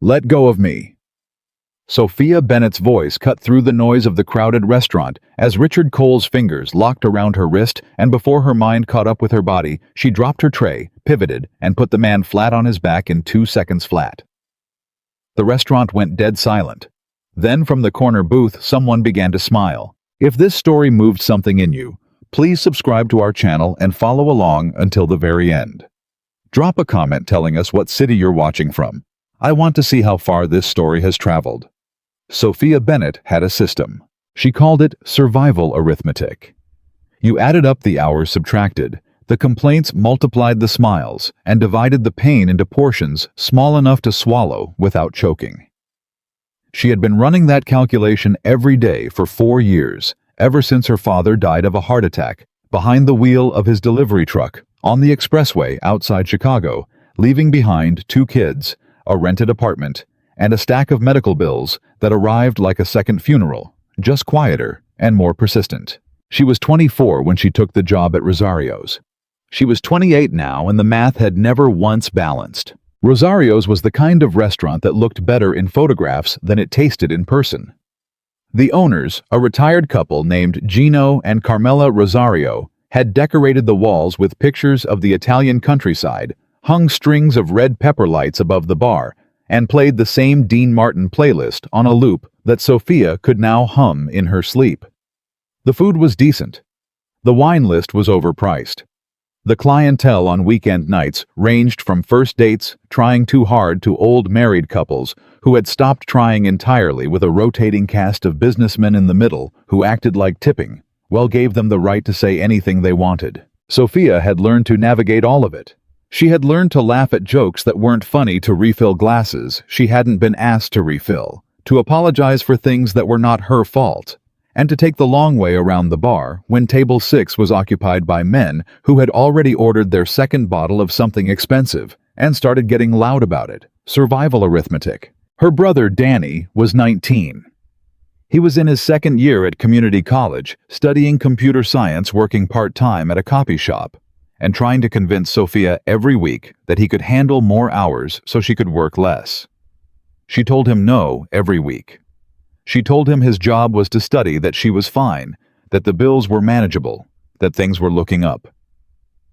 Let go of me." Sophia Bennett's voice cut through the noise of the crowded restaurant as Richard Cole's fingers locked around her wrist, and before her mind caught up with her body, she dropped her tray, pivoted, and put the man flat on his back in 2 seconds flat. The restaurant went dead silent. Then from the corner booth, someone began to smile. If this story moved something in you, please subscribe to our channel and follow along until the very end. Drop a comment telling us what city you're watching from. I want to see how far this story has traveled. Sophia Bennett had a system. She called it survival arithmetic. You added up the hours subtracted, the complaints multiplied the smiles, and divided the pain into portions small enough to swallow without choking. She had been running that calculation every day for 4 years, ever since her father died of a heart attack, behind the wheel of his delivery truck, on the expressway outside Chicago, leaving behind 2 kids, a rented apartment, and a stack of medical bills that arrived like a second funeral, just quieter and more persistent. She was 24 when she took the job at Rosario's. She was 28 now, and the math had never once balanced. Rosario's was the kind of restaurant that looked better in photographs than it tasted in person. The owners, a retired couple named Gino and Carmela Rosario, had decorated the walls with pictures of the Italian countryside, hung strings of red pepper lights above the bar, and played the same Dean Martin playlist on a loop that Sophia could now hum in her sleep. The food was decent. The wine list was overpriced. The clientele on weekend nights ranged from first dates trying too hard to old married couples who had stopped trying entirely, with a rotating cast of businessmen in the middle who acted like tipping, well, gave them the right to say anything they wanted. Sophia had learned to navigate all of it. She had learned to laugh at jokes that weren't funny, to refill glasses she hadn't been asked to refill, to apologize for things that were not her fault, and to take the long way around the bar when table 6 was occupied by men who had already ordered their second bottle of something expensive and started getting loud about it. Survival arithmetic. Her brother Danny was 19. He was in his second year at community college, studying computer science, working part-time at a copy shop, and trying to convince Sophia every week that he could handle more hours so she could work less. She told him no every week. She told him his job was to study, that she was fine, that the bills were manageable, that things were looking up.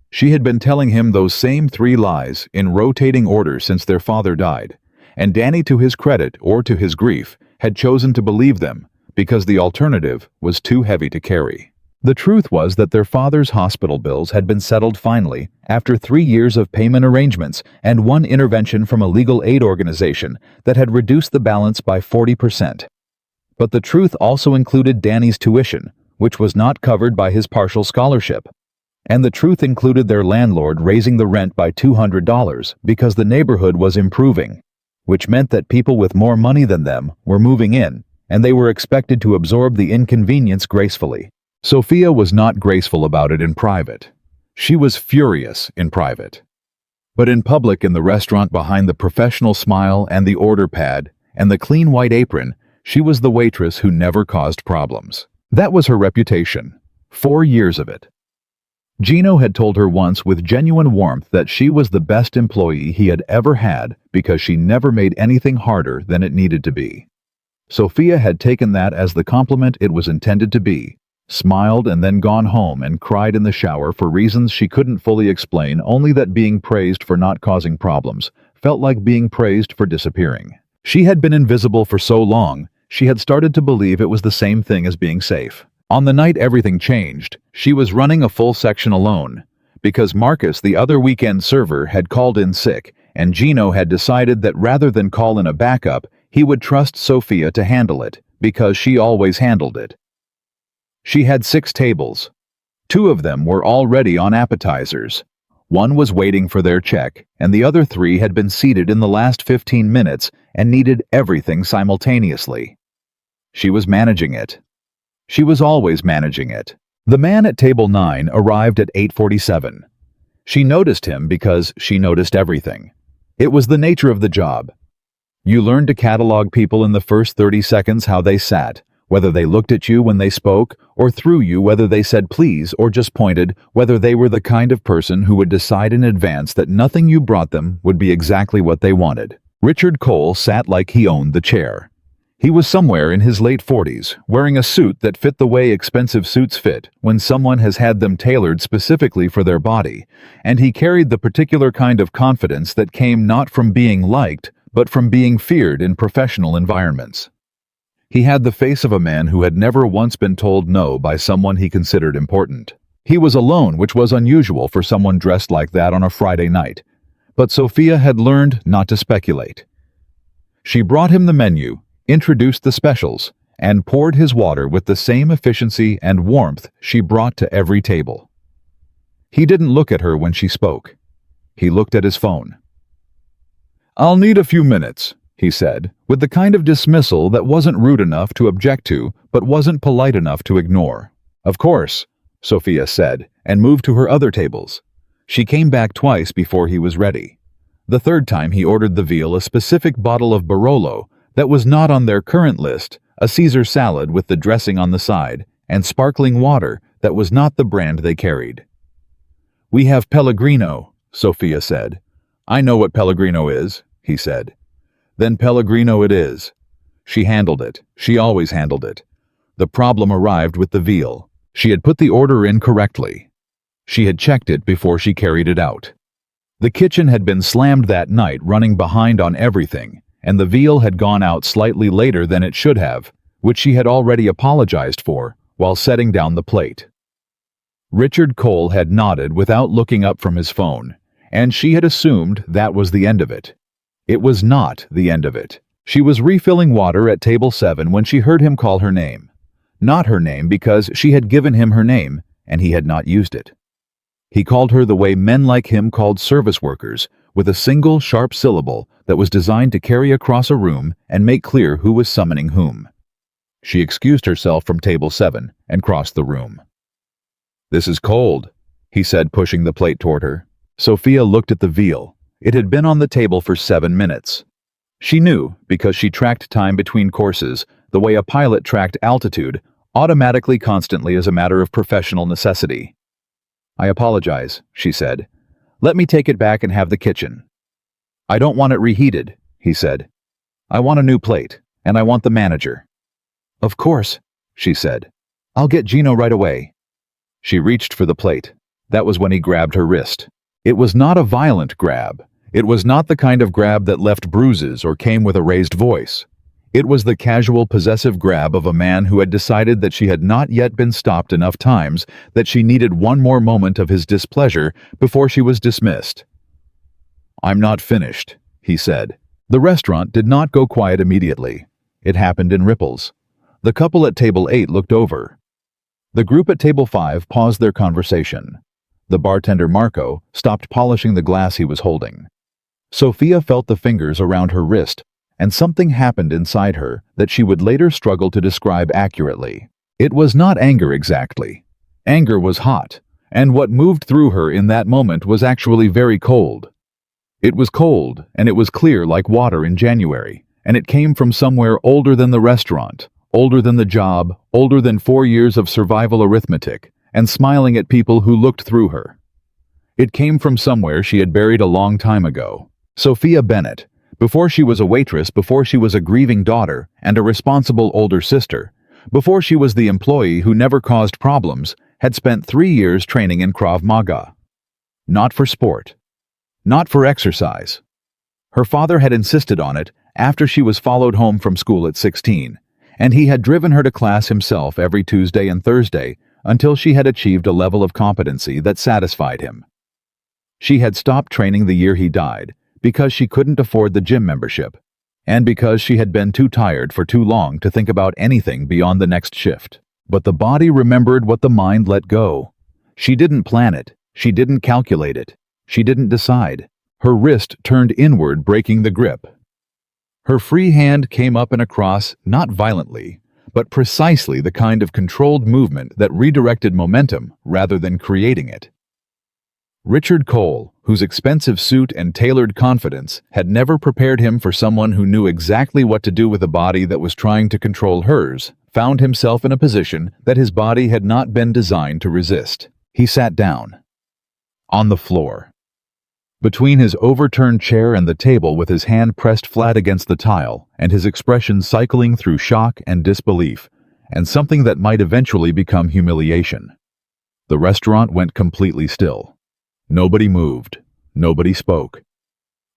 She had been telling him those same 3 lies in rotating order since their father died, and Danny, to his credit or to his grief, had chosen to believe them because the alternative was too heavy to carry. The truth was that their father's hospital bills had been settled finally after 3 years of payment arrangements and 1 intervention from a legal aid organization that had reduced the balance by 40%. But the truth also included Danny's tuition, which was not covered by his partial scholarship. And the truth included their landlord raising the rent by $200 because the neighborhood was improving, which meant that people with more money than them were moving in, and they were expected to absorb the inconvenience gracefully. Sophia was not graceful about it in private. She was furious in private. But in public, in the restaurant, behind the professional smile and the order pad and the clean white apron, she was the waitress who never caused problems. That was her reputation. 4 years of it. Gino had told her once with genuine warmth that she was the best employee he had ever had because she never made anything harder than it needed to be. Sophia had taken that as the compliment it was intended to be, smiled, and then gone home and cried in the shower for reasons she couldn't fully explain, only that being praised for not causing problems felt like being praised for disappearing. She had been invisible for so long, she had started to believe it was the same thing as being safe. On the night everything changed, she was running a full section alone, because Marcus, the other weekend server, had called in sick, and Gino had decided that rather than call in a backup, he would trust Sophia to handle it, because she always handled it. She had 6 tables. 2 of them were already on appetizers. 1 was waiting for their check, and the other 3 had been seated in the last 15 minutes and needed everything simultaneously. She was managing it. She was always managing it. The man at table 9 arrived at 8:47. She noticed him because she noticed everything. It was the nature of the job. You learned to catalog people in the first 30 seconds, how they sat, whether they looked at you when they spoke, or through you, whether they said please or just pointed, whether they were the kind of person who would decide in advance that nothing you brought them would be exactly what they wanted. Richard Cole sat like he owned the chair. He was somewhere in his late 40s, wearing a suit that fit the way expensive suits fit when someone has had them tailored specifically for their body, and he carried the particular kind of confidence that came not from being liked, but from being feared in professional environments. He had the face of a man who had never once been told no by someone he considered important. He was alone, which was unusual for someone dressed like that on a Friday night. But Sophia had learned not to speculate. She brought him the menu, introduced the specials, and poured his water with the same efficiency and warmth she brought to every table. He didn't look at her when she spoke. He looked at his phone. "I'll need a few minutes," he said, with the kind of dismissal that wasn't rude enough to object to, but wasn't polite enough to ignore. "Of course," Sophia said, and moved to her other tables. She came back twice before he was ready. The third time he ordered the veal a specific bottle of Barolo that was not on their current list, a Caesar salad with the dressing on the side, and sparkling water that was not the brand they carried. "We have Pellegrino," Sophia said. "I know what Pellegrino is," he said. "Then Pellegrino it is." She handled it. She always handled it. The problem arrived with the veal. She had put the order in correctly. She had checked it before she carried it out. The kitchen had been slammed that night, running behind on everything, and the veal had gone out slightly later than it should have, which she had already apologized for, while setting down the plate. Richard Cole had nodded without looking up from his phone, and she had assumed that was the end of it. It was not the end of it. She was refilling water at table 7 when she heard him call her name. Not her name because she had given him her name, and he had not used it. He called her the way men like him called service workers, with a single sharp syllable that was designed to carry across a room and make clear who was summoning whom. She excused herself from table 7 and crossed the room. "This is cold," he said, pushing the plate toward her. Sophia looked at the veal. It had been on the table for 7 minutes. She knew, because she tracked time between courses, the way a pilot tracked altitude, automatically constantly as a matter of professional necessity. "I apologize," she said. "Let me take it back and have the kitchen." "I don't want it reheated," he said. "I want a new plate, and I want the manager." "Of course," she said. "I'll get Gino right away." She reached for the plate. That was when he grabbed her wrist. It was not a violent grab. It was not the kind of grab that left bruises or came with a raised voice. It was the casual, possessive grab of a man who had decided that she had not yet been stopped enough times, that she needed one more moment of his displeasure before she was dismissed. "I'm not finished," he said. The restaurant did not go quiet immediately. It happened in ripples. The couple at table 8 looked over. The group at table 5 paused their conversation. The bartender, Marco, stopped polishing the glass he was holding. Sophia felt the fingers around her wrist, and something happened inside her that she would later struggle to describe accurately. It was not anger exactly. Anger was hot, and what moved through her in that moment was actually very cold. It was cold, and it was clear like water in January, and it came from somewhere older than the restaurant, older than the job, older than 4 years of survival arithmetic, and smiling at people who looked through her. It came from somewhere she had buried a long time ago. Sophia Bennett, before she was a waitress, before she was a grieving daughter and a responsible older sister, before she was the employee who never caused problems, had spent 3 years training in Krav Maga. Not for sport. Not for exercise. Her father had insisted on it after she was followed home from school at 16, and he had driven her to class himself every Tuesday and Thursday until she had achieved a level of competency that satisfied him. She had stopped training the year he died, because she couldn't afford the gym membership, and because she had been too tired for too long to think about anything beyond the next shift. But the body remembered what the mind let go. She didn't plan it. She didn't calculate it. She didn't decide. Her wrist turned inward, breaking the grip. Her free hand came up and across, not violently, but precisely the kind of controlled movement that redirected momentum rather than creating it. Richard Cole, whose expensive suit and tailored confidence had never prepared him for someone who knew exactly what to do with a body that was trying to control hers, found himself in a position that his body had not been designed to resist. He sat down. On the floor. Between his overturned chair and the table with his hand pressed flat against the tile and his expression cycling through shock and disbelief, and something that might eventually become humiliation. The restaurant went completely still. Nobody moved. Nobody spoke.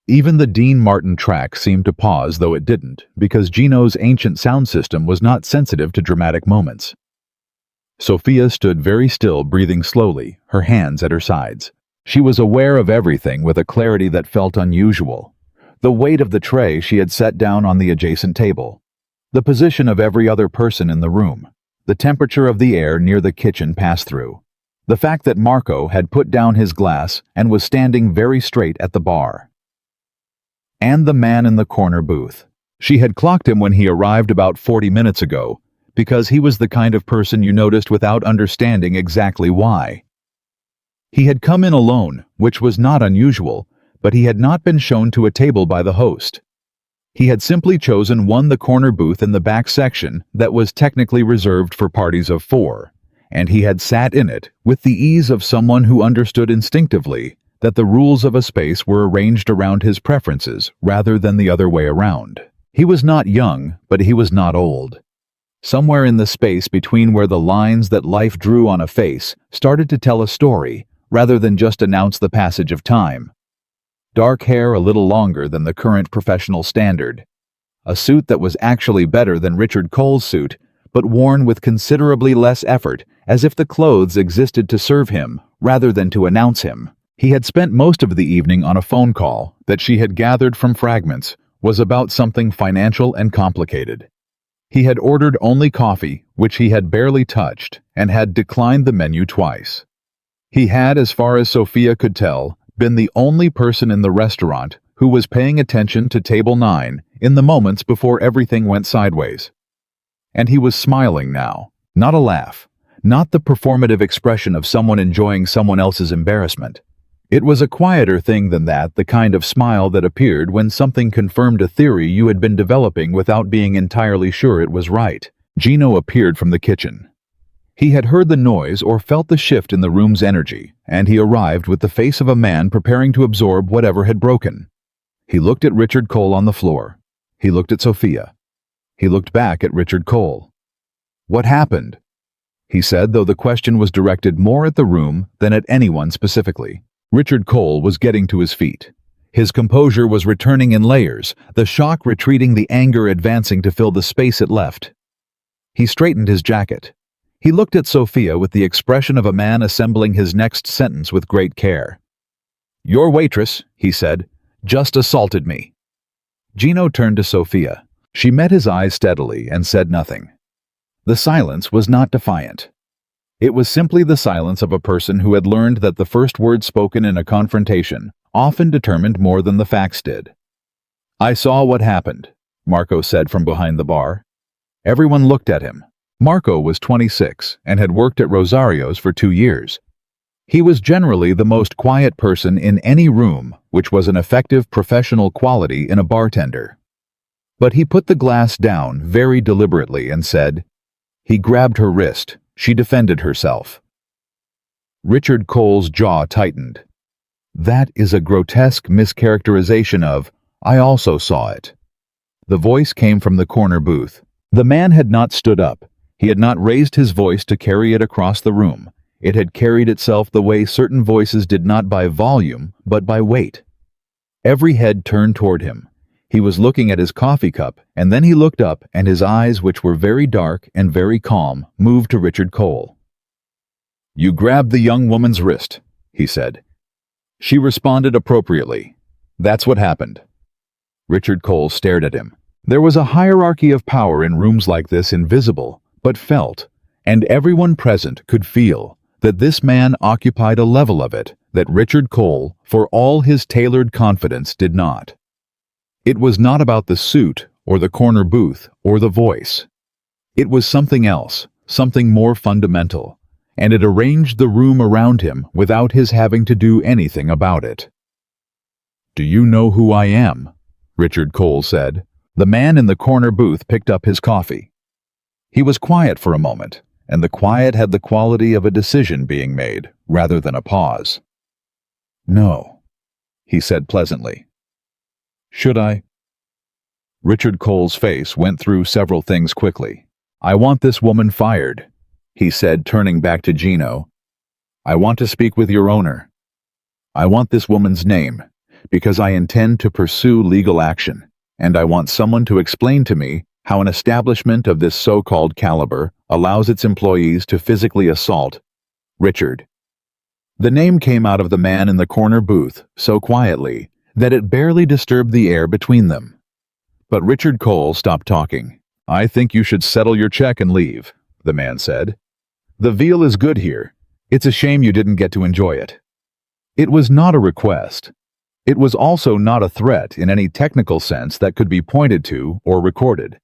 Even the Dean Martin track seemed to pause, though it didn't, because Gino's ancient sound system was not sensitive to dramatic moments. Sophia stood very still, breathing slowly, her hands at her sides. She was aware of everything with a clarity that felt unusual. The weight of the tray she had set down on the adjacent table. The position of every other person in the room. The temperature of the air near the kitchen pass-through. The fact that Marco had put down his glass and was standing very straight at the bar. And the man in the corner booth. She had clocked him when he arrived about 40 minutes ago, because he was the kind of person you noticed without understanding exactly why. He had come in alone, which was not unusual, but he had not been shown to a table by the host. He had simply chosen the corner booth in the back section that was technically reserved for parties of 4, and he had sat in it with the ease of someone who understood instinctively that the rules of a space were arranged around his preferences rather than the other way around. He was not young, but he was not old. Somewhere in the space between where the lines that life drew on a face started to tell a story rather than just announce the passage of time. Dark hair a little longer than the current professional standard. A suit that was actually better than Richard Cole's suit, but worn with considerably less effort, as if the clothes existed to serve him rather than to announce him. He had spent most of the evening on a phone call that she had gathered from fragments was about something financial and complicated. He had ordered only coffee, which he had barely touched, and had declined the menu twice. He had, as far as Sophia could tell, been the only person in the restaurant who was paying attention to table 9 in the moments before everything went sideways. And he was smiling now, not a laugh, not the performative expression of someone enjoying someone else's embarrassment. It was a quieter thing than that, the kind of smile that appeared when something confirmed a theory you had been developing without being entirely sure it was right. Gino appeared from the kitchen. He had heard the noise or felt the shift in the room's energy, and he arrived with the face of a man preparing to absorb whatever had broken. He looked at Richard Cole on the floor. He looked at Sophia. He looked back at Richard Cole. "What happened?" he said, though the question was directed more at the room than at anyone specifically. Richard Cole was getting to his feet. His composure was returning in layers, the shock retreating, the anger advancing to fill the space it left. He straightened his jacket. He looked at Sophia with the expression of a man assembling his next sentence with great care. "Your waitress," he said, "just assaulted me." Gino turned to Sophia. She met his eyes steadily and said nothing. The silence was not defiant. It was simply the silence of a person who had learned that the first word spoken in a confrontation often determined more than the facts did. "I saw what happened," Marco said from behind the bar. Everyone looked at him. Marco was 26 and had worked at Rosario's for 2 years. He was generally the most quiet person in any room, which was an effective professional quality in a bartender. But he put the glass down very deliberately and said, He grabbed her wrist. She defended herself. Richard Cole's jaw tightened. "That is a grotesque mischaracterization of, I also saw it." The voice came from the corner booth. The man had not stood up. He had not raised his voice to carry it across the room. It had carried itself the way certain voices did, not by volume, but by weight. Every head turned toward him. He was looking at his coffee cup, and then he looked up, and his eyes, which were very dark and very calm, moved to Richard Cole. "You grabbed the young woman's wrist," he said. She responded appropriately. "That's what happened." Richard Cole stared at him. There was a hierarchy of power in rooms like this, invisible, but felt, and everyone present could feel that this man occupied a level of it that Richard Cole, for all his tailored confidence, did not. It was not about the suit, or the corner booth, or the voice. It was something else, something more fundamental, and it arranged the room around him without his having to do anything about it. "Do you know who I am?" Richard Cole said. The man in the corner booth picked up his coffee. He was quiet for a moment, and the quiet had the quality of a decision being made, rather than a pause. "No," he said pleasantly. Should I? Richard Cole's face went through several things quickly. I want this woman fired, he said, turning back to Gino. I want to speak with your owner. I want this woman's name, because I intend to pursue legal action, and I want someone to explain to me how an establishment of this so-called caliber allows its employees to physically assault Richard. The name came out of the man in the corner booth so quietly that it barely disturbed the air between them. But Richard Cole stopped talking. I think you should settle your check and leave, the man said. The veal is good here. It's a shame you didn't get to enjoy it. It was not a request. It was also not a threat in any technical sense that could be pointed to or recorded.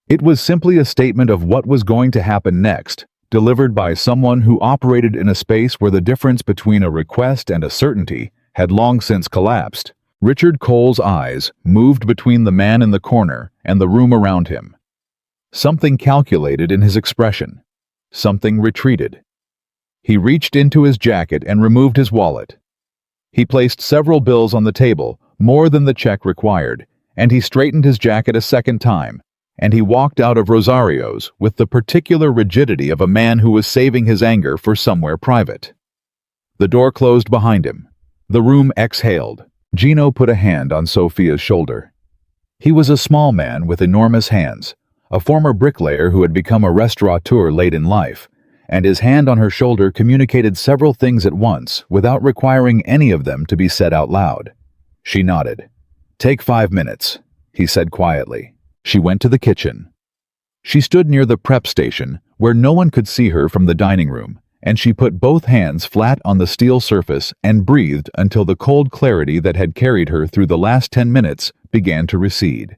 It was simply a statement of what was going to happen next, delivered by someone who operated in a space where the difference between a request and a certainty had long since collapsed. Richard Cole's eyes moved between the man in the corner and the room around him. Something calculated in his expression. Something retreated. He reached into his jacket and removed his wallet. He placed several bills on the table, more than the check required, and he straightened his jacket a second time, and he walked out of Rosario's with the particular rigidity of a man who was saving his anger for somewhere private. The door closed behind him. The room exhaled. Gino put a hand on Sophia's shoulder. He was a small man with enormous hands, a former bricklayer who had become a restaurateur late in life, and his hand on her shoulder communicated several things at once without requiring any of them to be said out loud. She nodded. Take 5 minutes, he said quietly. She went to the kitchen. She stood near the prep station, where no one could see her from the dining room, and she put both hands flat on the steel surface and breathed until the cold clarity that had carried her through the last 10 minutes began to recede.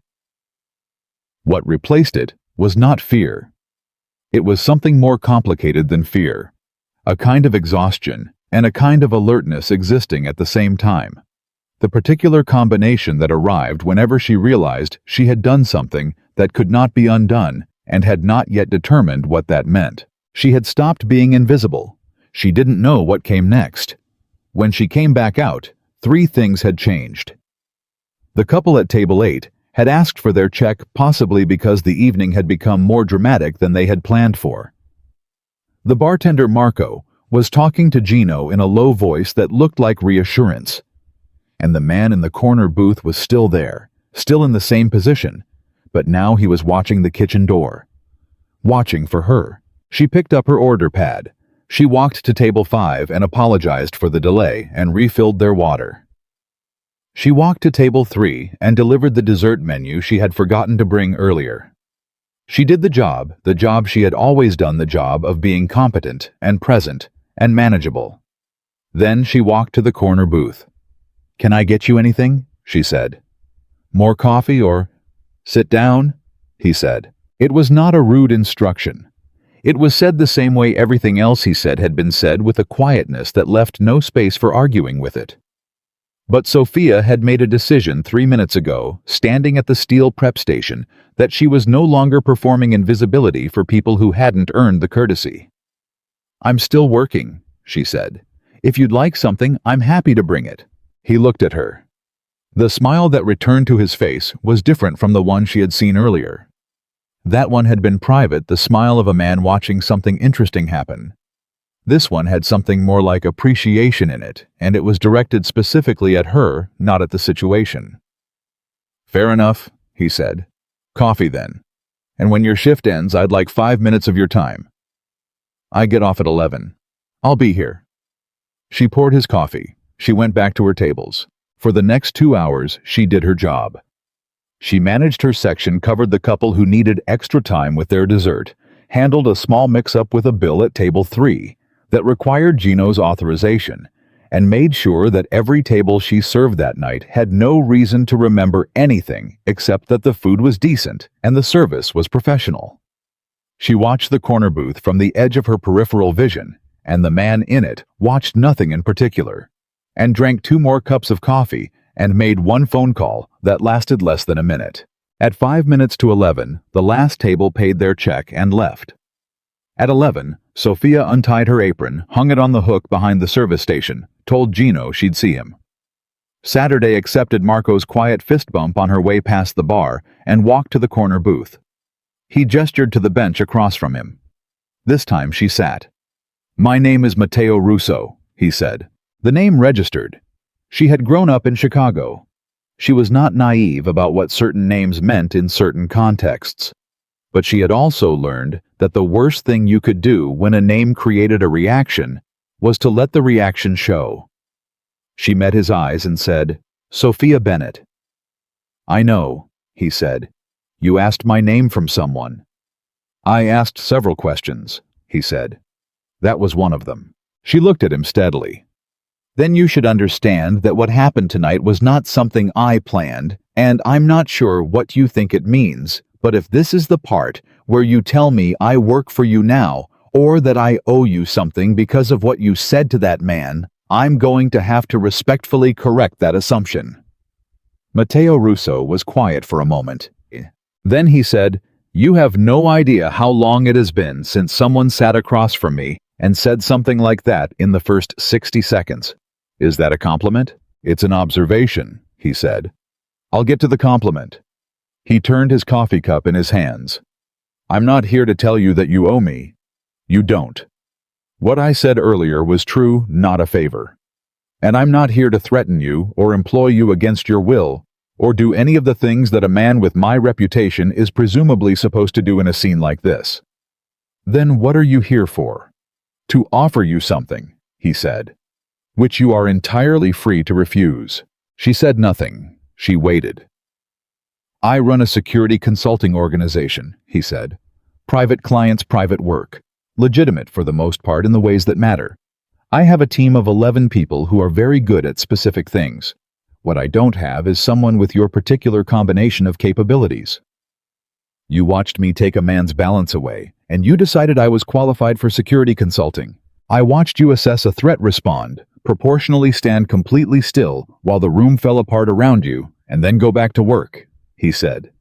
What replaced it was not fear. It was something more complicated than fear, a kind of exhaustion and a kind of alertness existing at the same time. The particular combination that arrived whenever she realized she had done something that could not be undone and had not yet determined what that meant. She had stopped being invisible. She didn't know what came next. When she came back out, 3 things had changed. The couple at table 8 had asked for their check possibly because the evening had become more dramatic than they had planned for. The bartender Marco was talking to Gino in a low voice that looked like reassurance. And the man in the corner booth was still there, still in the same position, but now he was watching the kitchen door. Watching for her. She picked up her order pad. She walked to table 5 and apologized for the delay and refilled their water. She walked to table 3 and delivered the dessert menu she had forgotten to bring earlier. She did the job she had always done, the job of being competent and present and manageable. Then she walked to the corner booth. Can I get you anything? She said. More coffee or... Sit down, he said. It was not a rude instruction. It was said the same way everything else he said had been said, with a quietness that left no space for arguing with it. But Sophia had made a decision 3 minutes ago, standing at the steel prep station, that she was no longer performing invisibility for people who hadn't earned the courtesy. I'm still working, she said. If you'd like something, I'm happy to bring it. He looked at her. The smile that returned to his face was different from the one she had seen earlier. That one had been private, the smile of a man watching something interesting happen. This one had something more like appreciation in it, and it was directed specifically at her, not at the situation. Fair enough, he said. Coffee then. And when your shift ends, I'd like 5 minutes of your time. I get off at 11. I'll be here. She poured his coffee. She went back to her tables. For the next 2 hours, she did her job. She managed her section, covered the couple who needed extra time with their dessert, handled a small mix-up with a bill at table 3 that required Gino's authorization, and made sure that every table she served that night had no reason to remember anything except that the food was decent and the service was professional. She watched the corner booth from the edge of her peripheral vision, and the man in it watched nothing in particular, and drank 2 more cups of coffee and made 1 phone call that lasted less than a minute. At 5 minutes to 11, the last table paid their check and left. At 11, Sophia untied her apron, hung it on the hook behind the service station, told Gino she'd see him. Saturday accepted Marco's quiet fist bump on her way past the bar and walked to the corner booth. He gestured to the bench across from him. This time she sat. "My name is Matteo Russo," he said. The name registered. She had grown up in Chicago. She was not naive about what certain names meant in certain contexts. But she had also learned that the worst thing you could do when a name created a reaction was to let the reaction show. She met his eyes and said, "Sophia Bennett." "I know," he said. "You asked my name from someone." "I asked several questions," he said. "That was one of them." She looked at him steadily. "Then you should understand that what happened tonight was not something I planned, and I'm not sure what you think it means, but if this is the part where you tell me I work for you now, or that I owe you something because of what you said to that man, I'm going to have to respectfully correct that assumption." Matteo Russo was quiet for a moment. Then he said, "You have no idea how long it has been since someone sat across from me and said something like that in the first 60 seconds. Is that a compliment?" "It's an observation," he said. "I'll get to the compliment." He turned his coffee cup in his hands. "I'm not here to tell you that you owe me. You don't. What I said earlier was true, not a favor. And I'm not here to threaten you or employ you against your will, or do any of the things that a man with my reputation is presumably supposed to do in a scene like this." "Then what are you here for?" "To offer you something," he said, "which you are entirely free to refuse." She said nothing. She waited. "I run a security consulting organization," he said. "Private clients, private work. Legitimate for the most part in the ways that matter. I have a team of 11 people who are very good at specific things. What I don't have is someone with your particular combination of capabilities. You watched me take a man's balance away, and you decided I was qualified for security consulting. I watched you assess a threat, respond, proportionally stand completely still while the room fell apart around you, and then go back to work," he said.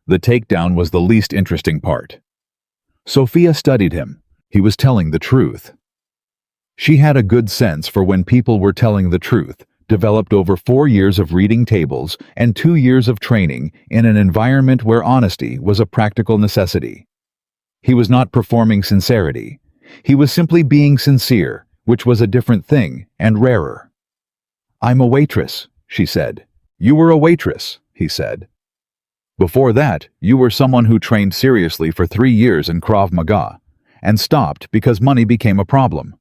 The takedown was the least interesting part. Sophia studied him. He was telling the truth. She had a good sense for when people were telling the truth, developed over 4 years of reading tables and 2 years of training in an environment where honesty was a practical necessity. He was not performing sincerity. He was simply being sincere, which was a different thing and rarer. "I'm a waitress," she said. "You were a waitress," he said. "Before that, you were someone who trained seriously for 3 years in Krav Maga, and stopped because money became a problem.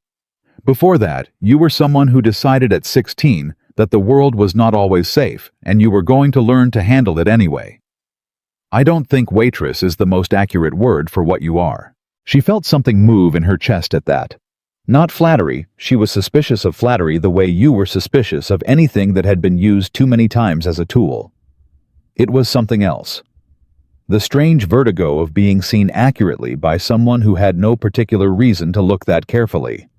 Before that, you were someone who decided at 16 that the world was not always safe, and you were going to learn to handle it anyway. I don't think waitress is the most accurate word for what you are." She felt something move in her chest at that. Not flattery. She was suspicious of flattery the way you were suspicious of anything that had been used too many times as a tool. It was something else. The strange vertigo of being seen accurately by someone who had no particular reason to look that carefully.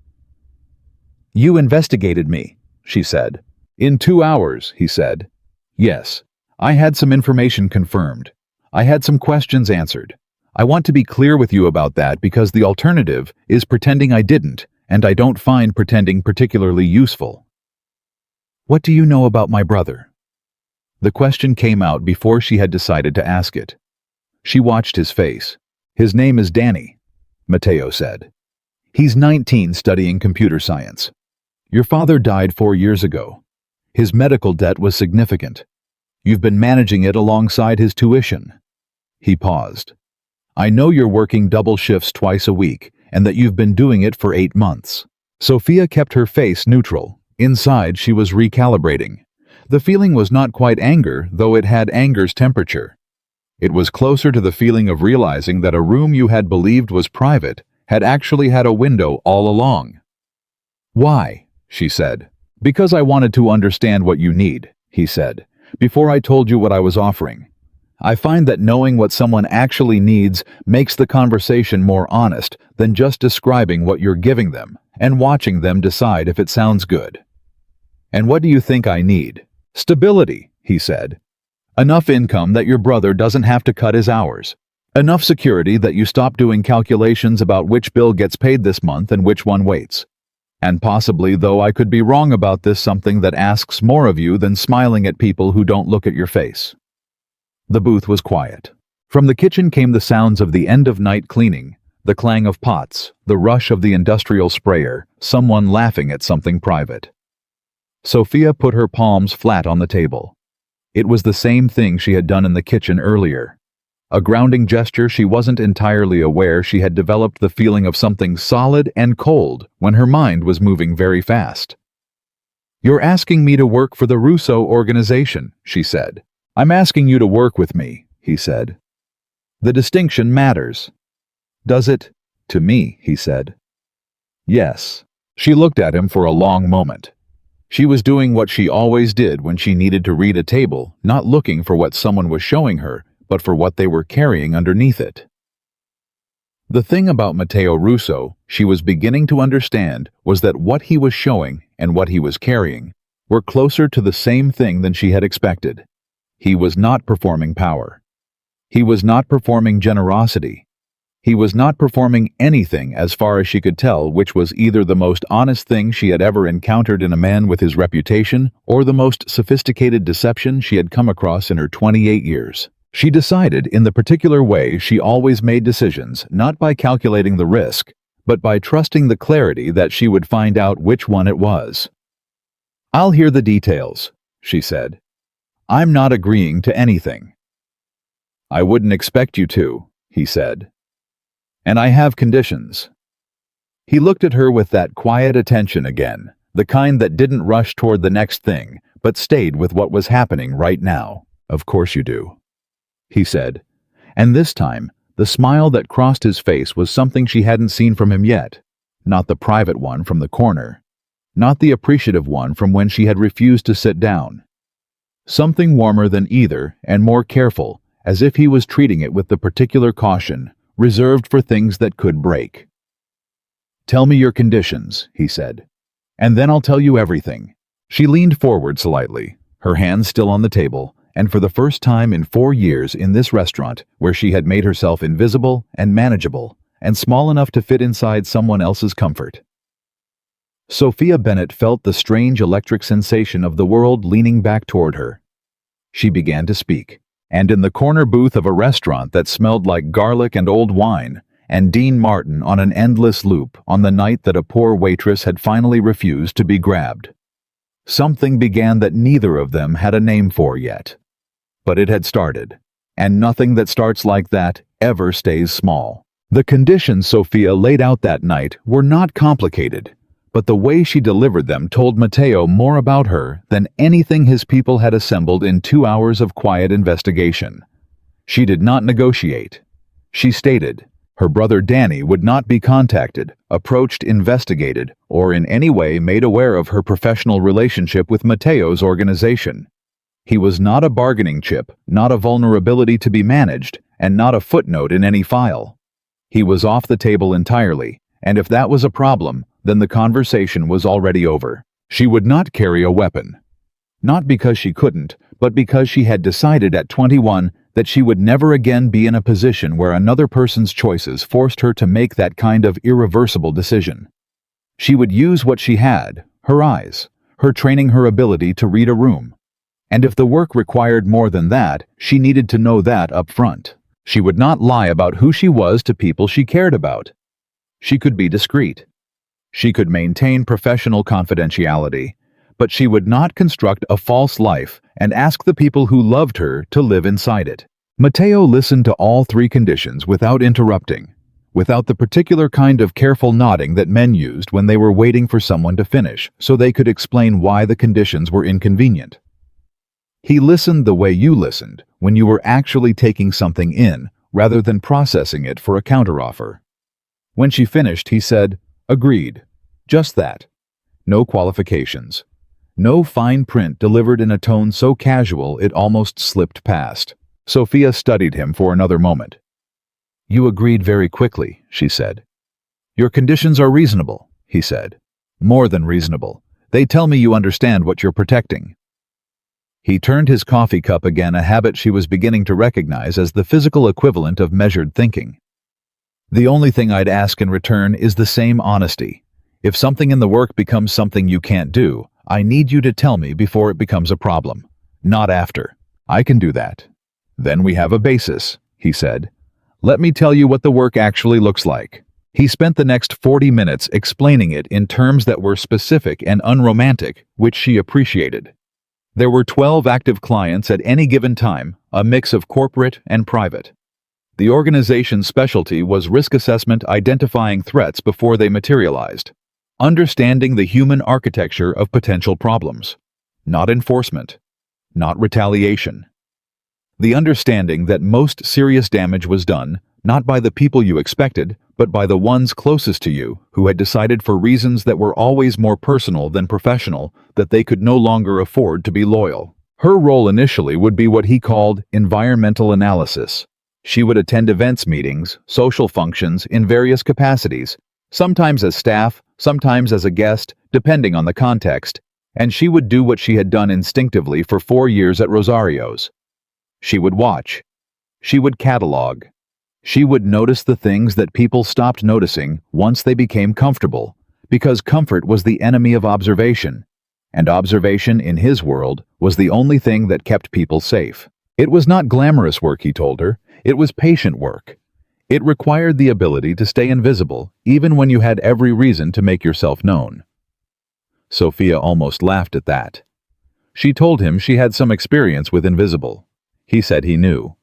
"You investigated me," she said. "In 2 hours," he said. "Yes. I had some information confirmed. I had some questions answered. I want to be clear with you about that because the alternative is pretending I didn't, and I don't find pretending particularly useful." "What do you know about my brother?" The question came out before she had decided to ask it. She watched his face. "His name is Danny," Matteo said. "He's 19 studying computer science. Your father died 4 years ago. His medical debt was significant. You've been managing it alongside his tuition." He paused. "I know you're working double shifts twice a week, and that you've been doing it for 8 months. Sophia kept her face neutral. Inside, she was recalibrating. The feeling was not quite anger, though it had anger's temperature. It was closer to the feeling of realizing that a room you had believed was private had actually had a window all along. "Why?" she said. "Because I wanted to understand what you need," he said, "before I told you what I was offering. I find that knowing what someone actually needs makes the conversation more honest than just describing what you're giving them and watching them decide if it sounds good." "And what do you think I need?" "Stability," he said. "Enough income that your brother doesn't have to cut his hours. Enough security that you stop doing calculations about which bill gets paid this month and which one waits. And possibly, though I could be wrong about this, something that asks more of you than smiling at people who don't look at your face." The booth was quiet. From the kitchen came the sounds of the end-of-night cleaning, the clang of pots, the rush of the industrial sprayer, someone laughing at something private. Sophia put her palms flat on the table. It was the same thing she had done in the kitchen earlier. A grounding gesture. She wasn't entirely aware she had developed the feeling of something solid and cold when her mind was moving very fast. "You're asking me to work for the Russo organization," she said. "I'm asking you to work with me," he said. "The distinction matters." "Does it?" "To me," he said. "Yes." She looked at him for a long moment. She was doing what she always did when she needed to read a table, not looking for what someone was showing her, but for what they were carrying underneath it. The thing about Matteo Russo, she was beginning to understand, was that what he was showing and what he was carrying were closer to the same thing than she had expected. He was not performing power. He was not performing generosity. He was not performing anything, as far as she could tell, which was either the most honest thing she had ever encountered in a man with his reputation or the most sophisticated deception she had come across in her 28 years. She decided in the particular way she always made decisions, not by calculating the risk, but by trusting the clarity that she would find out which one it was. "I'll hear the details," she said. "I'm not agreeing to anything." "I wouldn't expect you to," he said. "And I have conditions." He looked at her with that quiet attention again, the kind that didn't rush toward the next thing, but stayed with what was happening right now. "Of course you do," he said. And this time, the smile that crossed his face was something she hadn't seen from him yet. Not the private one from the corner. Not the appreciative one from when she had refused to sit down. Something warmer than either and more careful, as if he was treating it with the particular caution reserved for things that could break. "Tell me your conditions," he said, "and then I'll tell you everything." She leaned forward slightly, her hands still on the table, and for the first time in 4 years in this restaurant, where she had made herself invisible and manageable, and small enough to fit inside someone else's comfort. Sophia Bennett felt the strange electric sensation of the world leaning back toward her. She began to speak, and in the corner booth of a restaurant that smelled like garlic and old wine, and Dean Martin on an endless loop on the night that a poor waitress had finally refused to be grabbed. Something began that neither of them had a name for yet. But it had started, and nothing that starts like that ever stays small. The conditions Sophia laid out that night were not complicated, but the way she delivered them told Matteo more about her than anything his people had assembled in 2 hours of quiet investigation. She did not negotiate. She stated her brother Danny would not be contacted, approached, investigated, or in any way made aware of her professional relationship with Matteo's organization. He was not a bargaining chip, not a vulnerability to be managed, and not a footnote in any file. He was off the table entirely, and if that was a problem, then the conversation was already over. She would not carry a weapon. Not because she couldn't, but because she had decided at 21 that she would never again be in a position where another person's choices forced her to make that kind of irreversible decision. She would use what she had, her eyes, her training, her ability to read a room. And if the work required more than that, she needed to know that up front. She would not lie about who she was to people she cared about. She could be discreet. She could maintain professional confidentiality, but she would not construct a false life and ask the people who loved her to live inside it. Matteo listened to all 3 conditions without interrupting, without the particular kind of careful nodding that men used when they were waiting for someone to finish so they could explain why the conditions were inconvenient. He listened the way you listened when you were actually taking something in rather than processing it for a counteroffer. When she finished, he said, "Agreed. Just that. No qualifications. No fine print delivered in a tone so casual it almost slipped past." Sophia studied him for another moment. "You agreed very quickly," she said. "Your conditions are reasonable," he said. "More than reasonable. They tell me you understand what you're protecting." He turned his coffee cup again, a habit she was beginning to recognize as the physical equivalent of measured thinking. "The only thing I'd ask in return is the same honesty. If something in the work becomes something you can't do, I need you to tell me before it becomes a problem, not after. I can do that. Then we have a basis, he said. Let me tell you what the work actually looks like. He spent the next 40 minutes explaining it in terms that were specific and unromantic, which she appreciated. There were 12 active clients at any given time, a mix of corporate and private. The organization's specialty was risk assessment, identifying threats before they materialized, understanding the human architecture of potential problems, not enforcement, not retaliation. The understanding that most serious damage was done, not by the people you expected, but by the ones closest to you who had decided for reasons that were always more personal than professional that they could no longer afford to be loyal. Her role initially would be what he called environmental analysis. She would attend events, meetings, social functions in various capacities, sometimes as staff, sometimes as a guest, depending on the context, and she would do what she had done instinctively for 4 years at Rosario's. She would watch. She would catalog. She would notice the things that people stopped noticing once they became comfortable, because comfort was the enemy of observation, and observation in his world was the only thing that kept people safe. It was not glamorous work, he told her. It was patient work. It required the ability to stay invisible, even when you had every reason to make yourself known. Sophia almost laughed at that. She told him she had some experience with invisible. He said he knew.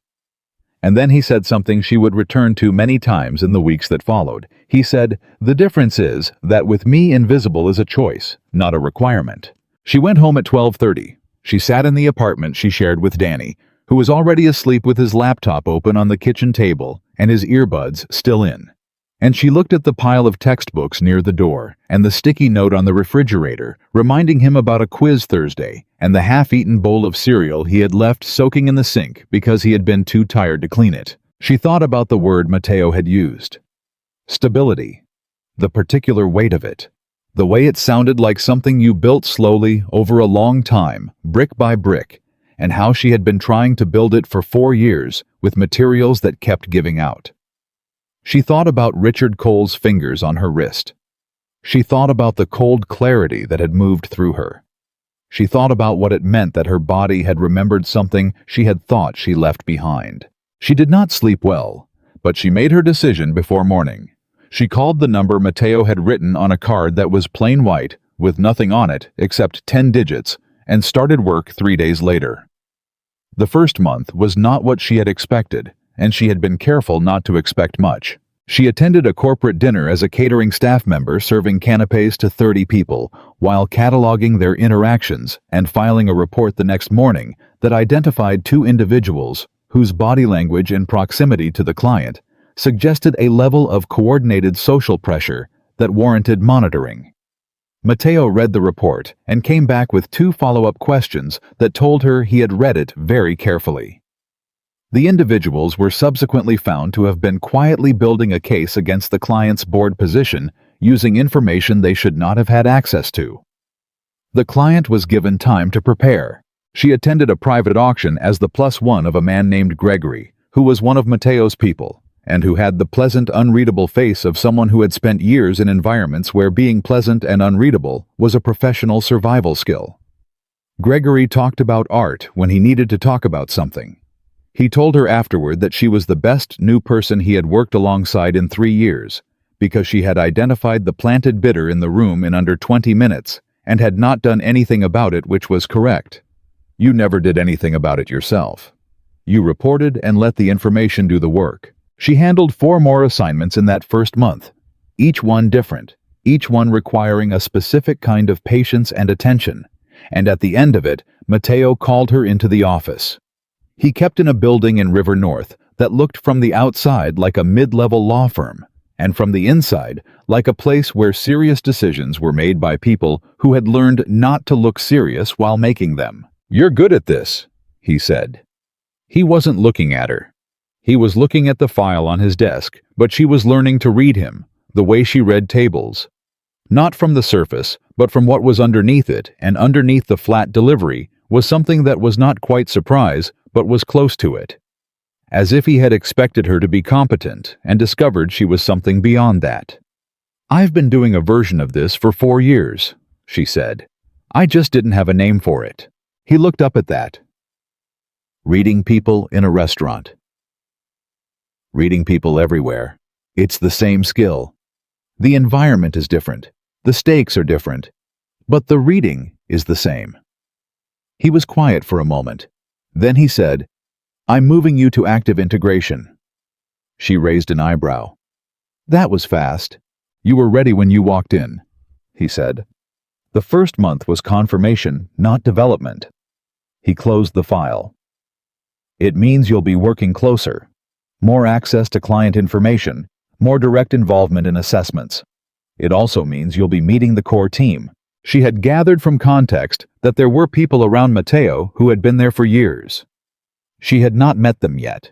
And then he said something she would return to many times in the weeks that followed. He said, "The difference is that with me, invisible is a choice, not a requirement." She went home at 12:30. She sat in the apartment she shared with Danny, who was already asleep with his laptop open on the kitchen table and his earbuds still in. And she looked at the pile of textbooks near the door and the sticky note on the refrigerator, reminding him about a quiz Thursday and the half-eaten bowl of cereal he had left soaking in the sink because he had been too tired to clean it. She thought about the word Matteo had used. Stability. The particular weight of it. The way it sounded like something you built slowly over a long time, brick by brick, and how she had been trying to build it for 4 years with materials that kept giving out. She thought about Richard Cole's fingers on her wrist. She thought about the cold clarity that had moved through her. She thought about what it meant that her body had remembered something she had thought she left behind. She did not sleep well, but she made her decision before morning. She called the number Matteo had written on a card that was plain white, with nothing on it except 10 digits, and started work 3 days later. The first month was not what she had expected, and she had been careful not to expect much. She attended a corporate dinner as a catering staff member, serving canapés to 30 people, while cataloging their interactions and filing a report the next morning that identified 2 individuals whose body language and proximity to the client suggested a level of coordinated social pressure that warranted monitoring. Matteo read the report and came back with 2 follow-up questions that told her he had read it very carefully. The individuals were subsequently found to have been quietly building a case against the client's board position using information they should not have had access to. The client was given time to prepare. She attended a private auction as the +1 of a man named Gregory, who was one of Matteo's people, and who had the pleasant, unreadable face of someone who had spent years in environments where being pleasant and unreadable was a professional survival skill. Gregory talked about art when he needed to talk about something. He told her afterward that she was the best new person he had worked alongside in 3 years, because she had identified the planted bitter in the room in under 20 minutes and had not done anything about it, which was correct. You never did anything about it yourself. You reported and let the information do the work. She handled 4 more assignments in that first month, each one different, each one requiring a specific kind of patience and attention, and at the end of it, Matteo called her into the office. He kept in a building in River North that looked from the outside like a mid-level law firm, and from the inside like a place where serious decisions were made by people who had learned not to look serious while making them. "You're good at this," he said. He wasn't looking at her. He was looking at the file on his desk, but she was learning to read him, the way she read tables. Not from the surface, but from what was underneath it, and underneath the flat delivery was something that was not quite surprise, but was close to it. As if he had expected her to be competent and discovered she was something beyond that. "I've been doing a version of this for 4 years," she said. "I just didn't have a name for it." He looked up at that. Reading people in a restaurant. Reading people everywhere. It's the same skill. The environment is different. The stakes are different. But the reading is the same. He was quiet for a moment. Then he said, "I'm moving you to active integration." She raised an eyebrow. "That was fast. You were ready when you walked in," he said. The first month was confirmation, not development. He closed the file. "It means you'll be working closer. More access to client information, more direct involvement in assessments. It also means you'll be meeting the core team." She had gathered from context that there were people around Matteo who had been there for years. She had not met them yet.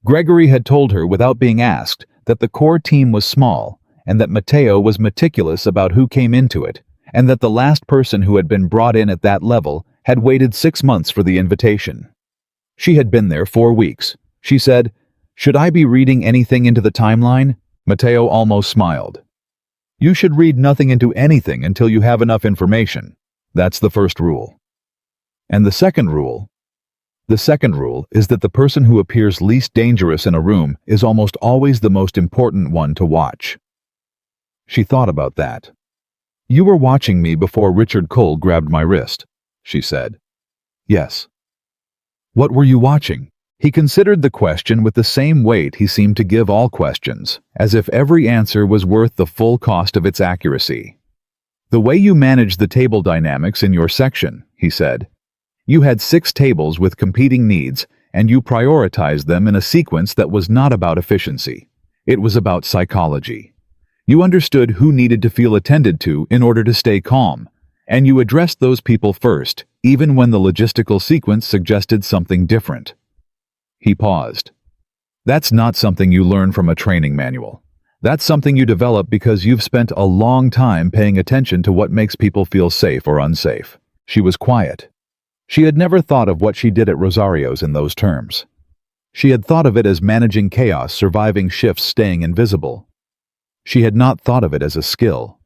Gregory had told her without being asked that the core team was small and that Matteo was meticulous about who came into it, and that the last person who had been brought in at that level had waited 6 months for the invitation. She had been there 4 weeks. She said, "Should I be reading anything into the timeline?" Matteo almost smiled. "You should read nothing into anything until you have enough information. That's the first rule." And the second rule? The second rule is that the person who appears least dangerous in a room is almost always the most important one to watch. She thought about that. "You were watching me before Richard Cole grabbed my wrist," she said. "Yes." "What were you watching?" He considered the question with the same weight he seemed to give all questions, as if every answer was worth the full cost of its accuracy. "The way you managed the table dynamics in your section," he said. "You had 6 tables with competing needs, and you prioritized them in a sequence that was not about efficiency. It was about psychology. You understood who needed to feel attended to in order to stay calm, and you addressed those people first, even when the logistical sequence suggested something different." He paused. "That's not something you learn from a training manual. That's something you develop because you've spent a long time paying attention to what makes people feel safe or unsafe." She was quiet. She had never thought of what she did at Rosario's in those terms. She had thought of it as managing chaos, surviving shifts, staying invisible. She had not thought of it as a skill.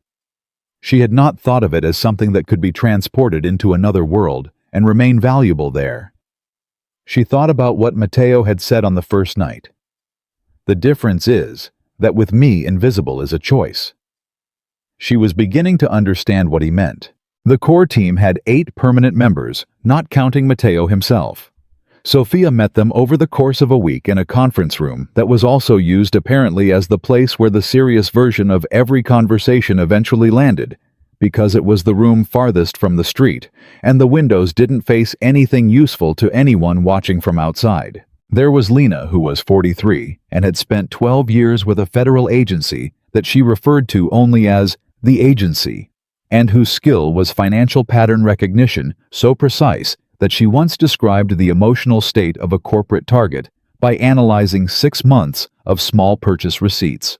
She had not thought of it as something that could be transported into another world and remain valuable there. She thought about what Matteo had said on the first night. "The difference is that with me, invisible is a choice." She was beginning to understand what he meant. The core team had 8 permanent members, not counting Matteo himself. Sophia met them over the course of a week in a conference room that was also used apparently as the place where the serious version of every conversation eventually landed, because it was the room farthest from the street, and the windows didn't face anything useful to anyone watching from outside. There was Lena, who was 43, and had spent 12 years with a federal agency that she referred to only as the agency, and whose skill was financial pattern recognition so precise that she once described the emotional state of a corporate target by analyzing 6 months of small purchase receipts.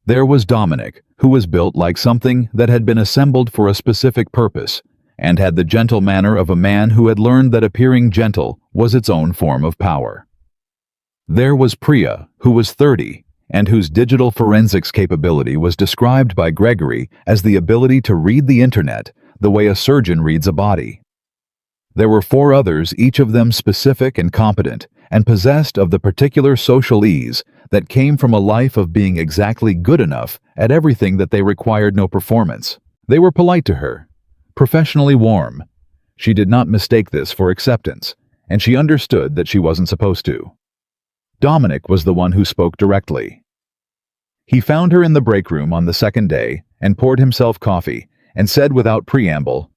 There was Dominic, who was built like something that had been assembled for a specific purpose, and had the gentle manner of a man who had learned that appearing gentle was its own form of power. There was Priya, who was 30, and whose digital forensics capability was described by Gregory as the ability to read the internet the way a surgeon reads a body. There were 4 others, each of them specific and competent, and possessed of the particular social ease that came from a life of being exactly good enough at everything that they required no performance. They were polite to her, professionally warm. She did not mistake this for acceptance, and she understood that she wasn't supposed to. Dominic was the one who spoke directly. He found her in the break room on the second day and poured himself coffee and said without preamble,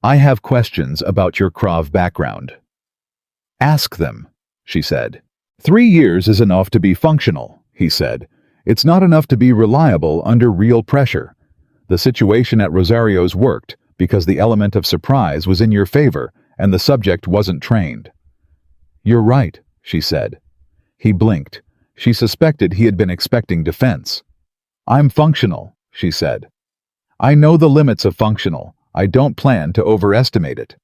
"I have questions about your Krav background." "Ask them," she said. 3 years is enough to be functional," he said. "It's not enough to be reliable under real pressure. The situation at Rosario's worked because the element of surprise was in your favor and the subject wasn't trained." "You're right," she said. He blinked. She suspected he had been expecting defense. "I'm functional," she said. "I know the limits of functional. I don't plan to overestimate it."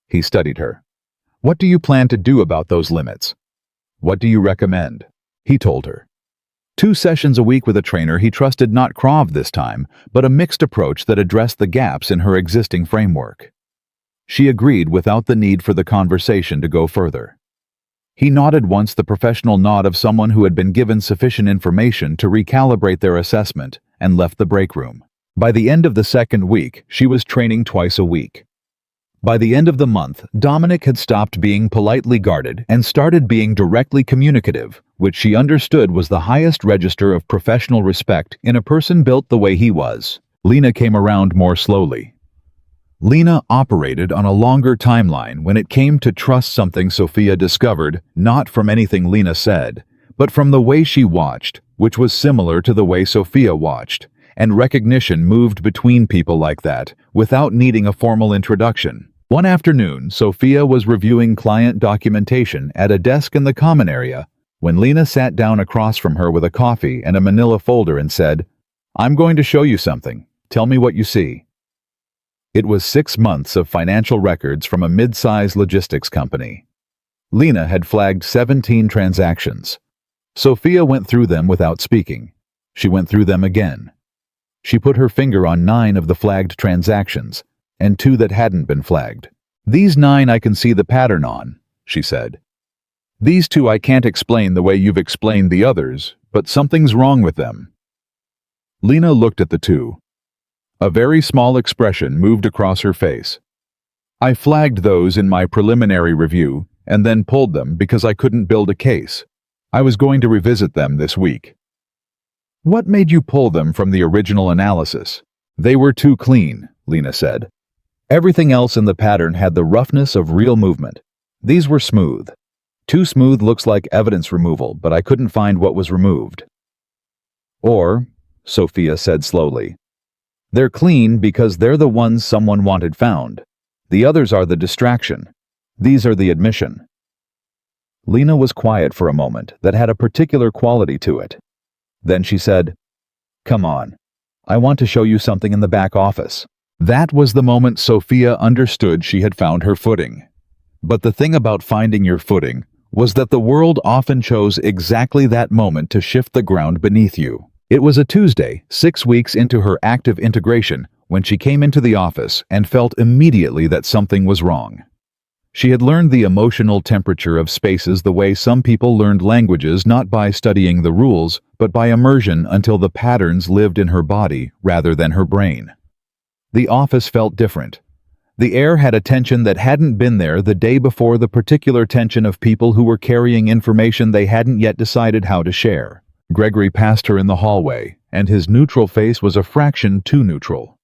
He studied her. "What do you plan to do about those limits? What do you recommend?" He told her. 2 sessions a week with a trainer he trusted, not Krav this time, but a mixed approach that addressed the gaps in her existing framework. She agreed without the need for the conversation to go further. He nodded once, the professional nod of someone who had been given sufficient information to recalibrate their assessment, and left the break room. By the end of the second week, she was training twice a week. By the end of the month, Dominic had stopped being politely guarded and started being directly communicative, which she understood was the highest register of professional respect in a person built the way he was. Lena came around more slowly. Lena operated on a longer timeline when it came to trust, something Sophia discovered, not from anything Lena said, but from the way she watched, which was similar to the way Sophia watched, and recognition moved between people like that, without needing a formal introduction. One afternoon, Sophia was reviewing client documentation at a desk in the common area when Lena sat down across from her with a coffee and a manila folder and said, "I'm going to show you something. Tell me what you see." It was 6 months of financial records from a mid-size logistics company. Lena had flagged 17 transactions. Sophia went through them without speaking. She went through them again. She put her finger on 9 of the flagged transactions, and 2 that hadn't been flagged. "These 9 I can see the pattern on," she said. "These 2 I can't explain the way you've explained the others, but something's wrong with them." Lena looked at the 2. A very small expression moved across her face. "I flagged those in my preliminary review and then pulled them because I couldn't build a case. I was going to revisit them this week." "What made you pull them from the original analysis?" "They were too clean," Lena said. "Everything else in the pattern had the roughness of real movement. These were smooth. Too smooth looks like evidence removal, but I couldn't find what was removed." "Or," Sophia said slowly, "they're clean because they're the ones someone wanted found. The others are the distraction. These are the admission." Lena was quiet for a moment that had a particular quality to it. Then she said, "Come on. I want to show you something in the back office." That was the moment Sophia understood she had found her footing. But the thing about finding your footing was that the world often chose exactly that moment to shift the ground beneath you. It was a Tuesday, 6 weeks into her active integration, when she came into the office and felt immediately that something was wrong. She had learned the emotional temperature of spaces the way some people learned languages, not by studying the rules, but by immersion, until the patterns lived in her body rather than her brain. The office felt different. The air had a tension that hadn't been there the day before, the particular tension of people who were carrying information they hadn't yet decided how to share. Gregory passed her in the hallway, and his neutral face was a fraction too neutral.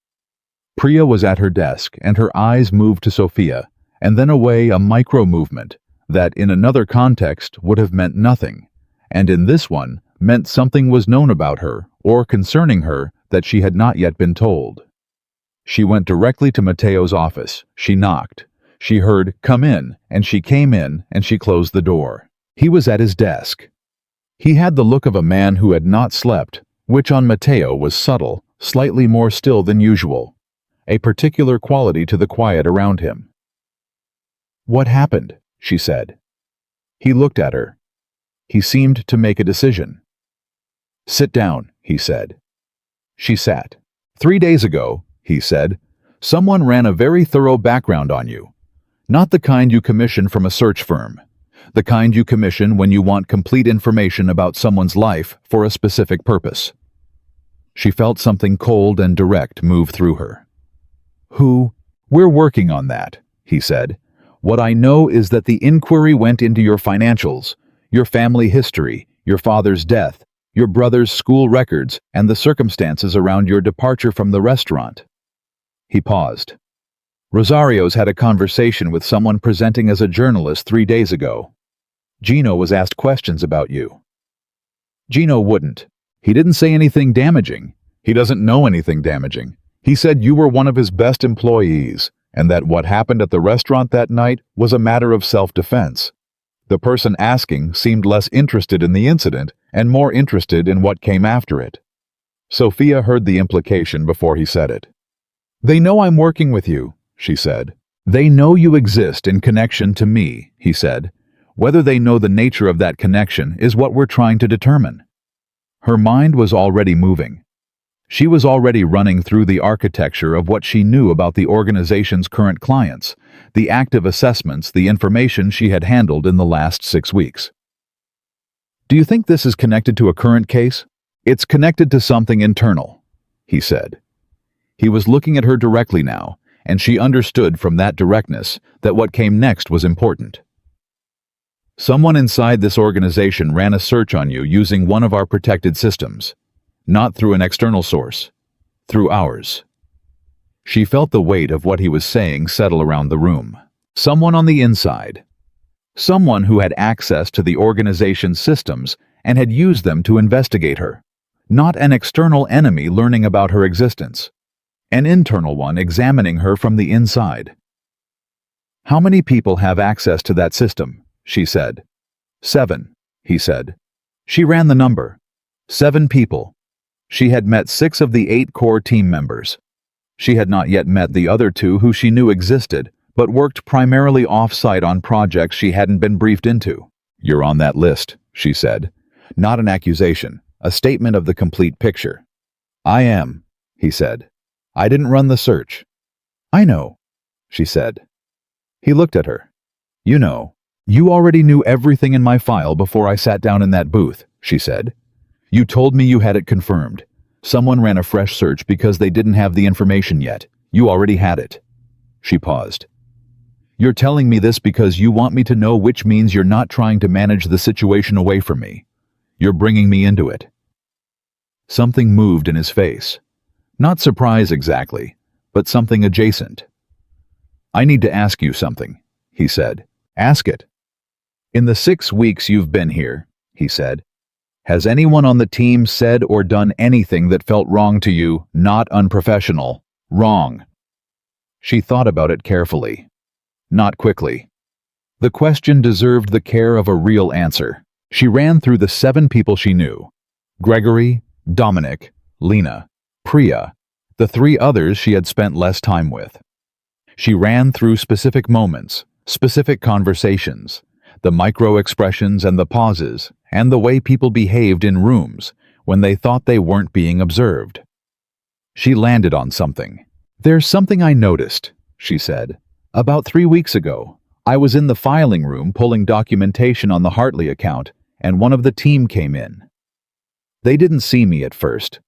Priya was at her desk, and her eyes moved to Sophia, and then away, a micro-movement that, in another context, would have meant nothing, and in this one, meant something was known about her, or concerning her, that she had not yet been told. She went directly to Mateo's office. She knocked. She heard, "Come in," and she came in, and she closed the door. He was at his desk. He had the look of a man who had not slept, which on Mateo was subtle, slightly more still than usual, a particular quality to the quiet around him. "What happened?" she said. He looked at her. He seemed to make a decision. "Sit down," he said. She sat. "3 days ago," he said, "someone ran a very thorough background on you. Not the kind you commission from a search firm. The kind you commission when you want complete information about someone's life for a specific purpose." She felt something cold and direct move through her. "Who?" "We're working on that," he said. "What I know is that the inquiry went into your financials, your family history, your father's death, your brother's school records, and the circumstances around your departure from the restaurant." He paused. "Rosario's had a conversation with someone presenting as a journalist 3 days ago. Gino was asked questions about you." "Gino wouldn't. He didn't say anything damaging. He doesn't know anything damaging. He said you were one of his best employees, and that what happened at the restaurant that night was a matter of self-defense. The person asking seemed less interested in the incident and more interested in what came after it." Sophia heard the implication before he said it. "They know I'm working with you," she said. "They know you exist in connection to me," he said. "Whether they know the nature of that connection is what we're trying to determine." Her mind was already moving. She was already running through the architecture of what she knew about the organization's current clients, the active assessments, the information she had handled in the last 6 weeks. "Do you think this is connected to a current case?" "It's connected to something internal," he said. He was looking at her directly now, and she understood from that directness that what came next was important. "Someone inside this organization ran a search on you using one of our protected systems. Not through an external source, through ours." She felt the weight of what he was saying settle around the room. Someone on the inside. Someone who had access to the organization's systems and had used them to investigate her. Not an external enemy learning about her existence. An internal one examining her from the inside. "How many people have access to that system?" she said. 7, he said. She ran the number. 7 people. She had met 6 of the 8 core team members. She had not yet met the other 2 who she knew existed, but worked primarily off-site on projects she hadn't been briefed into. "You're on that list," she said. Not an accusation, a statement of the complete picture. "I am," he said. "I didn't run the search." "I know," she said. He looked at her. "You know, you already knew everything in my file before I sat down in that booth," she said. "You told me you had it confirmed. Someone ran a fresh search because they didn't have the information yet. You already had it." She paused. "You're telling me this because you want me to know, which means you're not trying to manage the situation away from me. You're bringing me into it." Something moved in his face. Not surprise exactly, but something adjacent. "I need to ask you something," he said. "Ask it." "In the 6 weeks you've been here," he said, "has anyone on the team said or done anything that felt wrong to you, not unprofessional, wrong?" She thought about it carefully. Not quickly. The question deserved the care of a real answer. She ran through the 7 people she knew. Gregory, Dominic, Lena, Priya, the 3 others she had spent less time with. She ran through specific moments, specific conversations, the micro-expressions and the pauses, and the way people behaved in rooms when they thought they weren't being observed. She landed on something. "There's something I noticed," she said. "About 3 weeks ago, I was in the filing room pulling documentation on the Hartley account, and one of the team came in. They didn't see me at first.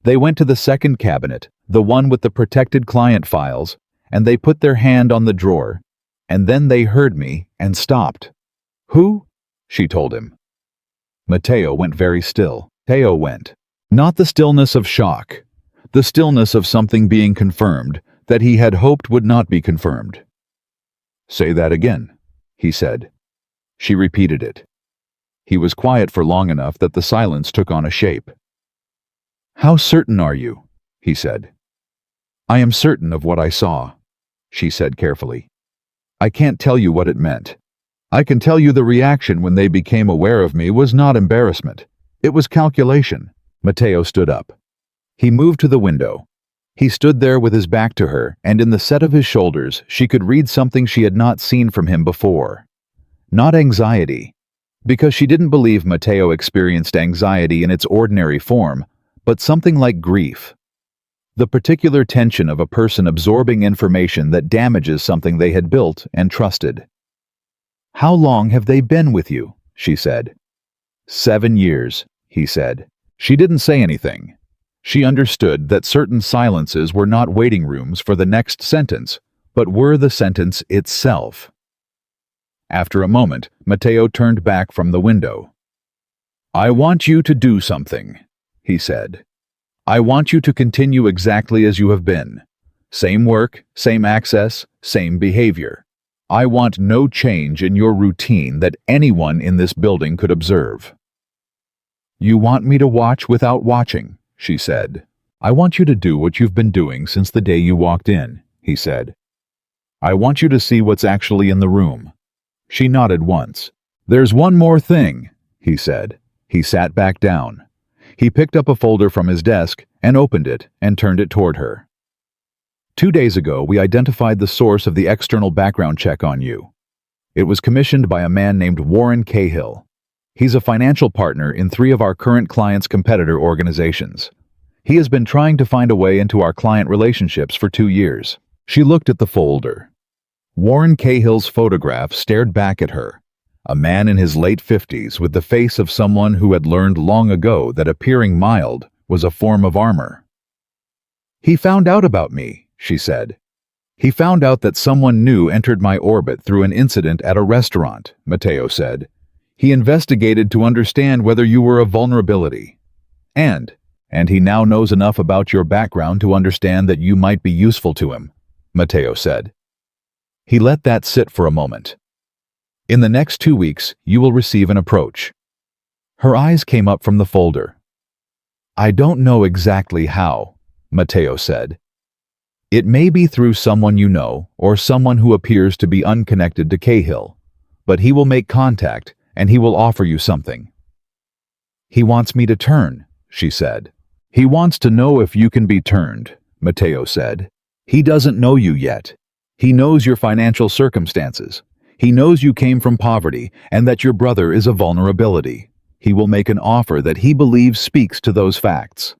They went to the second cabinet, the one with the protected client files, and they put their hand on the drawer, and then they heard me and stopped." "Who?" she told him. Mateo went very still. Teo went. Not the stillness of shock, the stillness of something being confirmed that he had hoped would not be confirmed. "Say that again," he said. She repeated it. He was quiet for long enough that the silence took on a shape. "How certain are you?" he said. "I am certain of what I saw," she said carefully. "I can't tell you what it meant. I can tell you the reaction when they became aware of me was not embarrassment. It was calculation." Mateo stood up. He moved to the window. He stood there with his back to her, and in the set of his shoulders she could read something she had not seen from him before. Not anxiety, because she didn't believe Mateo experienced anxiety in its ordinary form, but something like grief. The particular tension of a person absorbing information that damages something they had built and trusted. "How long have they been with you?" she said. 7 years, he said. She didn't say anything. She understood that certain silences were not waiting rooms for the next sentence, but were the sentence itself. After a moment, Mateo turned back from the window. "I want you to do something," he said. "I want you to continue exactly as you have been. Same work, same access, same behavior. I want no change in your routine that anyone in this building could observe." "You want me to watch without watching," she said. "I want you to do what you've been doing since the day you walked in," he said. "I want you to see what's actually in the room." She nodded once. "There's one more thing," he said. He sat back down. He picked up a folder from his desk and opened it and turned it toward her. 2 days ago, we identified the source of the external background check on you. It was commissioned by a man named Warren Cahill. He's a financial partner in 3 of our current clients' competitor organizations. He has been trying to find a way into our client relationships for 2 years. She looked at the folder. Warren Cahill's photograph stared back at her. A man in his late 50s with the face of someone who had learned long ago that appearing mild was a form of armor. "He found out about me," she said. "He found out that someone new entered my orbit through an incident at a restaurant," Matteo said. "He investigated to understand whether you were a vulnerability. And he now knows enough about your background to understand that you might be useful to him," Matteo said. He let that sit for a moment. "In the next 2 weeks, you will receive an approach." Her eyes came up from the folder. "I don't know exactly how," Matteo said. "It may be through someone you know or someone who appears to be unconnected to Cahill, but he will make contact and he will offer you something." "He wants me to turn," she said. "He wants to know if you can be turned," Matteo said. "He doesn't know you yet. He knows your financial circumstances. He knows you came from poverty and that your brother is a vulnerability. He will make an offer that he believes speaks to those facts."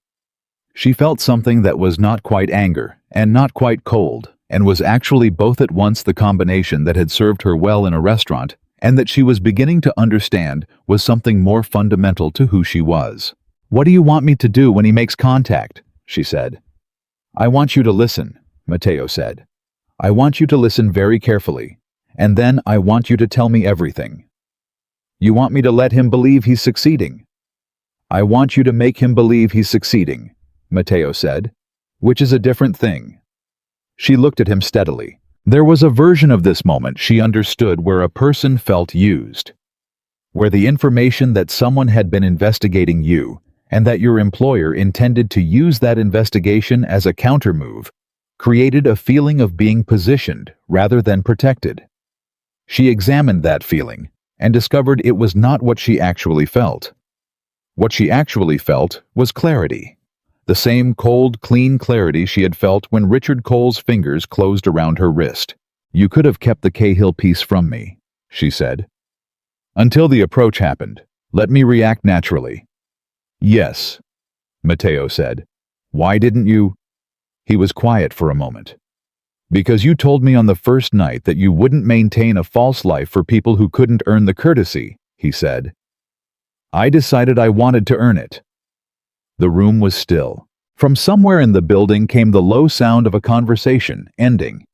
She felt something that was not quite anger and not quite cold, and was actually both at once the combination that had served her well in a restaurant and that she was beginning to understand was something more fundamental to who she was. "What do you want me to do when he makes contact?" she said. "I want you to listen," Matteo said. "I want you to listen very carefully, and then I want you to tell me everything." "You want me to let him believe he's succeeding?" "I want you to make him believe he's succeeding," Matteo said, "which is a different thing." She looked at him steadily. There was a version of this moment she understood where a person felt used, where the information that someone had been investigating you and that your employer intended to use that investigation as a countermove created a feeling of being positioned rather than protected. She examined that feeling and discovered it was not what she actually felt. What she actually felt was clarity. The same cold, clean clarity she had felt when Richard Cole's fingers closed around her wrist. "You could have kept the Cahill piece from me," she said. "Until the approach happened. Let me react naturally." "Yes," Matteo said. "Why didn't you?" He was quiet for a moment. "Because you told me on the first night that you wouldn't maintain a false life for people who couldn't earn the courtesy," he said. "I decided I wanted to earn it." The room was still. From somewhere in the building came the low sound of a conversation ending.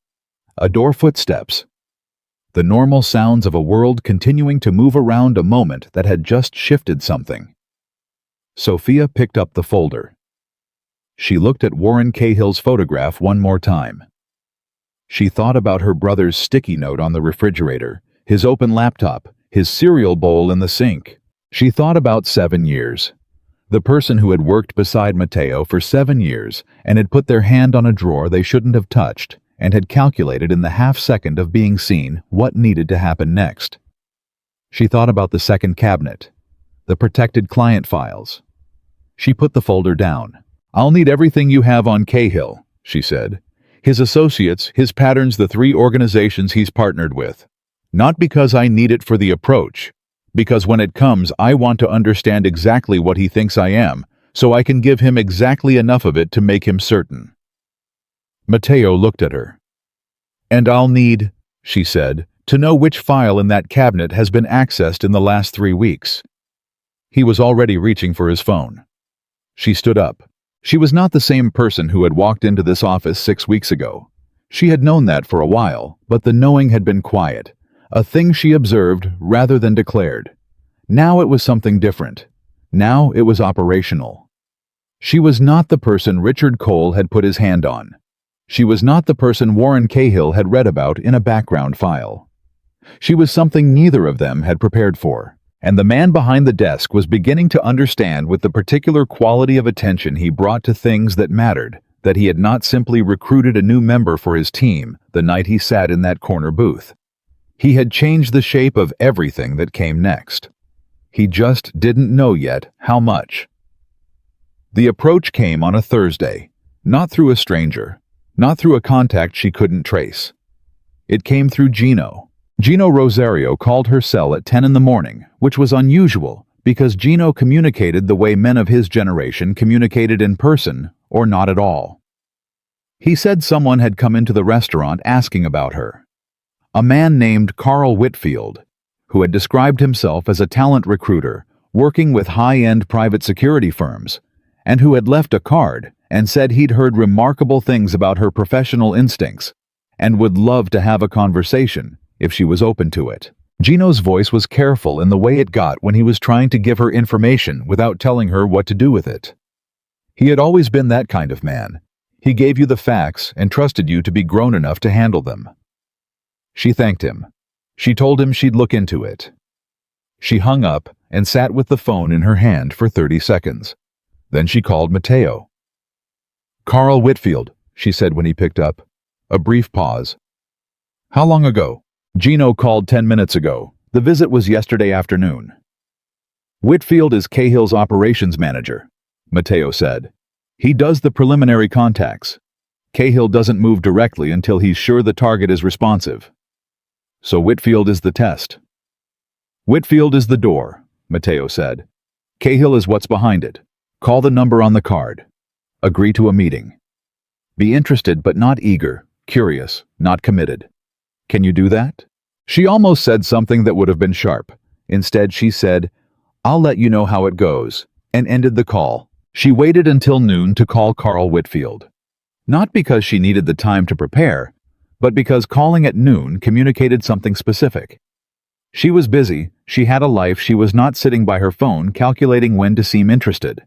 A door, footsteps. The normal sounds of a world continuing to move around a moment that had just shifted something. Sophia picked up the folder. She looked at Warren Cahill's photograph one more time. She thought about her brother's sticky note on the refrigerator, his open laptop, his cereal bowl in the sink. She thought about 7 years. The person who had worked beside Matteo for 7 years and had put their hand on a drawer they shouldn't have touched and had calculated in the half-second of being seen what needed to happen next. She thought about the second cabinet, the protected client files. She put the folder down. "I'll need everything you have on Cahill," she said. "His associates, his patterns, the 3 organizations he's partnered with. Not because I need it for the approach. Because when it comes, I want to understand exactly what he thinks I am, so I can give him exactly enough of it to make him certain." Matteo looked at her. "And I'll need," she said, "to know which file in that cabinet has been accessed in the last 3 weeks. He was already reaching for his phone. She stood up. She was not the same person who had walked into this office 6 weeks ago. She had known that for a while, but the knowing had been quiet. A thing she observed rather than declared. Now it was something different. Now it was operational. She was not the person Richard Cole had put his hand on. She was not the person Warren Cahill had read about in a background file. She was something neither of them had prepared for, and the man behind the desk was beginning to understand with the particular quality of attention he brought to things that mattered, that he had not simply recruited a new member for his team the night he sat in that corner booth. He had changed the shape of everything that came next. He just didn't know yet how much. The approach came on a Thursday, not through a stranger, not through a contact she couldn't trace. It came through Gino, Gino Rosario called her cell at 10 in the morning, which was unusual because Gino communicated the way men of his generation communicated in person or not at all. He said someone had come into the restaurant asking about her. A man named Carl Whitfield, who had described himself as a talent recruiter working with high-end private security firms, and who had left a card and said he'd heard remarkable things about her professional instincts and would love to have a conversation if she was open to it. Gino's voice was careful in the way it got when he was trying to give her information without telling her what to do with it. He had always been that kind of man. He gave you the facts and trusted you to be grown enough to handle them. She thanked him. She told him she'd look into it. She hung up and sat with the phone in her hand for 30 seconds. Then she called Mateo. "Carl Whitfield," she said when he picked up. A brief pause. "How long ago?" "Gino called 10 minutes ago. The visit was yesterday afternoon." "Whitfield is Cahill's operations manager," Mateo said. "He does the preliminary contacts. Cahill doesn't move directly until he's sure the target is responsive. So Whitfield is the test." "Whitfield is the door," Mateo said. "Cahill is what's behind it. Call the number on the card. Agree to a meeting. Be interested but not eager, curious, not committed. Can you do that?" She almost said something that would have been sharp. Instead, she said, "I'll let you know how it goes," and ended the call. She waited until noon to call Carl Whitfield. Not because she needed the time to prepare, but because calling at noon communicated something specific. She was busy, she had a life, she was not sitting by her phone calculating when to seem interested.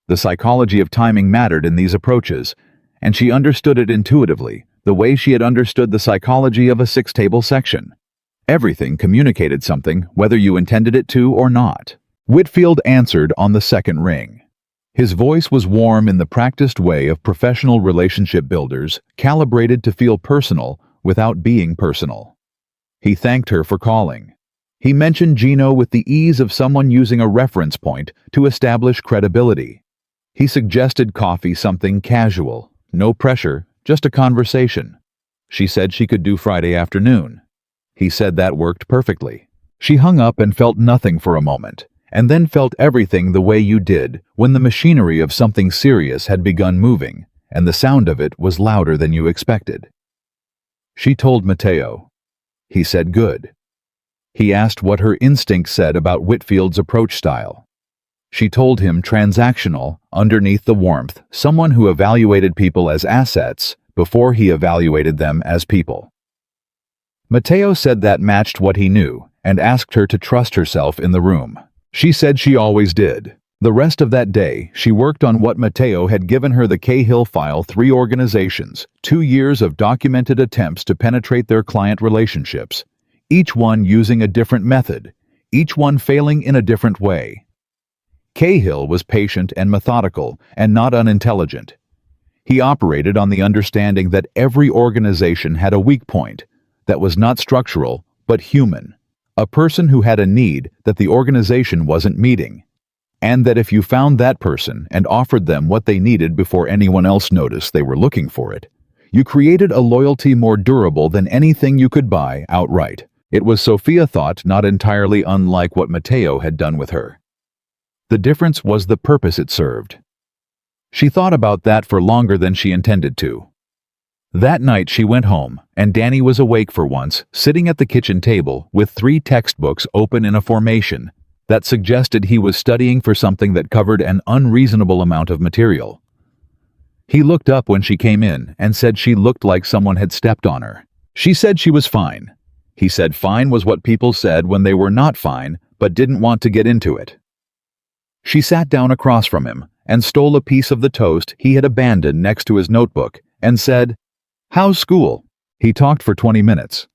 The psychology of timing mattered in these approaches, and she understood it intuitively, the way she had understood the psychology of a 6-table section. Everything communicated something, whether you intended it to or not. Whitfield answered on the second ring. His voice was warm in the practiced way of professional relationship builders, calibrated to feel personal without being personal. He thanked her for calling. He mentioned Gino with the ease of someone using a reference point to establish credibility. He suggested coffee, something casual, no pressure, just a conversation. She said she could do Friday afternoon. He said that worked perfectly. She hung up and felt nothing for a moment, and then felt everything the way you did when the machinery of something serious had begun moving, and the sound of it was louder than you expected. She told Mateo. He said good. He asked what her instinct said about Whitfield's approach style. She told him transactional, underneath the warmth, someone who evaluated people as assets before he evaluated them as people. Mateo said that matched what he knew and asked her to trust herself in the room. She said she always did. The rest of that day, she worked on what Mateo had given her: the Cahill file, 3 organizations, 2 years of documented attempts to penetrate their client relationships, each one using a different method, each one failing in a different way. Cahill was patient and methodical and not unintelligent. He operated on the understanding that every organization had a weak point that was not structural but human, a person who had a need that the organization wasn't meeting, and that if you found that person and offered them what they needed before anyone else noticed they were looking for it, you created a loyalty more durable than anything you could buy outright. It was, Sophia thought, not entirely unlike what Mateo had done with her. The difference was the purpose it served. She thought about that for longer than she intended to. That night she went home, and Danny was awake for once, sitting at the kitchen table with 3 textbooks open in a formation that suggested he was studying for something that covered an unreasonable amount of material. He looked up when she came in and said she looked like someone had stepped on her. She said she was fine. He said fine was what people said when they were not fine but didn't want to get into it. She sat down across from him and stole a piece of the toast he had abandoned next to his notebook and said, "How's school?" He talked for 20 minutes.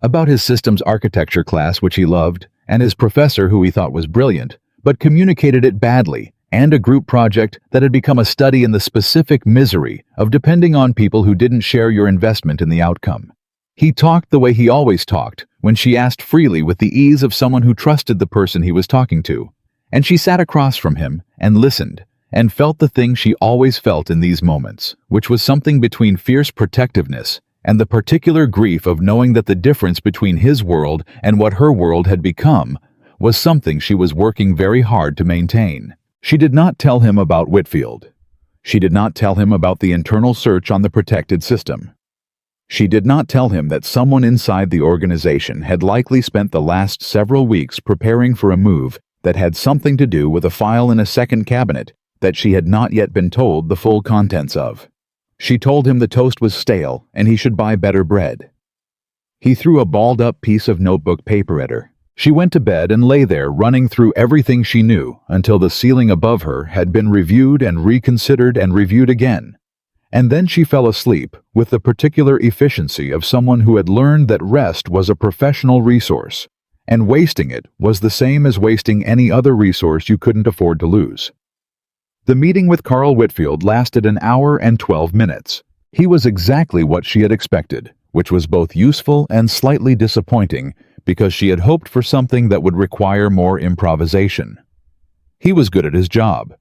About his systems architecture class, which he loved, and his professor who he thought was brilliant, but communicated it badly, and a group project that had become a study in the specific misery of depending on people who didn't share your investment in the outcome. He talked the way he always talked, when she asked freely with the ease of someone who trusted the person he was talking to. And she sat across from him and listened and felt the thing she always felt in these moments, which was something between fierce protectiveness and the particular grief of knowing that the difference between his world and what her world had become was something she was working very hard to maintain. She did not tell him about Whitfield. She did not tell him about the internal search on the protected system. She did not tell him that someone inside the organization had likely spent the last several weeks preparing for a move that had something to do with a file in a second cabinet that she had not yet been told the full contents of. She told him the toast was stale and he should buy better bread. He threw a balled-up piece of notebook paper at her. She went to bed and lay there running through everything she knew until the ceiling above her had been reviewed and reconsidered and reviewed again. And then she fell asleep with the particular efficiency of someone who had learned that rest was a professional resource, and wasting it was the same as wasting any other resource you couldn't afford to lose. The meeting with Carl Whitfield lasted an hour and 12 minutes. He was exactly what she had expected, which was both useful and slightly disappointing because she had hoped for something that would require more improvisation. He was good at his job.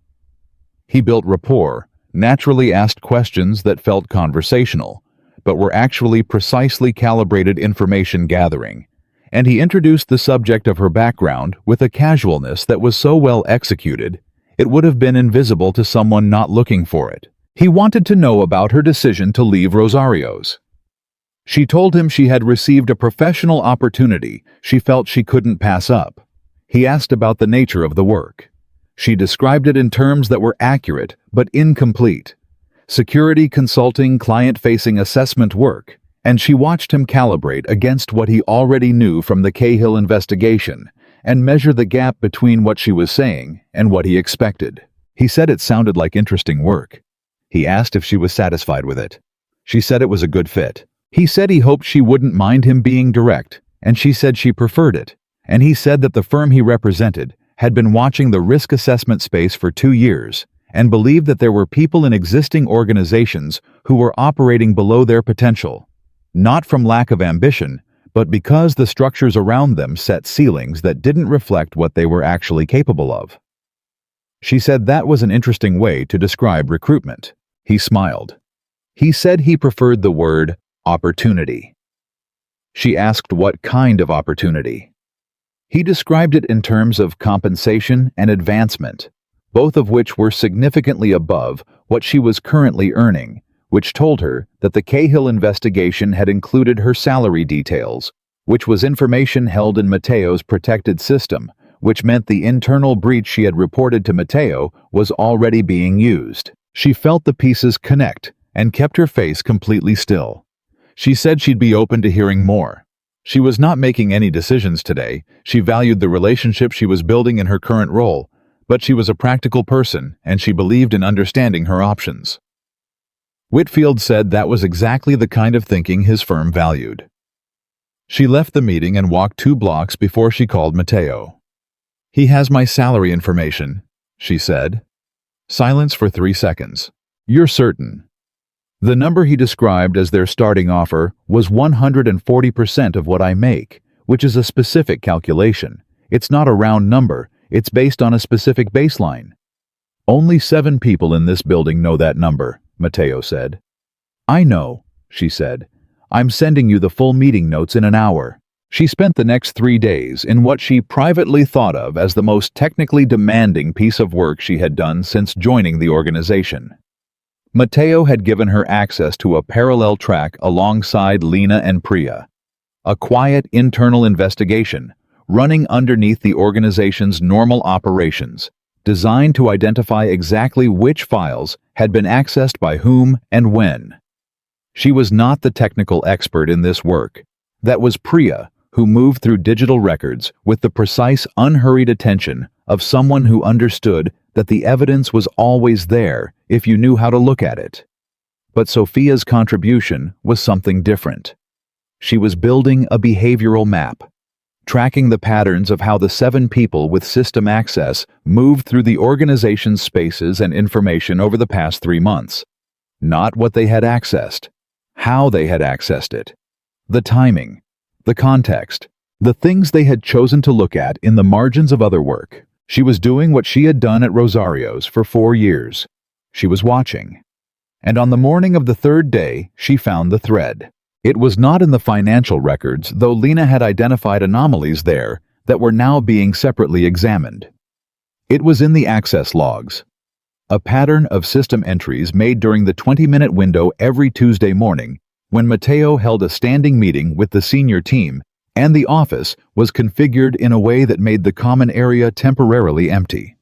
He built rapport, naturally asked questions that felt conversational, but were actually precisely calibrated information gathering, and he introduced the subject of her background with a casualness that was so well executed it would have been invisible to someone not looking for it. He wanted to know about her decision to leave Rosario's. She told him she had received a professional opportunity she felt she couldn't pass up. He asked about the nature of the work. She described it in terms that were accurate but incomplete. Security consulting, client-facing assessment work, and she watched him calibrate against what he already knew from the Cahill investigation and measure the gap between what she was saying and what he expected. He said it sounded like interesting work. He asked if she was satisfied with it. She said it was a good fit. He said he hoped she wouldn't mind him being direct, and she said she preferred it. And he said that the firm he represented had been watching the risk assessment space for 2 years and believed that there were people in existing organizations who were operating below their potential, not from lack of ambition, but because the structures around them set ceilings that didn't reflect what they were actually capable of. She said that was an interesting way to describe recruitment. He smiled. He said he preferred the word opportunity. She asked what kind of opportunity. He described it in terms of compensation and advancement, both of which were significantly above what she was currently earning, which told her that the Cahill investigation had included her salary details, which was information held in Mateo's protected system, which meant the internal breach she had reported to Mateo was already being used. She felt the pieces connect and kept her face completely still. She said she'd be open to hearing more. She was not making any decisions today. She valued the relationship she was building in her current role, but she was a practical person and she believed in understanding her options. Whitfield said that was exactly the kind of thinking his firm valued. She left the meeting and walked 2 blocks before she called Mateo. "He has my salary information," she said. Silence for 3 seconds. "You're certain?" The number he described as their starting offer was 140% of what I make, which is a specific calculation. It's not a round number, it's based on a specific baseline. "Only 7 people in this building know that number," Mateo said. "I know," she said. "I'm sending you the full meeting notes in an hour." She spent the next 3 days in what she privately thought of as the most technically demanding piece of work she had done since joining the organization. Mateo had given her access to a parallel track alongside Lena and Priya, a quiet internal investigation running underneath the organization's normal operations, designed to identify exactly which files had been accessed by whom and when. She was not the technical expert in this work. That was Priya, who moved through digital records with the precise, unhurried attention of someone who understood that the evidence was always there if you knew how to look at it. But Sophia's contribution was something different. She was building a behavioral map, tracking the patterns of how the 7 people with system access moved through the organization's spaces and information over the past 3 months. Not what they had accessed, how they had accessed it, the timing, the context, the things they had chosen to look at in the margins of other work. She was doing what she had done at Rosario's for 4 years. She was watching. And on the morning of the 3rd day, she found the thread. It was not in the financial records, though Lena had identified anomalies there that were now being separately examined. It was in the access logs. A pattern of system entries made during the 20-minute window every Tuesday morning when Mateo held a standing meeting with the senior team, and the office was configured in a way that made the common area temporarily empty.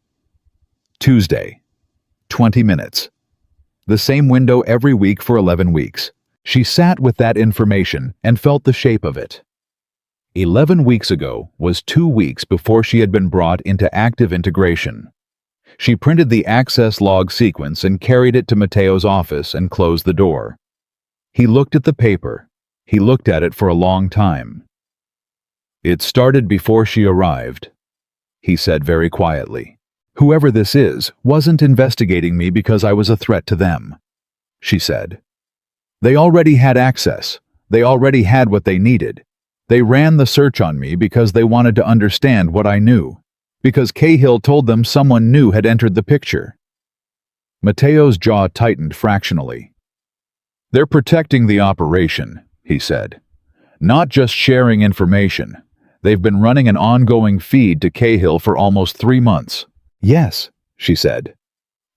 Tuesday, 20 minutes. The same window every week for 11 weeks. She sat with that information and felt the shape of it. 11 weeks ago was 2 weeks before she had been brought into active integration. She printed the access log sequence and carried it to Mateo's office and closed the door. He looked at the paper. He looked at it for a long time. "It started before she arrived," he said very quietly. "Whoever this is wasn't investigating me because I was a threat to them," she said. "They already had access. They already had what they needed. They ran the search on me because they wanted to understand what I knew, because Cahill told them someone new had entered the picture." Mateo's jaw tightened fractionally. "They're protecting the operation," he said. "Not just sharing information. They've been running an ongoing feed to Cahill for almost 3 months. "Yes," she said.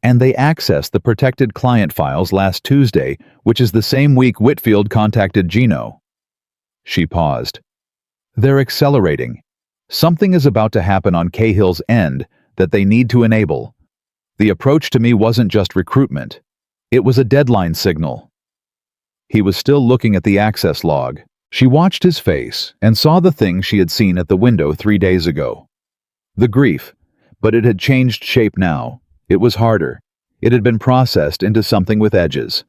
"And they accessed the protected client files last Tuesday, which is the same week Whitfield contacted Gino." She paused. "They're accelerating. Something is about to happen on Cahill's end that they need to enable. The approach to me wasn't just recruitment. It was a deadline signal." He was still looking at the access log. She watched his face and saw the thing she had seen at the window 3 days ago. The grief, but it had changed shape now. It was harder. It had been processed into something with edges.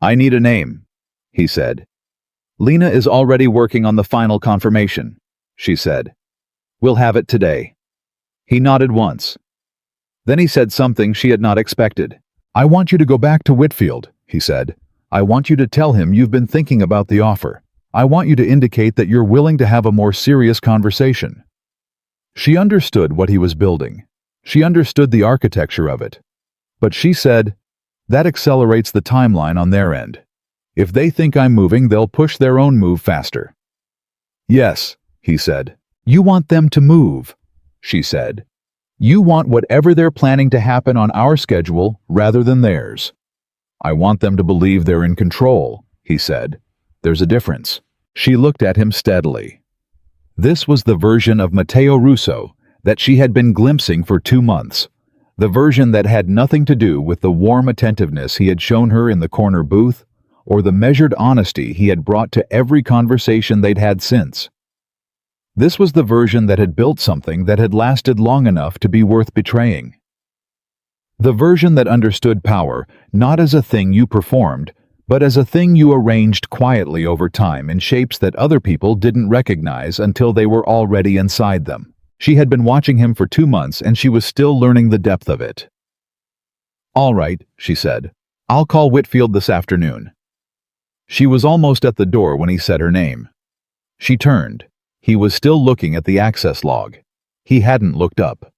"I need a name," he said. "Lena is already working on the final confirmation," she said. "We'll have it today." He nodded once. Then he said something she had not expected. "I want you to go back to Whitfield," he said. "I want you to tell him you've been thinking about the offer. I want you to indicate that you're willing to have a more serious conversation." She understood what he was building. She understood the architecture of it. But she said, "That accelerates the timeline on their end. If they think I'm moving, they'll push their own move faster." "Yes," he said. "You want them to move," she said. "You want whatever they're planning to happen on our schedule rather than theirs." "I want them to believe they're in control," he said. "There's a difference." She looked at him steadily. This was the version of Matteo Russo that she had been glimpsing for 2 months. The version that had nothing to do with the warm attentiveness he had shown her in the corner booth, or the measured honesty he had brought to every conversation they'd had since. This was the version that had built something that had lasted long enough to be worth betraying. The version that understood power not as a thing you performed, but as a thing you arranged quietly over time in shapes that other people didn't recognize until they were already inside them. She had been watching him for 2 months, and she was still learning the depth of it. "All right," she said. "I'll call Whitfield this afternoon." She was almost at the door when he said her name. She turned. He was still looking at the access log. He hadn't looked up.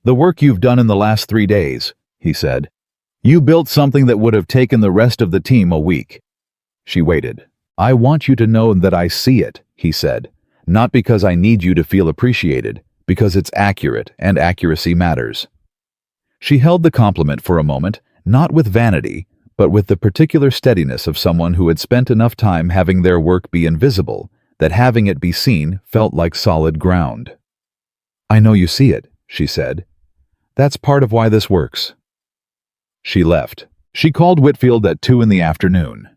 "The work you've done in the last 3 days," he said. "You built something that would have taken the rest of the team a week." She waited. "I want you to know that I see it," he said. "Not because I need you to feel appreciated, because it's accurate, and accuracy matters." She held the compliment for a moment, not with vanity, but with the particular steadiness of someone who had spent enough time having their work be invisible, that having it be seen felt like solid ground. "I know you see it," she said. "That's part of why this works." She left. She called Whitfield at 2 in the afternoon.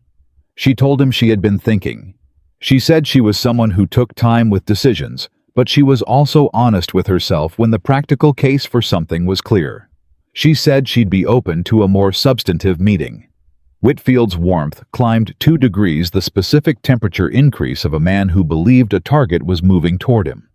She told him she had been thinking. She said she was someone who took time with decisions, but she was also honest with herself when the practical case for something was clear. She said she'd be open to a more substantive meeting. Whitfield's warmth climbed 2 degrees, the specific temperature increase of a man who believed a target was moving toward him.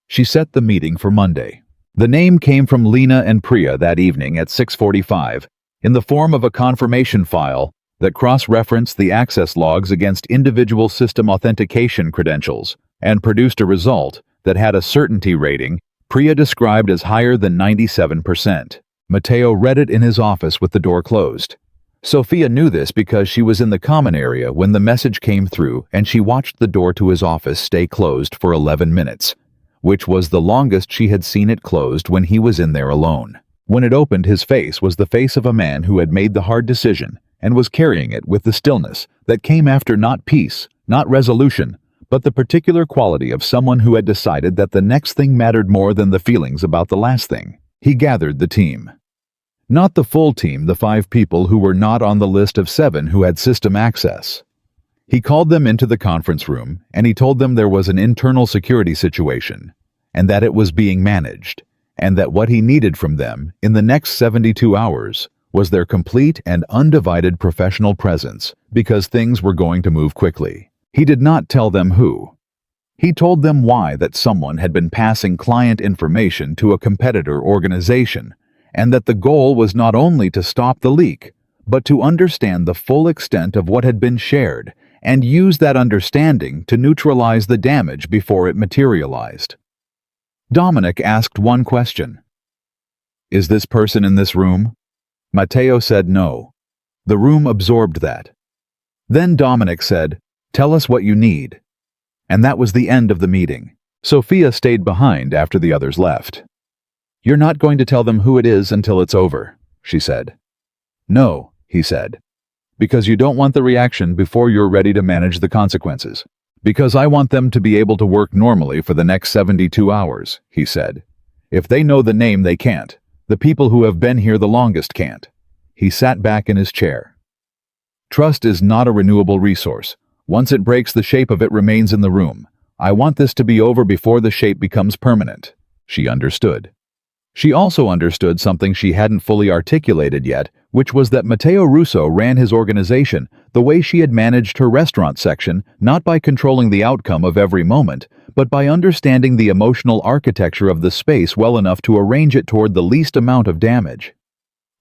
She set the meeting for Monday. The name came from Lena and Priya that evening at 6:45, in the form of a confirmation file that cross-referenced the access logs against individual system authentication credentials and produced a result that had a certainty rating Priya described as higher than 97%. Matteo read it in his office with the door closed. Sophia knew this because she was in the common area when the message came through, and she watched the door to his office stay closed for 11 minutes, which was the longest she had seen it closed when he was in there alone. When it opened, his face was the face of a man who had made the hard decision and was carrying it with the stillness that came after not peace, not resolution, but the particular quality of someone who had decided that the next thing mattered more than the feelings about the last thing. He gathered the team. Not the full team, the 5 people who were not on the list of 7 who had system access. He called them into the conference room, and he told them there was an internal security situation, and that it was being managed, and that what he needed from them in the next 72 hours was their complete and undivided professional presence, because things were going to move quickly. He did not tell them who. He told them why, that someone had been passing client information to a competitor organization, and that the goal was not only to stop the leak, but to understand the full extent of what had been shared and use that understanding to neutralize the damage before it materialized. Dominic asked one question. "Is this person in this room?" Matteo said no. The room absorbed that. Then Dominic said, "Tell us what you need." And that was the end of the meeting. Sophia stayed behind after the others left. "You're not going to tell them who it is until it's over," she said. "No," he said, "because you don't want the reaction before you're ready to manage the consequences. Because I want them to be able to work normally for the next 72 hours, he said. "If they know the name, they can't. The people who have been here the longest can't." He sat back in his chair. "Trust is not a renewable resource. Once it breaks, the shape of it remains in the room. I want this to be over before the shape becomes permanent." She understood. She also understood something she hadn't fully articulated yet, which was that Matteo Russo ran his organization the way she had managed her restaurant section, not by controlling the outcome of every moment, but by understanding the emotional architecture of the space well enough to arrange it toward the least amount of damage.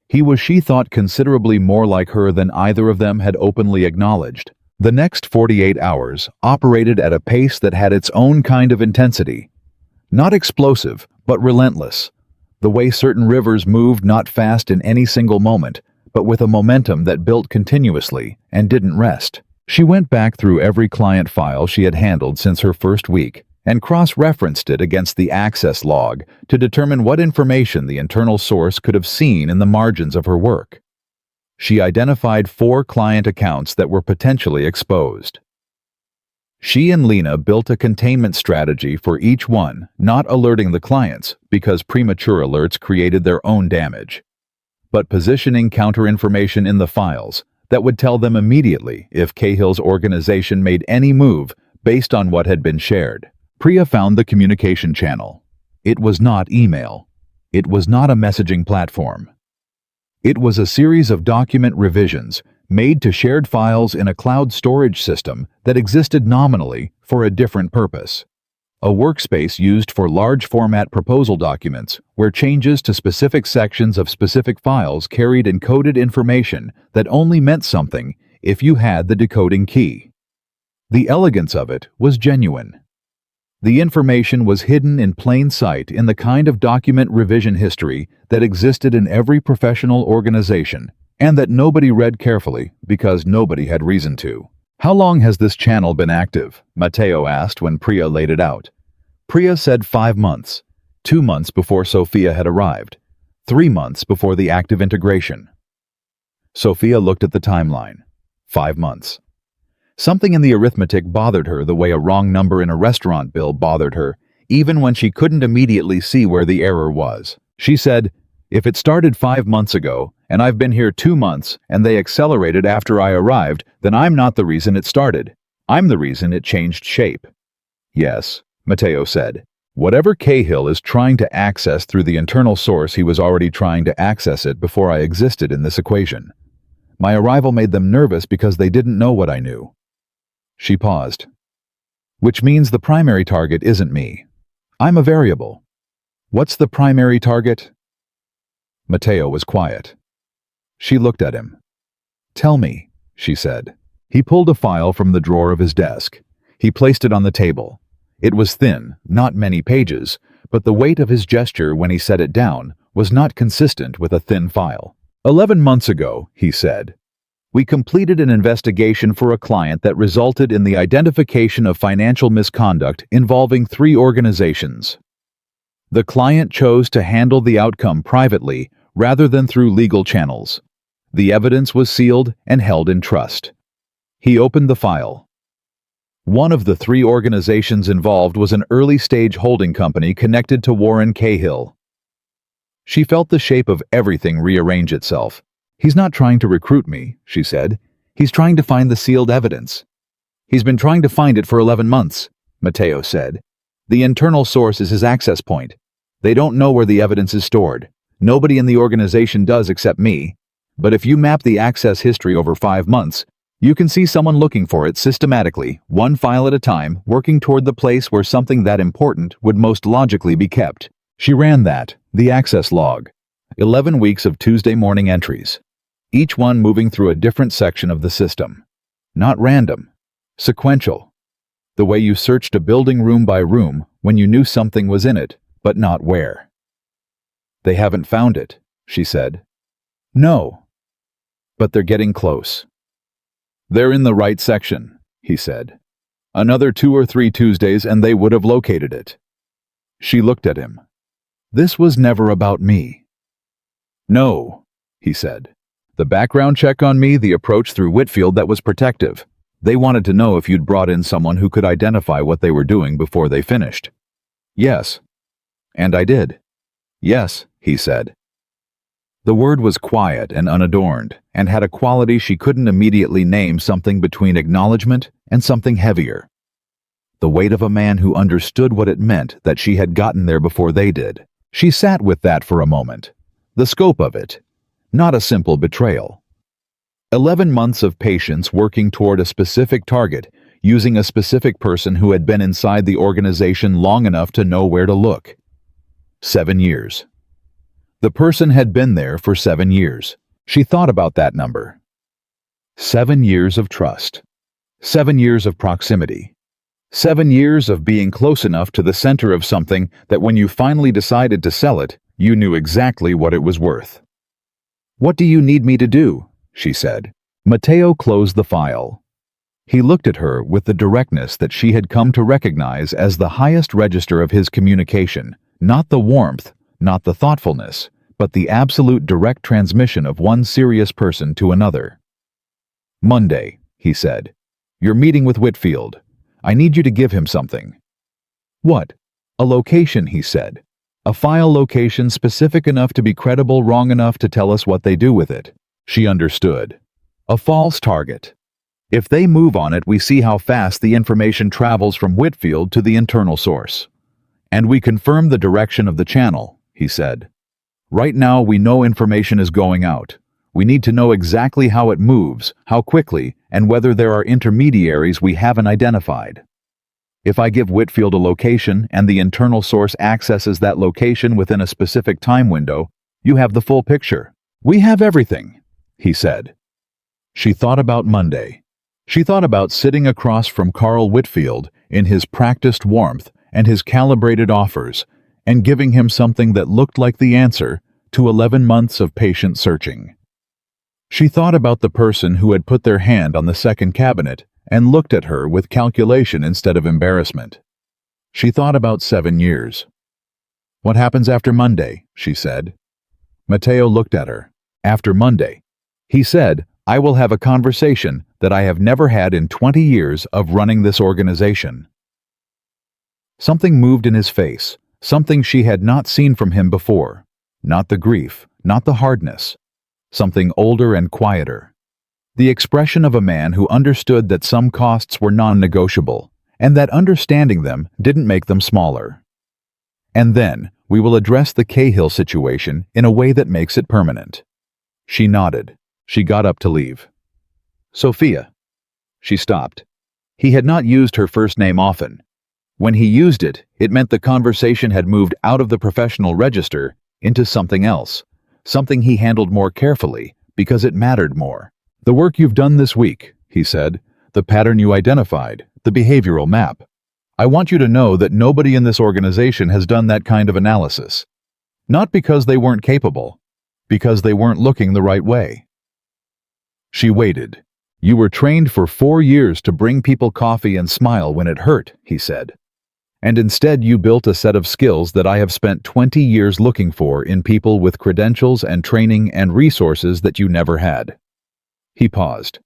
He was, she thought, considerably more like her than either of them had openly acknowledged. The next 48 hours operated at a pace that had its own kind of intensity. Not explosive, but relentless. The way certain rivers moved, not fast in any single moment, but with a momentum that built continuously and didn't rest. She went back through every client file she had handled since her first week and cross-referenced it against the access log to determine what information the internal source could have seen in the margins of her work. She identified 4 client accounts that were potentially exposed. She and Lena built a containment strategy for each one, not alerting the clients because premature alerts created their own damage, but positioning counter-information in the files that would tell them immediately if Cahill's organization made any move based on what had been shared. Priya found the communication channel. It was not email. It was not a messaging platform. It was a series of document revisions made to shared files in a cloud storage system that existed nominally for a different purpose. A workspace used for large format proposal documents where changes to specific sections of specific files carried encoded information that only meant something if you had the decoding key. The elegance of it was genuine. The information was hidden in plain sight in the kind of document revision history that existed in every professional organization, and that nobody read carefully because nobody had reason to. "How long has this channel been active?" Matteo asked when Priya laid it out. Priya said 5 months, 2 months before Sophia had arrived, 3 months before the active integration. Sophia looked at the timeline. 5 months. Something in the arithmetic bothered her the way a wrong number in a restaurant bill bothered her, even when she couldn't immediately see where the error was. She said, "If it started 5 months ago, and I've been here 2 months, and they accelerated after I arrived, then I'm not the reason it started. I'm the reason it changed shape." "Yes," Matteo said. "Whatever Cahill is trying to access through the internal source, he was already trying to access it before I existed in this equation. My arrival made them nervous because they didn't know what I knew." She paused. "Which means the primary target isn't me. I'm a variable. What's the primary target?" Matteo was quiet. She looked at him. "Tell me," she said. He pulled a file from the drawer of his desk. He placed it on the table. It was thin, not many pages, but the weight of his gesture when he set it down was not consistent with a thin file. 11 months ago, he said, We completed an investigation for a client that resulted in the identification of financial misconduct involving 3 organizations. The client chose to handle the outcome privately rather than through legal channels. The evidence was sealed and held in trust. He opened the file. One of the 3 organizations involved was an early-stage holding company connected to Warren Cahill. She felt the shape of everything rearrange itself. "He's not trying to recruit me," she said. "He's trying to find the sealed evidence." "He's been trying to find it for 11 months, Mateo said. "The internal source is his access point. They don't know where the evidence is stored. Nobody in the organization does except me. But if you map the access history over 5 months, you can see someone looking for it systematically, one file at a time, working toward the place where something that important would most logically be kept." She ran the access log. 11 weeks of Tuesday morning entries, each one moving through a different section of the system. Not random, sequential. The way you searched a building room by room when you knew something was in it, but not where. "They haven't found it," she said. "No. But they're getting close." "They're in the right section," he said. "Another 2 or 3 Tuesdays and they would have located it." She looked at him. "This was never about me." "No," he said. "The background check on me, the approach through Whitfield, that was protective. They wanted to know if you'd brought in someone who could identify what they were doing before they finished." "Yes." "And I did." "Yes," he said. The word was quiet and unadorned, and had a quality she couldn't immediately name, something between acknowledgement and something heavier. The weight of a man who understood what it meant that she had gotten there before they did. She sat with that for a moment. The scope of it. Not a simple betrayal. 11 months of patience working toward a specific target, using a specific person who had been inside the organization long enough to know where to look. 7 years. The person had been there for 7 years. She thought about that number. 7 years of trust. 7 years of proximity. 7 years of being close enough to the center of something that when you finally decided to sell it, you knew exactly what it was worth. "What do you need me to do?" she said. Mateo closed the file. He looked at her with the directness that she had come to recognize as the highest register of his communication, not the warmth, not the thoughtfulness, but the absolute direct transmission of one serious person to another. "Monday," he said. "You're meeting with Whitfield. I need you to give him something." "What?" "A location," he said. "A file location specific enough to be credible, wrong enough to tell us what they do with it." She understood. "A false target. If they move on it, we see how fast the information travels from Whitfield to the internal source. And we confirm the direction of the channel," he said. "Right now we know information is going out. We need to know exactly how it moves, how quickly, and whether there are intermediaries we haven't identified. If I give Whitfield a location and the internal source accesses that location within a specific time window, you have the full picture. We have everything," he said. She thought about Monday. She thought about sitting across from Carl Whitfield in his practiced warmth and his calibrated offers, and giving him something that looked like the answer to 11 months of patient searching. She thought about the person who had put their hand on the second cabinet and looked at her with calculation instead of embarrassment. She thought about 7 years. "What happens after Monday?" she said. Mateo looked at her. "After Monday," he said, "I will have a conversation that I have never had in 20 years of running this organization." Something moved in his face, something she had not seen from him before. Not the grief, not the hardness. Something older and quieter. The expression of a man who understood that some costs were non-negotiable, and that understanding them didn't make them smaller. "And then, we will address the Cahill situation in a way that makes it permanent." She nodded. She got up to leave. "Sophia." She stopped. He had not used her first name often. When he used it, it meant the conversation had moved out of the professional register into something else, something he handled more carefully because it mattered more. "The work you've done this week," he said, "the pattern you identified, the behavioral map. I want you to know that nobody in this organization has done that kind of analysis. Not because they weren't capable, because they weren't looking the right way." She waited. You were trained for 4 years to bring people coffee and smile when it hurt, he said. And instead you built a set of skills that I have spent 20 years looking for in people with credentials and training and resources that you never had. He paused.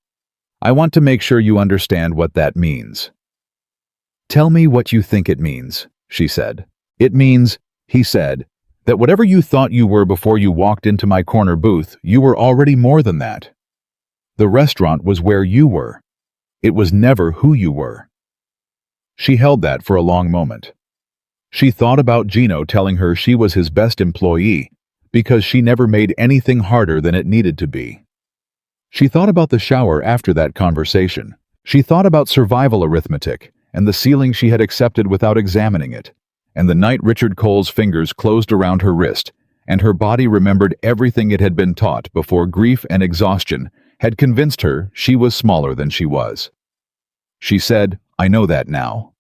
I want to make sure you understand what that means. Tell me what you think it means, she said. It means, he said, that whatever you thought you were before you walked into my corner booth, you were already more than that. The restaurant was where you were. It was never who you were. She held that for a long moment. She thought about Gino telling her she was his best employee because she never made anything harder than it needed to be. She thought about the shower after that conversation. She thought about survival arithmetic and the ceiling she had accepted without examining it, and the night Richard Cole's fingers closed around her wrist, and her body remembered everything it had been taught before grief and exhaustion had convinced her she was smaller than she was. She said, I know that now.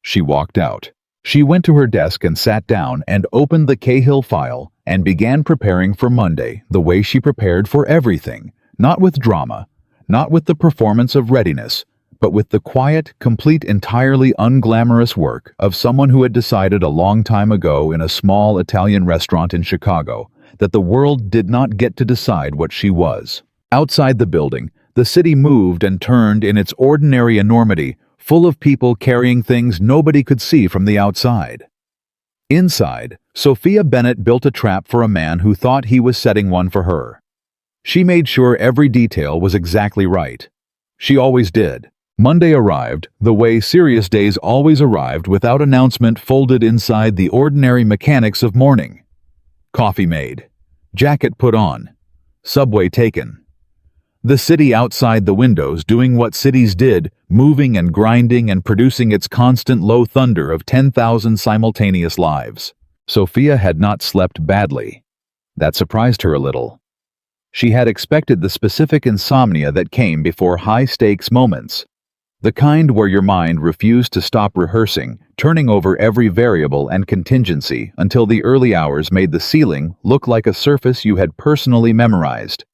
She walked out. She went to her desk and sat down and opened the Cahill file and began preparing for Monday the way she prepared for everything, not with drama, not with the performance of readiness, but with the quiet, complete, entirely unglamorous work of someone who had decided a long time ago in a small Italian restaurant in Chicago that the world did not get to decide what she was. Outside the building, the city moved and turned in its ordinary enormity, full of people carrying things nobody could see from the outside. Inside, Sophia Bennett built a trap for a man who thought he was setting one for her. She made sure every detail was exactly right. She always did. Monday arrived the way serious days always arrived, without announcement, folded inside the ordinary mechanics of morning. Coffee made. Jacket put on. Subway taken. The city outside the windows doing what cities did, moving and grinding and producing its constant low thunder of 10,000 simultaneous lives. Sophia had not slept badly. That surprised her a little. She had expected the specific insomnia that came before high-stakes moments. The kind where your mind refused to stop rehearsing, turning over every variable and contingency until the early hours made the ceiling look like a surface you had personally memorized.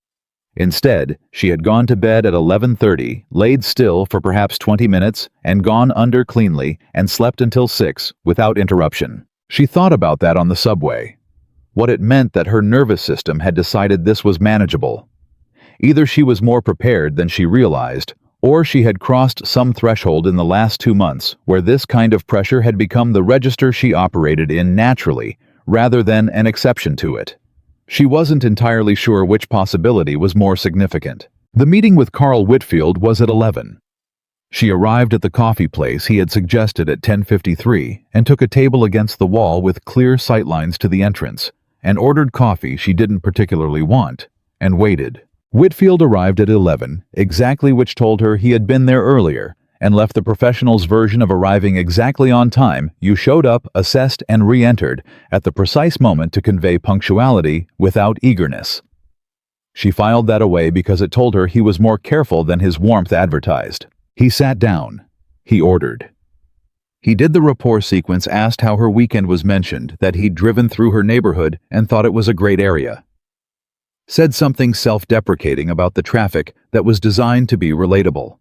Instead, she had gone to bed at 11:30, laid still for perhaps 20 minutes, and gone under cleanly and slept until 6 without interruption. She thought about that on the subway. What it meant that her nervous system had decided this was manageable. Either she was more prepared than she realized, or she had crossed some threshold in the last 2 months where this kind of pressure had become the register she operated in naturally, rather than an exception to it. She wasn't entirely sure which possibility was more significant. The meeting with Carl Whitfield was at 11. She arrived at the coffee place he had suggested at 10:53 and took a table against the wall with clear sightlines to the entrance, and ordered coffee she didn't particularly want, and waited. Whitfield arrived at 11, exactly, which told her he had been there earlier, and left the professional's version of arriving exactly on time. You showed up, assessed, and re-entered at the precise moment to convey punctuality without eagerness. She filed that away because it told her he was more careful than his warmth advertised. He sat down. He ordered. He did the rapport sequence, asked how her weekend was, mentioned that he'd driven through her neighborhood and thought it was a great area. Said something self-deprecating about the traffic that was designed to be relatable.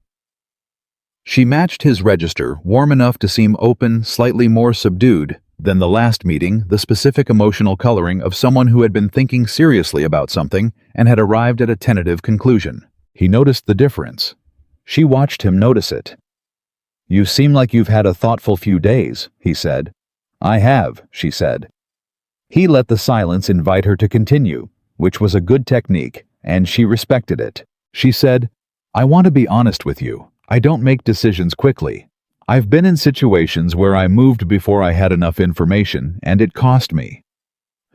She matched his register, warm enough to seem open, slightly more subdued than the last meeting, the specific emotional coloring of someone who had been thinking seriously about something and had arrived at a tentative conclusion. He noticed the difference. She watched him notice it. You seem like you've had a thoughtful few days, he said. I have, she said. He let the silence invite her to continue, which was a good technique, and she respected it. She said, I want to be honest with you. I don't make decisions quickly. I've been in situations where I moved before I had enough information, and it cost me.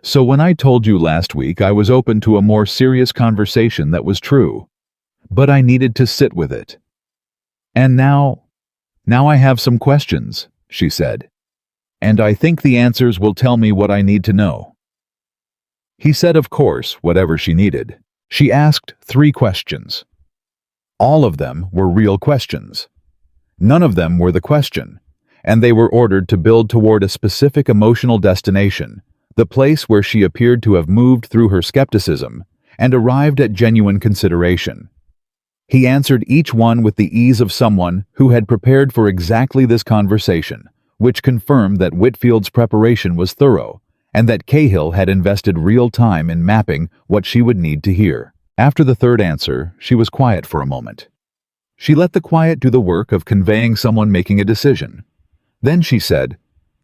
So when I told you last week I was open to a more serious conversation, that was true. But I needed to sit with it. And now I have some questions, she said. And I think the answers will tell me what I need to know. He said, of course, whatever she needed. She asked 3 questions. All of them were real questions. None of them were the question, and they were ordered to build toward a specific emotional destination, the place where she appeared to have moved through her skepticism and arrived at genuine consideration. He answered each one with the ease of someone who had prepared for exactly this conversation, which confirmed that Whitfield's preparation was thorough, and that Cahill had invested real time in mapping what she would need to hear. After the third answer, she was quiet for a moment. She let the quiet do the work of conveying someone making a decision. Then she said,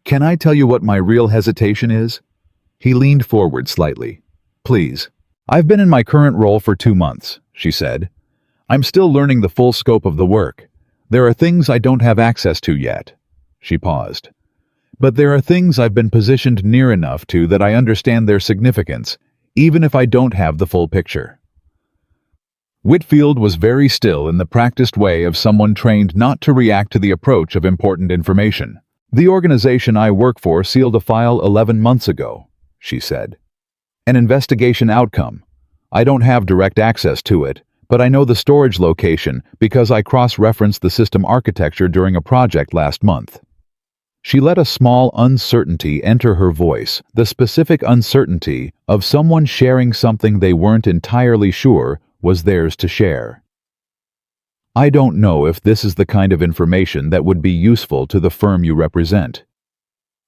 "Can I tell you what my real hesitation is?" He leaned forward slightly. "Please." "I've been in my current role for 2 months," she said. "I'm still learning the full scope of the work. There are things I don't have access to yet." She paused. "But there are things I've been positioned near enough to that I understand their significance, even if I don't have the full picture." Whitfield was very still in the practiced way of someone trained not to react to the approach of important information. "The organization I work for sealed a file 11 months ago," she said. "An investigation outcome. I don't have direct access to it, but I know the storage location because I cross-referenced the system architecture during a project last month." She let a small uncertainty enter her voice, the specific uncertainty of someone sharing something they weren't entirely sure was theirs to share. "I don't know if this is the kind of information that would be useful to the firm you represent.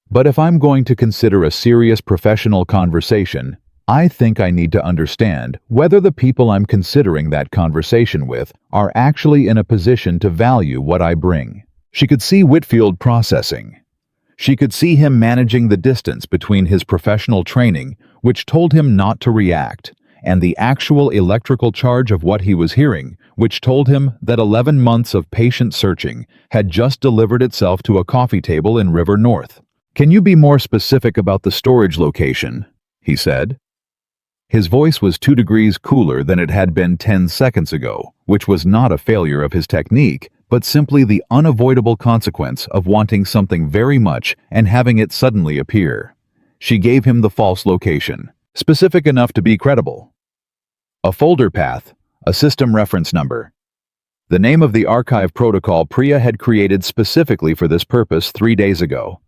But if I'm going to consider a serious professional conversation, I think I need to understand whether the people I'm considering that conversation with are actually in a position to value what I bring." She could see Whitfield processing. She could see him managing the distance between his professional training, which told him not to react, and the actual electrical charge of what he was hearing, which told him that 11 months of patient searching had just delivered itself to a coffee table in River North. "Can you be more specific about the storage location?" he said. His voice was 2 degrees cooler than it had been 10 seconds ago, which was not a failure of his technique, but simply the unavoidable consequence of wanting something very much and having it suddenly appear. She gave him the false location, specific enough to be credible. "A folder path, a system reference number." The name of the archive protocol Priya had created specifically for this purpose 3 days ago.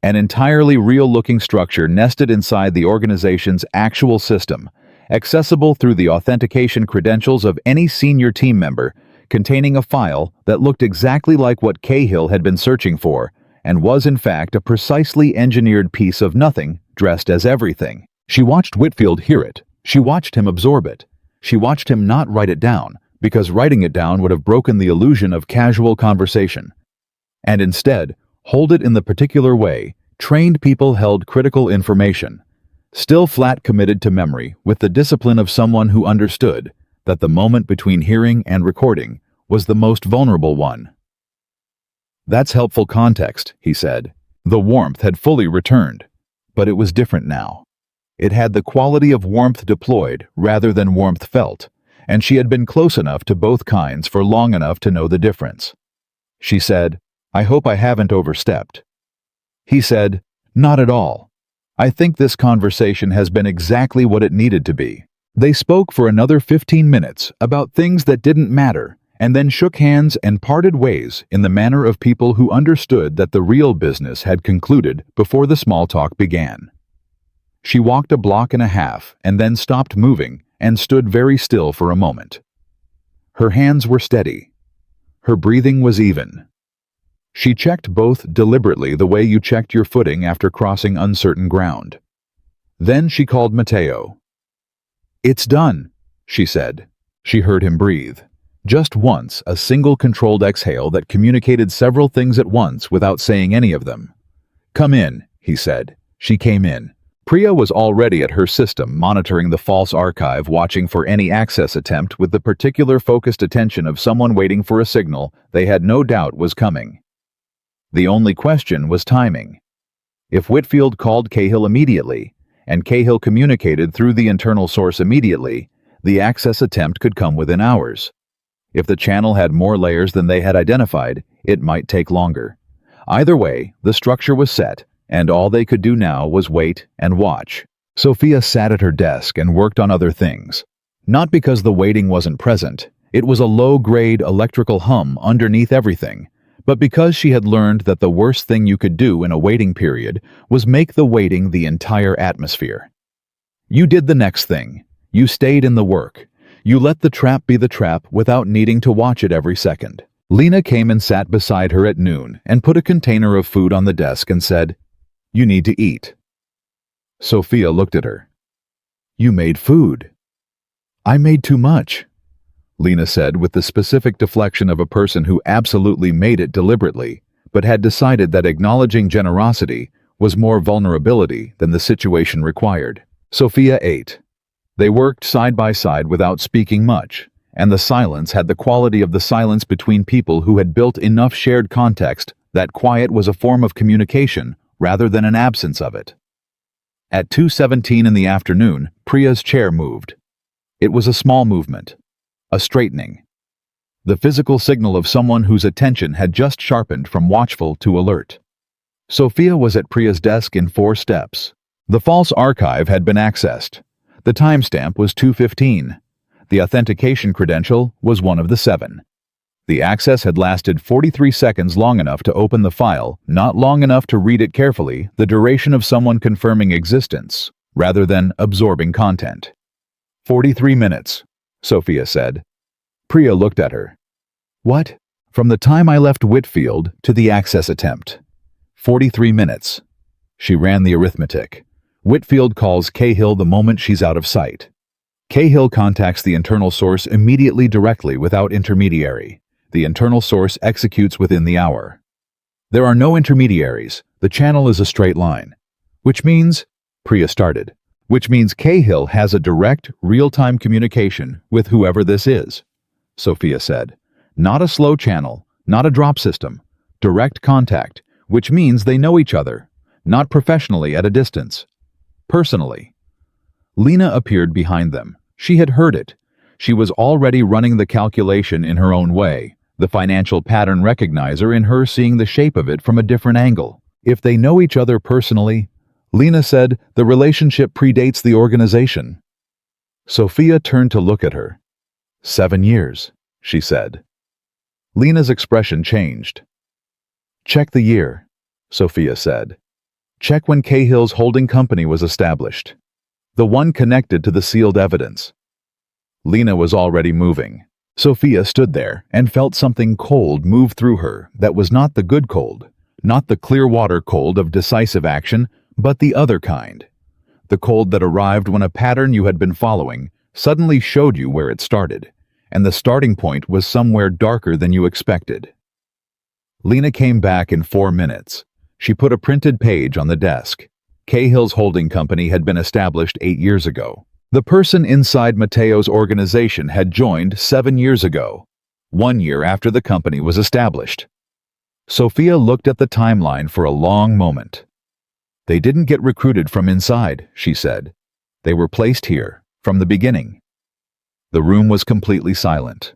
An entirely real-looking structure nested inside the organization's actual system, accessible through the authentication credentials of any senior team member, containing a file that looked exactly like what Cahill had been searching for, and was in fact a precisely engineered piece of nothing dressed as everything. She watched Whitfield hear it. She watched him absorb it. She watched him not write it down, because writing it down would have broken the illusion of casual conversation. And instead, hold it in the particular way trained people held critical information, still flat committed to memory with the discipline of someone who understood that the moment between hearing and recording was the most vulnerable one. "That's helpful context," he said. The warmth had fully returned, but it was different now. It had the quality of warmth deployed rather than warmth felt, and she had been close enough to both kinds for long enough to know the difference. She said, "I hope I haven't overstepped." He said, "Not at all. I think this conversation has been exactly what it needed to be." They spoke for another 15 minutes about things that didn't matter, and then shook hands and parted ways in the manner of people who understood that the real business had concluded before the small talk began. She walked a block and a half and then stopped moving and stood very still for a moment. Her hands were steady. Her breathing was even. She checked both deliberately the way you checked your footing after crossing uncertain ground. Then she called Matteo. "It's done," she said. She heard him breathe. Just once, a single controlled exhale that communicated several things at once without saying any of them. "Come in," he said. She came in. Priya was already at her system, monitoring the false archive, watching for any access attempt with the particular focused attention of someone waiting for a signal they had no doubt was coming. The only question was timing. If Whitfield called Cahill immediately, and Cahill communicated through the internal source immediately, the access attempt could come within hours. If the channel had more layers than they had identified, it might take longer. Either way, the structure was set, and all they could do now was wait and watch. Sophia sat at her desk and worked on other things. Not because the waiting wasn't present, it was a low-grade electrical hum underneath everything, but because she had learned that the worst thing you could do in a waiting period was make the waiting the entire atmosphere. You did the next thing. You stayed in the work. You let the trap be the trap without needing to watch it every second. Lena came and sat beside her at noon and put a container of food on the desk and said, "You need to eat." Sophia looked at her. "You made food." "I made too much," Lena said with the specific deflection of a person who absolutely made it deliberately, but had decided that acknowledging generosity was more vulnerability than the situation required. Sophia ate. They worked side by side without speaking much, and the silence had the quality of the silence between people who had built enough shared context that quiet was a form of communication rather than an absence of it. At 2:17 in the afternoon, Priya's chair moved. It was a small movement, a straightening. The physical signal of someone whose attention had just sharpened from watchful to alert. Sophia was at Priya's desk in 4 steps. The false archive had been accessed. The timestamp was 2:15. The authentication credential was one of the 7. The access had lasted 43 seconds, long enough to open the file, not long enough to read it carefully, the duration of someone confirming existence, rather than absorbing content. 43 minutes, Sophia said. Priya looked at her. What? From the time I left Whitfield to the access attempt. 43 minutes. She ran the arithmetic. Whitfield calls Cahill the moment she's out of sight. Cahill contacts the internal source immediately, directly, without intermediary. The internal source executes within the hour. There are no intermediaries. The channel is a straight line. Which means, Priya started, which means Cahill has a direct, real-time communication with whoever this is, Sophia said. Not a slow channel, not a drop system. Direct contact, which means they know each other, not professionally at a distance. Personally. Lena appeared behind them. She had heard it. She was already running the calculation in her own way, the financial pattern recognizer in her seeing the shape of it from a different angle. If they know each other personally, Lena said, the relationship predates the organization. Sophia turned to look at her. 7 years, she said. Lena's expression changed. Check the year, Sophia said. Check when Cahill's holding company was established. The one connected to the sealed evidence. Lena was already moving. Sophia stood there and felt something cold move through her that was not the good cold, not the clear water cold of decisive action, but the other kind. The cold that arrived when a pattern you had been following suddenly showed you where it started, and the starting point was somewhere darker than you expected. Lena came back in 4 minutes. She put a printed page on the desk. Cahill's holding company had been established 8 years ago. The person inside Mateo's organization had joined 7 years ago, 1 year after the company was established. Sophia looked at the timeline for a long moment. They didn't get recruited from inside, she said. They were placed here, from the beginning. The room was completely silent.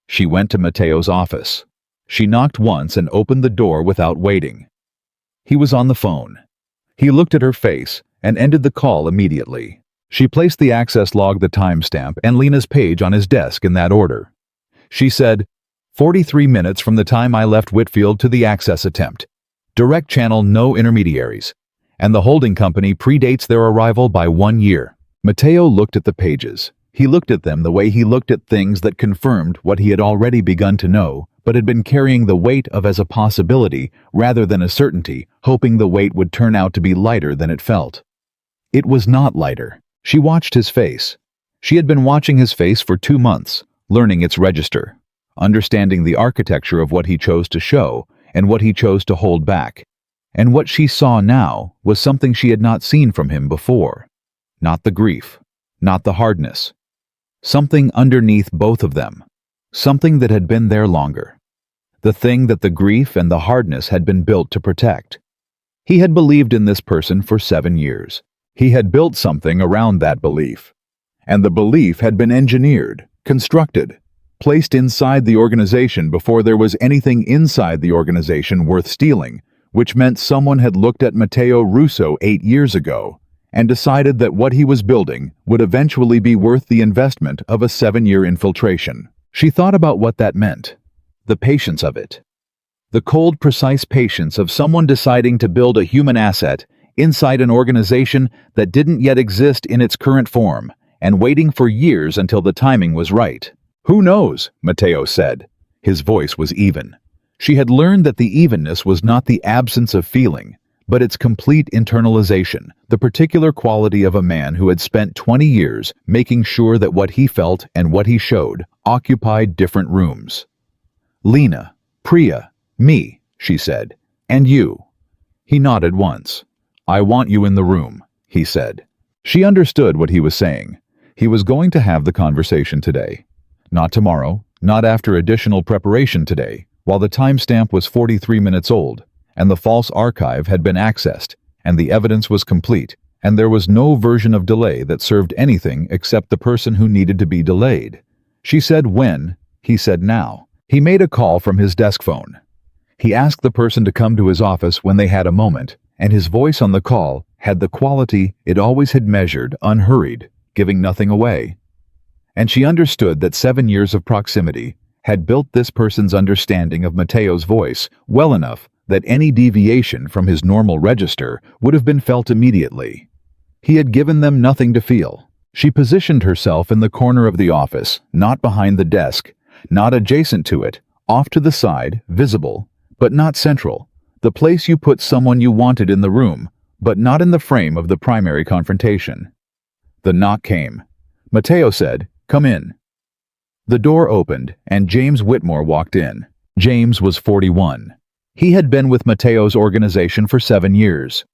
She went to Mateo's office. She knocked once and opened the door without waiting. He was on the phone. He looked at her face and ended the call immediately. She placed the access log, the timestamp, and Lena's page on his desk in that order. She said, 43 minutes from the time I left Whitfield to the access attempt. Direct channel, no intermediaries. And the holding company predates their arrival by 1 year. Mateo looked at the pages. He looked at them the way he looked at things that confirmed what he had already begun to know, but had been carrying the weight of as a possibility rather than a certainty, hoping the weight would turn out to be lighter than it felt. It was not lighter. She watched his face. She had been watching his face for 2 months, learning its register, understanding the architecture of what he chose to show and what he chose to hold back. And what she saw now was something she had not seen from him before. Not the grief, not the hardness. Something underneath both of them. Something that had been there longer. The thing that the grief and the hardness had been built to protect. He had believed in this person for 7 years. He had built something around that belief. And the belief had been engineered, constructed, placed inside the organization before there was anything inside the organization worth stealing, which meant someone had looked at Matteo Russo 8 years ago and decided that what he was building would eventually be worth the investment of a 7-year infiltration. She thought about what that meant. The patience of it. The cold, precise patience of someone deciding to build a human asset inside an organization that didn't yet exist in its current form, and waiting for years until the timing was right. "Who knows?" Mateo said. His voice was even. She had learned that the evenness was not the absence of feeling, but its complete internalization, the particular quality of a man who had spent 20 years making sure that what he felt and what he showed occupied different rooms. "Lena, Priya, me," she said. "And you." He nodded once. "I want you in the room," he said. She understood what he was saying. He was going to have the conversation today. Not tomorrow, not after additional preparation today, while the timestamp was 43 minutes old, and the false archive had been accessed, and the evidence was complete, and there was no version of delay that served anything except the person who needed to be delayed. She said when, he said now. He made a call from his desk phone. He asked the person to come to his office when they had a moment, and his voice on the call had the quality it always had measured, unhurried, giving nothing away. And she understood that 7 years of proximity had built this person's understanding of Mateo's voice well enough that any deviation from his normal register would have been felt immediately. He had given them nothing to feel. She positioned herself in the corner of the office, not behind the desk, not adjacent to it, off to the side, visible, but not central, the place you put someone you wanted in the room, but not in the frame of the primary confrontation. The knock came. Mateo said, "Come in." The door opened, and James Whitmore walked in. James was 41. He had been with Mateo's organization for 7 years.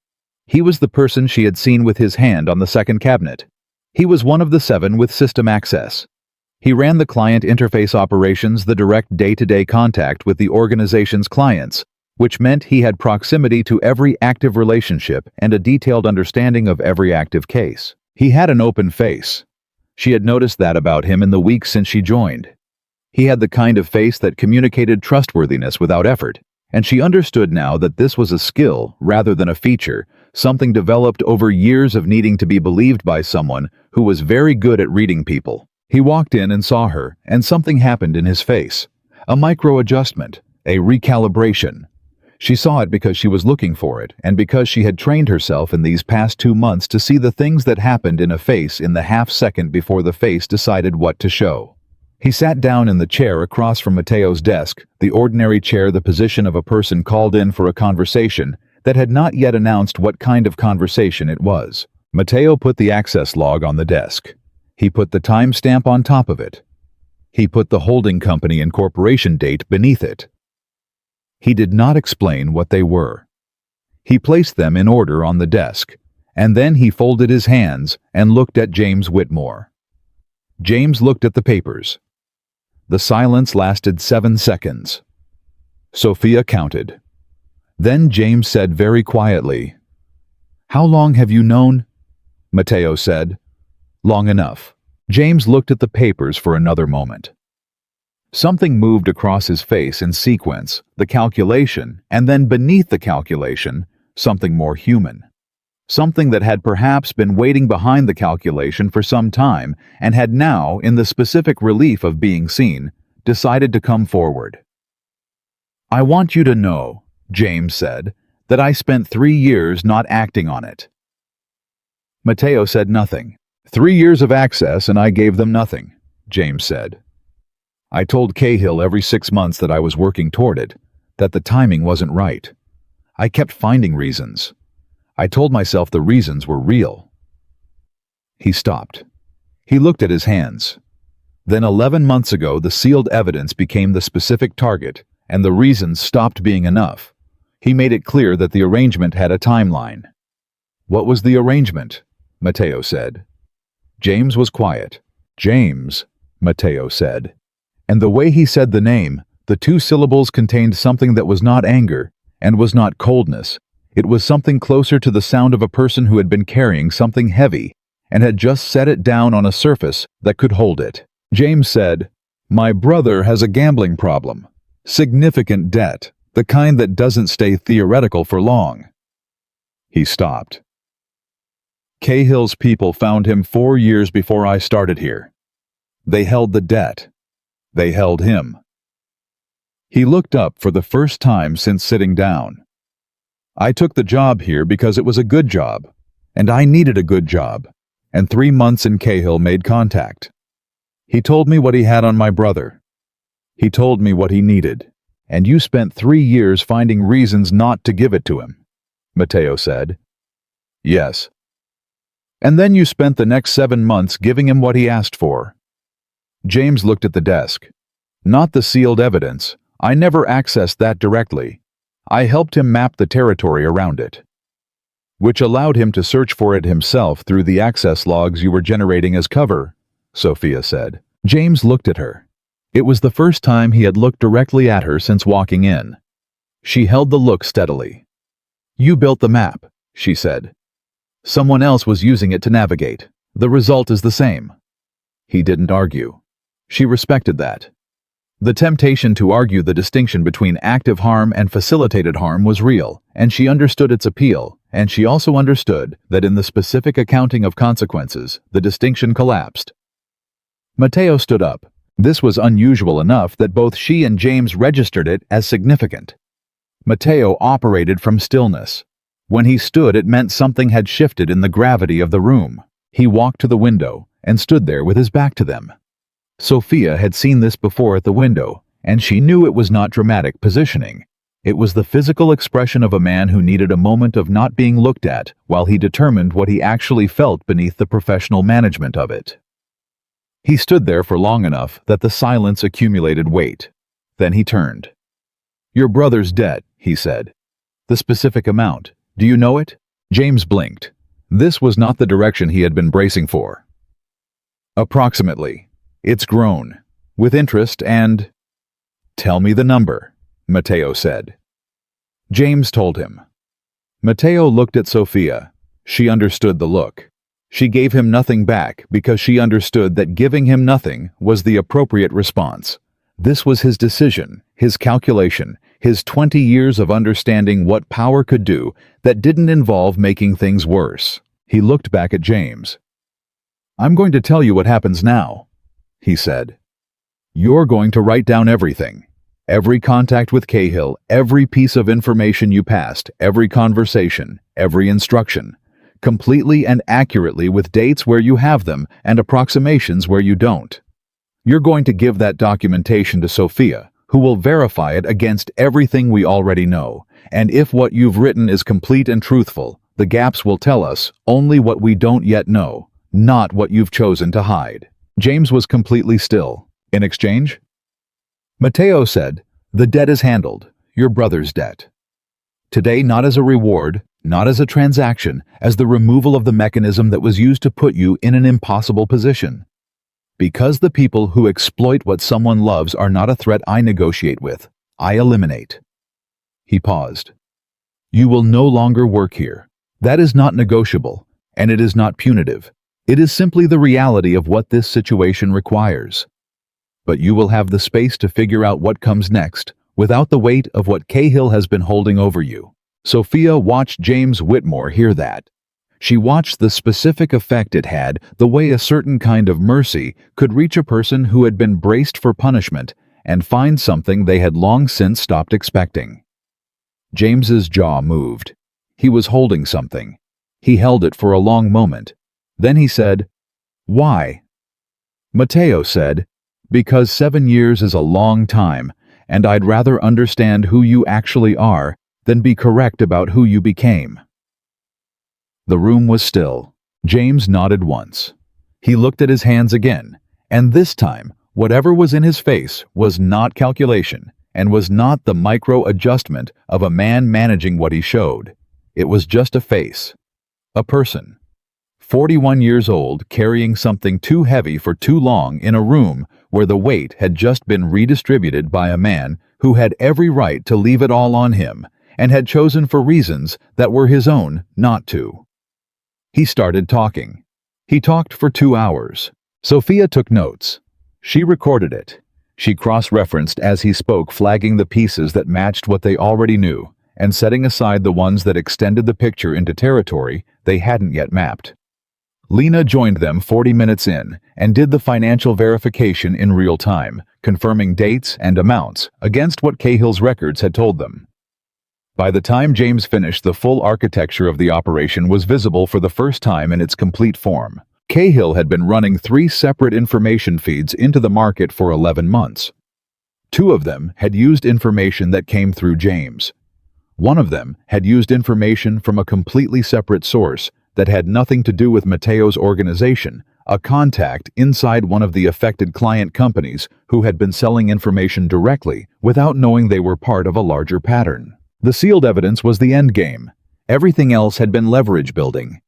He was the person she had seen with his hand on the second cabinet. He was one of the 7 with system access. He ran the client interface operations, the direct day-to-day contact with the organization's clients, which meant he had proximity to every active relationship and a detailed understanding of every active case. He had an open face. She had noticed that about him in the weeks since she joined. He had the kind of face that communicated trustworthiness without effort, and she understood now that this was a skill rather than a feature, something developed over years of needing to be believed by someone who was very good at reading people. He walked in and saw her, and something happened in his face. A micro-adjustment, a recalibration. She saw it because she was looking for it, and because she had trained herself in these past 2 months to see the things that happened in a face in the half-second before the face decided what to show. He sat down in the chair across from Mateo's desk, the ordinary chair, the position of a person called in for a conversation that had not yet announced what kind of conversation it was. Mateo put the access log on the desk. He put the timestamp on top of it. He put the holding company and corporation date beneath it. He did not explain what they were. He placed them in order on the desk, and then he folded his hands and looked at James Whitmore. James looked at the papers. The silence lasted 7 seconds. Sophia counted. Then James said very quietly, "How long have you known?" Mateo said, "Long enough." James looked at the papers for another moment. Something moved across his face in sequence, the calculation, and then beneath the calculation, something more human. Something that had perhaps been waiting behind the calculation for some time and had now, in the specific relief of being seen, decided to come forward. "I want you to know," James said, "that I spent 3 years not acting on it." Mateo said nothing. 3 years of access and I gave them nothing, James said. I told Cahill every 6 months that I was working toward it, that the timing wasn't right. I kept finding reasons. I told myself the reasons were real. He stopped. He looked at his hands. Then 11 months ago, the sealed evidence became the specific target, and the reasons stopped being enough. He made it clear that the arrangement had a timeline. What was the arrangement? Mateo said. James was quiet. James, Mateo said. And the way he said the name, the 2 syllables contained something that was not anger and was not coldness. It was something closer to the sound of a person who had been carrying something heavy and had just set it down on a surface that could hold it. James said, "My brother has a gambling problem. Significant debt, the kind that doesn't stay theoretical for long." He stopped. Cahill's people found him 4 years before I started here. They held the debt. They held him. He looked up for the first time since sitting down. I took the job here because it was a good job, and I needed a good job. and 3 months in Cahill made contact. He told me what he had on my brother. He told me what he needed, and you spent 3 years finding reasons not to give it to him, Mateo said. Yes. And then you spent the next 7 months giving him what he asked for. James looked at the desk. Not the sealed evidence. I never accessed that directly. I helped him map the territory around it, which allowed him to search for it himself through the access logs you were generating as cover, Sophia said. James looked at her. It was the first time he had looked directly at her since walking in. She held the look steadily. You built the map, she said. Someone else was using it to navigate. The result is the same. He didn't argue. She respected that. The temptation to argue the distinction between active harm and facilitated harm was real, and she understood its appeal, and she also understood that in the specific accounting of consequences, the distinction collapsed. Mateo stood up. This was unusual enough that both she and James registered it as significant. Mateo operated from stillness. When he stood, it meant something had shifted in the gravity of the room. He walked to the window and stood there with his back to them. Sophia had seen this before at the window, and she knew it was not dramatic positioning. It was the physical expression of a man who needed a moment of not being looked at while he determined what he actually felt beneath the professional management of it. He stood there for long enough that the silence accumulated weight. Then he turned. Your brother's debt, he said. The specific amount. Do you know it? James blinked. This was not the direction he had been bracing for. Approximately. It's grown. With interest and... Tell me the number, Mateo said. James told him. Mateo looked at Sophia. She understood the look. She gave him nothing back because she understood that giving him nothing was the appropriate response. This was his decision, his calculation, his 20 years of understanding what power could do that didn't involve making things worse. He looked back at James. I'm going to tell you what happens now, he said. You're going to write down everything. Every contact with Cahill, every piece of information you passed, every conversation, every instruction. Completely and accurately with dates where you have them and approximations where you don't. You're going to give that documentation to Sophia, who will verify it against everything we already know, and if what you've written is complete and truthful, the gaps will tell us only what we don't yet know, not what you've chosen to hide. James was completely still. In exchange? Mateo said, the debt is handled, your brother's debt. Today, not as a reward, not as a transaction, as the removal of the mechanism that was used to put you in an impossible position. Because the people who exploit what someone loves are not a threat I negotiate with, I eliminate. He paused. You will no longer work here. That is not negotiable, and it is not punitive. It is simply the reality of what this situation requires. But you will have the space to figure out what comes next, without the weight of what Cahill has been holding over you. Sophia watched James Whitmore hear that. She watched the specific effect it had, the way a certain kind of mercy could reach a person who had been braced for punishment and find something they had long since stopped expecting. James's jaw moved. He was holding something. He held it for a long moment. Then he said, Why? Mateo said, Because 7 years is a long time, and I'd rather understand who you actually are than be correct about who you became. The room was still. James nodded once. He looked at his hands again, and this time, whatever was in his face was not calculation, and was not the micro-adjustment of a man managing what he showed. It was just a face. A person. 41 years old, carrying something too heavy for too long in a room where the weight had just been redistributed by a man who had every right to leave it all on him, and had chosen for reasons that were his own not to. He started talking. He talked for 2 hours. Sophia took notes. She recorded it. She cross-referenced as he spoke, flagging the pieces that matched what they already knew, and setting aside the ones that extended the picture into territory they hadn't yet mapped. Lena joined them 40 minutes in and did the financial verification in real time, confirming dates and amounts against what Cahill's records had told them. By the time James finished, the full architecture of the operation was visible for the first time in its complete form. Cahill had been running 3 separate information feeds into the market for 11 months. 2 of them had used information that came through James. One of them had used information from a completely separate source that had nothing to do with Mateo's organization, a contact inside one of the affected client companies who had been selling information directly without knowing they were part of a larger pattern. The sealed evidence was the end game. Everything else had been leverage building.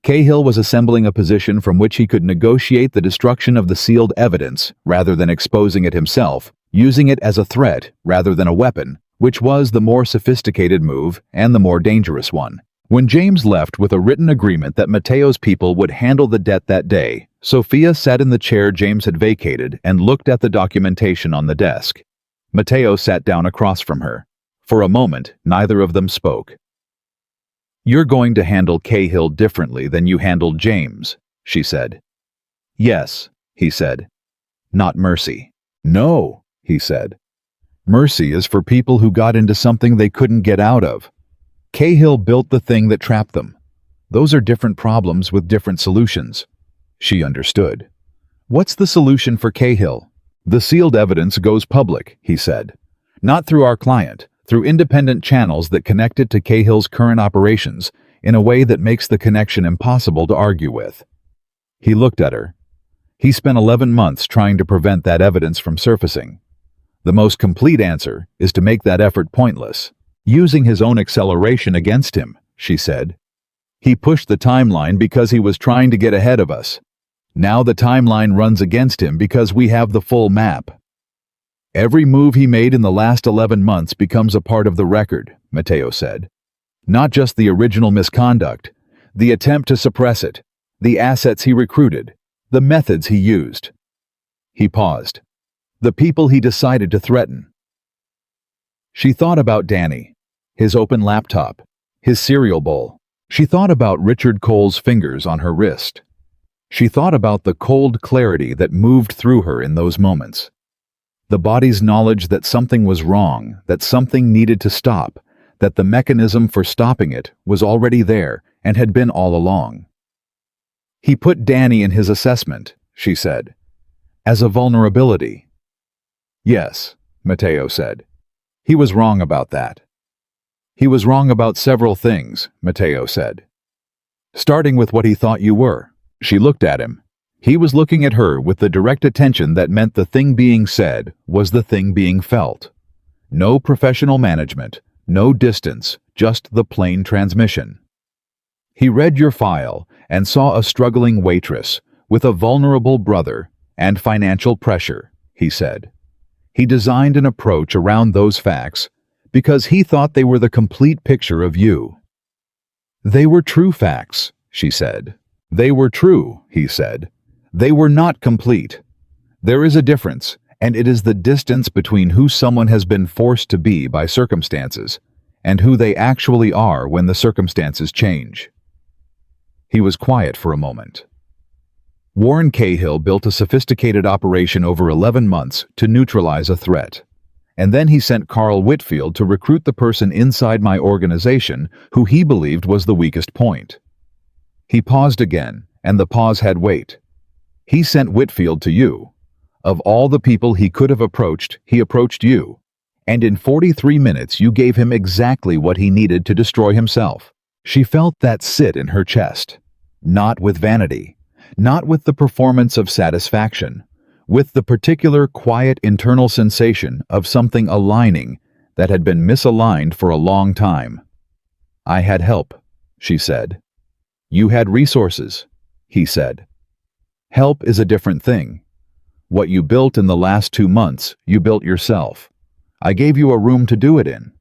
Cahill was assembling a position from which he could negotiate the destruction of the sealed evidence rather than exposing it himself, using it as a threat rather than a weapon, which was the more sophisticated move and the more dangerous one. When James left with a written agreement that Mateo's people would handle the debt that day, Sophia sat in the chair James had vacated and looked at the documentation on the desk. Mateo sat down across from her. For a moment, neither of them spoke. "You're going to handle Cahill differently than you handled James," she said. "Yes," he said. "Not mercy." "No," he said. "Mercy is for people who got into something they couldn't get out of. Cahill built the thing that trapped them. Those are different problems with different solutions." She understood. "What's the solution for Cahill?" "The sealed evidence goes public," he said. "Not through our client, through independent channels that connect it to Cahill's current operations in a way that makes the connection impossible to argue with." He looked at her. He spent 11 months trying to prevent that evidence from surfacing. The most complete answer is to make that effort pointless. "Using his own acceleration against him," she said. "He pushed the timeline because he was trying to get ahead of us. Now the timeline runs against him because we have the full map. Every move he made in the last 11 months becomes a part of the record," Mateo said. "Not just the original misconduct, the attempt to suppress it, the assets he recruited, the methods he used." He paused. "The people he decided to threaten." She thought about Danny, his open laptop, his cereal bowl. She thought about Richard Cole's fingers on her wrist. She thought about the cold clarity that moved through her in those moments. The body's knowledge that something was wrong, that something needed to stop, that the mechanism for stopping it was already there and had been all along. "He put Danny in his assessment," she said, "as a vulnerability." "Yes," Mateo said. "He was wrong about that." "He was wrong about several things," Mateo said. "Starting with what he thought you were." She looked at him. He was looking at her with the direct attention that meant the thing being said was the thing being felt. No professional management, no distance, just the plain transmission. "He read your file and saw a struggling waitress with a vulnerable brother and financial pressure," he said. "He designed an approach around those facts because he thought they were the complete picture of you." "They were true facts," she said. "They were true," he said. "They were not complete. There is a difference, and it is the distance between who someone has been forced to be by circumstances and who they actually are when the circumstances change." He was quiet for a moment. Warren Cahill built a sophisticated operation over 11 months to neutralize a threat. And then he sent Carl Whitfield to recruit the person inside my organization who he believed was the weakest point. He paused again, and the pause had weight. He sent Whitfield to you. Of all the people he could have approached, he approached you. And in 43 minutes you gave him exactly what he needed to destroy himself. She felt that sit in her chest. Not with vanity. Not with the performance of satisfaction. With the particular quiet internal sensation of something aligning that had been misaligned for a long time. "I had help," she said. "You had resources," he said. "Help is a different thing. What you built in the last 2 months, you built yourself. I gave you a room to do it in.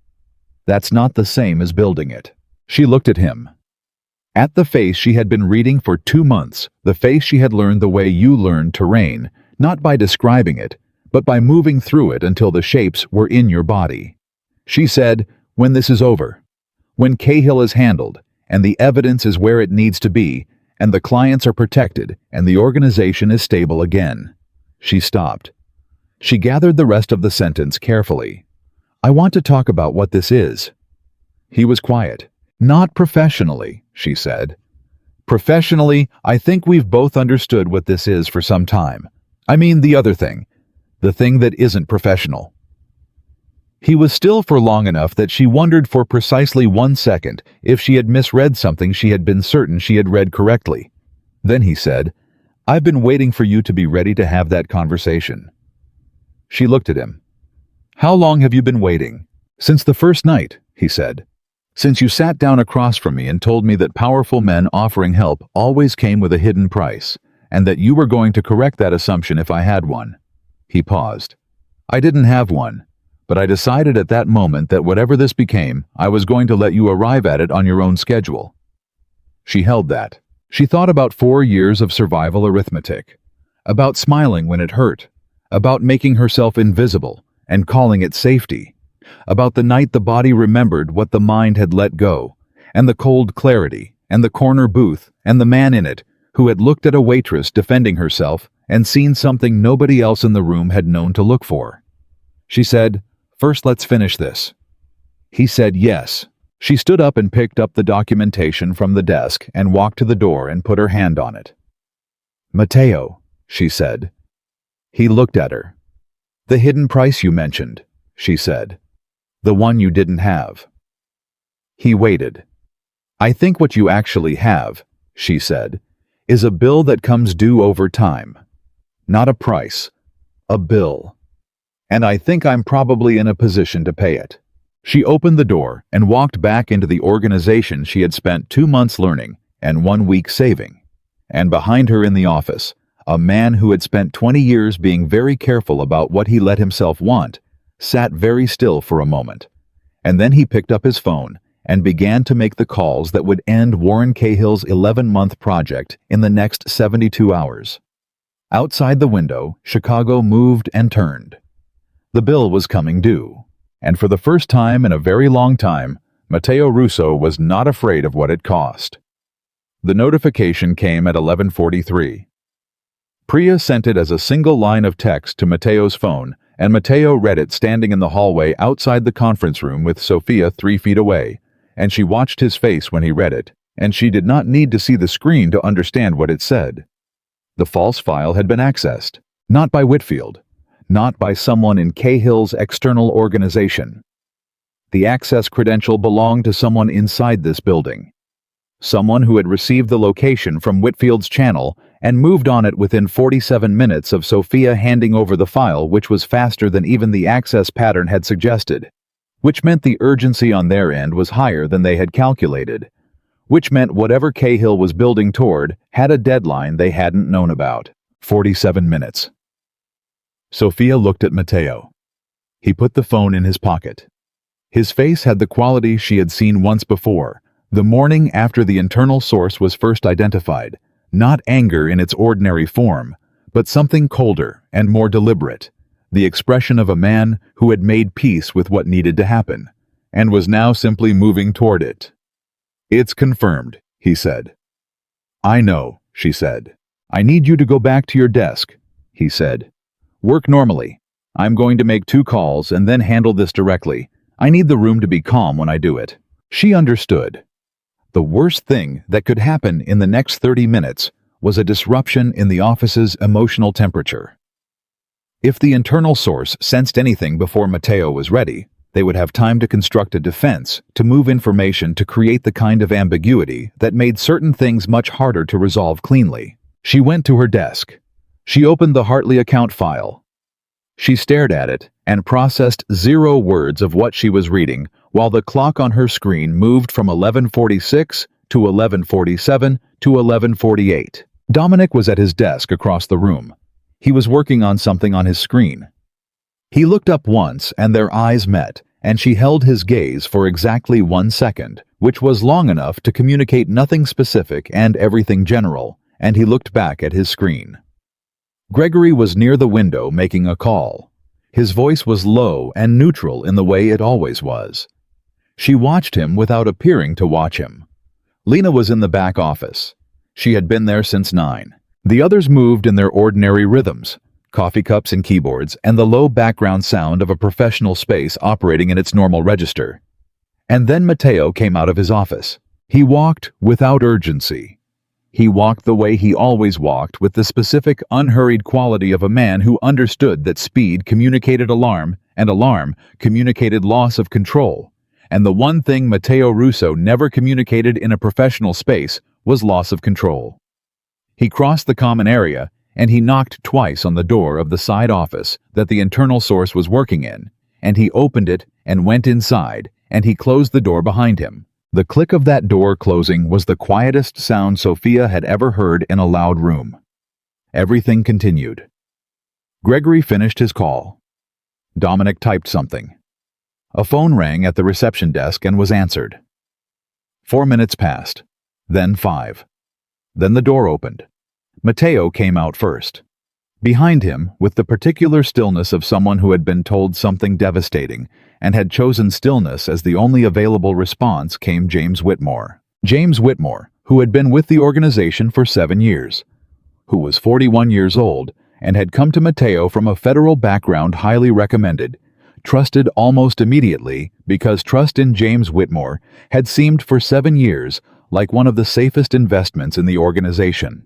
That's not the same as building it." She looked at him. At the face she had been reading for 2 months, the face she had learned the way you learn terrain, not by describing it, but by moving through it until the shapes were in your body. She said, "When this is over, when Cahill is handled, and the evidence is where it needs to be, and the clients are protected, and the organization is stable again." She stopped. She gathered the rest of the sentence carefully. "I want to talk about what this is." He was quiet. "Not professionally," she said. Professionally, I think we've both understood what this is for some time. I mean the other thing. The thing that isn't professional. He was still for long enough that she wondered for precisely 1 second if she had misread something she had been certain she had read correctly. Then he said, "I've been waiting for you to be ready to have that conversation." She looked at him. "How long have you been waiting?" "Since the first night," he said. "Since you sat down across from me and told me that powerful men offering help always came with a hidden price, and that you were going to correct that assumption if I had one." He paused. "I didn't have one, but I decided at that moment that whatever this became, I was going to let you arrive at it on your own schedule." She held that. She thought about 4 years of survival arithmetic, about smiling when it hurt, about making herself invisible and calling it safety, about the night the body remembered what the mind had let go, and the cold clarity, and the corner booth, and the man in it, who had looked at a waitress defending herself and seen something nobody else in the room had known to look for. She said, "First, let's finish this." He said yes. She stood up and picked up the documentation from the desk and walked to the door and put her hand on it. "Mateo," she said. He looked at her. "The hidden price you mentioned," she said. "The one you didn't have." He waited. "I think what you actually have," she said, "is a bill that comes due over time. Not a price, a bill. And I think I'm probably in a position to pay it." She opened the door and walked back into the organization she had spent 2 months learning and 1 week saving. And behind her in the office, a man who had spent 20 years being very careful about what he let himself want, sat very still for a moment, and then he picked up his phone and began to make the calls that would end Warren Cahill's 11-month project in the next 72 hours. Outside the window, Chicago moved and turned. The bill was coming due, and for the first time in a very long time, Matteo Russo was not afraid of what it cost. The notification came at 11:43. Priya sent it as a single line of text to Matteo's phone, and Matteo read it standing in the hallway outside the conference room with Sophia 3 feet away, and she watched his face when he read it, and she did not need to see the screen to understand what it said. The false file had been accessed, not by Whitfield, not by someone in Cahill's external organization. The access credential belonged to someone inside this building, someone who had received the location from Whitfield's channel and moved on it within 47 minutes of Sophia handing over the file, which was faster than even the access pattern had suggested, which meant the urgency on their end was higher than they had calculated, which meant whatever Cahill was building toward had a deadline they hadn't known about. 47 minutes. Sophia looked at Matteo. He put the phone in his pocket. His face had the quality she had seen once before, the morning after the internal source was first identified, not anger in its ordinary form, but something colder and more deliberate, the expression of a man who had made peace with what needed to happen, and was now simply moving toward it. "It's confirmed," he said. "I know," she said. "I need you to go back to your desk," he said. "Work normally. I'm going to make 2 calls and then handle this directly. I need the room to be calm when I do it." She understood. The worst thing that could happen in the next 30 minutes was a disruption in the office's emotional temperature. If the internal source sensed anything before Matteo was ready, they would have time to construct a defense, to move information to create the kind of ambiguity that made certain things much harder to resolve cleanly. She went to her desk. She opened the Hartley account file. She stared at it and processed 0 words of what she was reading, while the clock on her screen moved from 11:46 to 11:47 to 11:48. Dominic was at his desk across the room. He was working on something on his screen. He looked up once and their eyes met, and she held his gaze for exactly 1 second, which was long enough to communicate nothing specific and everything general, and he looked back at his screen. Gregory was near the window making a call. His voice was low and neutral in the way it always was. She watched him without appearing to watch him. Lena was in the back office. She had been there since 9. The others moved in their ordinary rhythms, coffee cups and keyboards, and the low background sound of a professional space operating in its normal register. And then Matteo came out of his office. He walked without urgency. He walked the way he always walked, with the specific, unhurried quality of a man who understood that speed communicated alarm, and alarm communicated loss of control. And the one thing Matteo Russo never communicated in a professional space was loss of control. He crossed the common area, and he knocked twice on the door of the side office that the internal source was working in, and he opened it and went inside, and he closed the door behind him. The click of that door closing was the quietest sound Sophia had ever heard in a loud room. Everything continued. Gregory finished his call. Dominic typed something. A phone rang at the reception desk and was answered. 4 minutes passed. Then 5. Then the door opened. Matteo came out first. Behind him, with the particular stillness of someone who had been told something devastating and had chosen stillness as the only available response, came James Whitmore. James Whitmore, who had been with the organization for 7 years, who was 41 years old and had come to Matteo from a federal background, highly recommended, trusted almost immediately, because trust in James Whitmore had seemed for 7 years like one of the safest investments in the organization.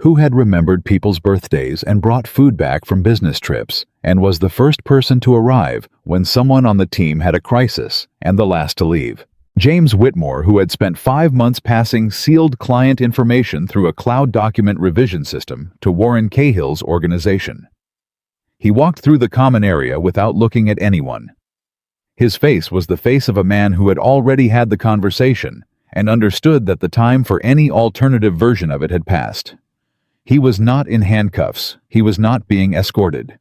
Who had remembered people's birthdays and brought food back from business trips, and was the first person to arrive when someone on the team had a crisis, and the last to leave. James Whitmore, who had spent 5 months passing sealed client information through a cloud document revision system to Warren Cahill's organization. He walked through the common area without looking at anyone. His face was the face of a man who had already had the conversation and understood that the time for any alternative version of it had passed. He was not in handcuffs. He was not being escorted.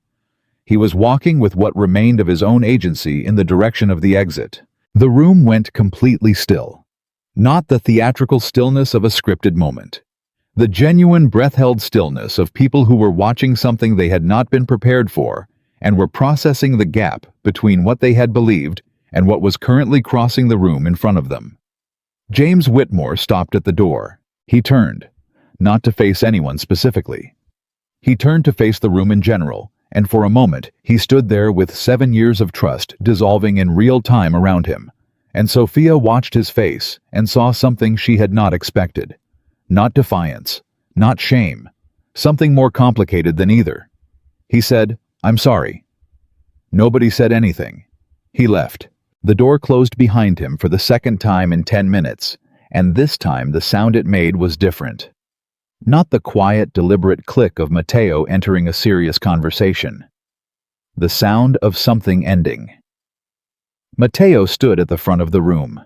He was walking with what remained of his own agency in the direction of the exit. The room went completely still. Not the theatrical stillness of a scripted moment. The genuine breath-held stillness of people who were watching something they had not been prepared for and were processing the gap between what they had believed and what was currently crossing the room in front of them. James Whitmore stopped at the door. He turned. Not to face anyone specifically. He turned to face the room in general, and for a moment he stood there with 7 years of trust dissolving in real time around him, and Sophia watched his face and saw something she had not expected. Not defiance, not shame, something more complicated than either. He said, "I'm sorry." Nobody said anything. He left. The door closed behind him for the second time in 10 minutes, and this time the sound it made was different. Not the quiet, deliberate click of Matteo entering a serious conversation. The sound of something ending. Matteo stood at the front of the room.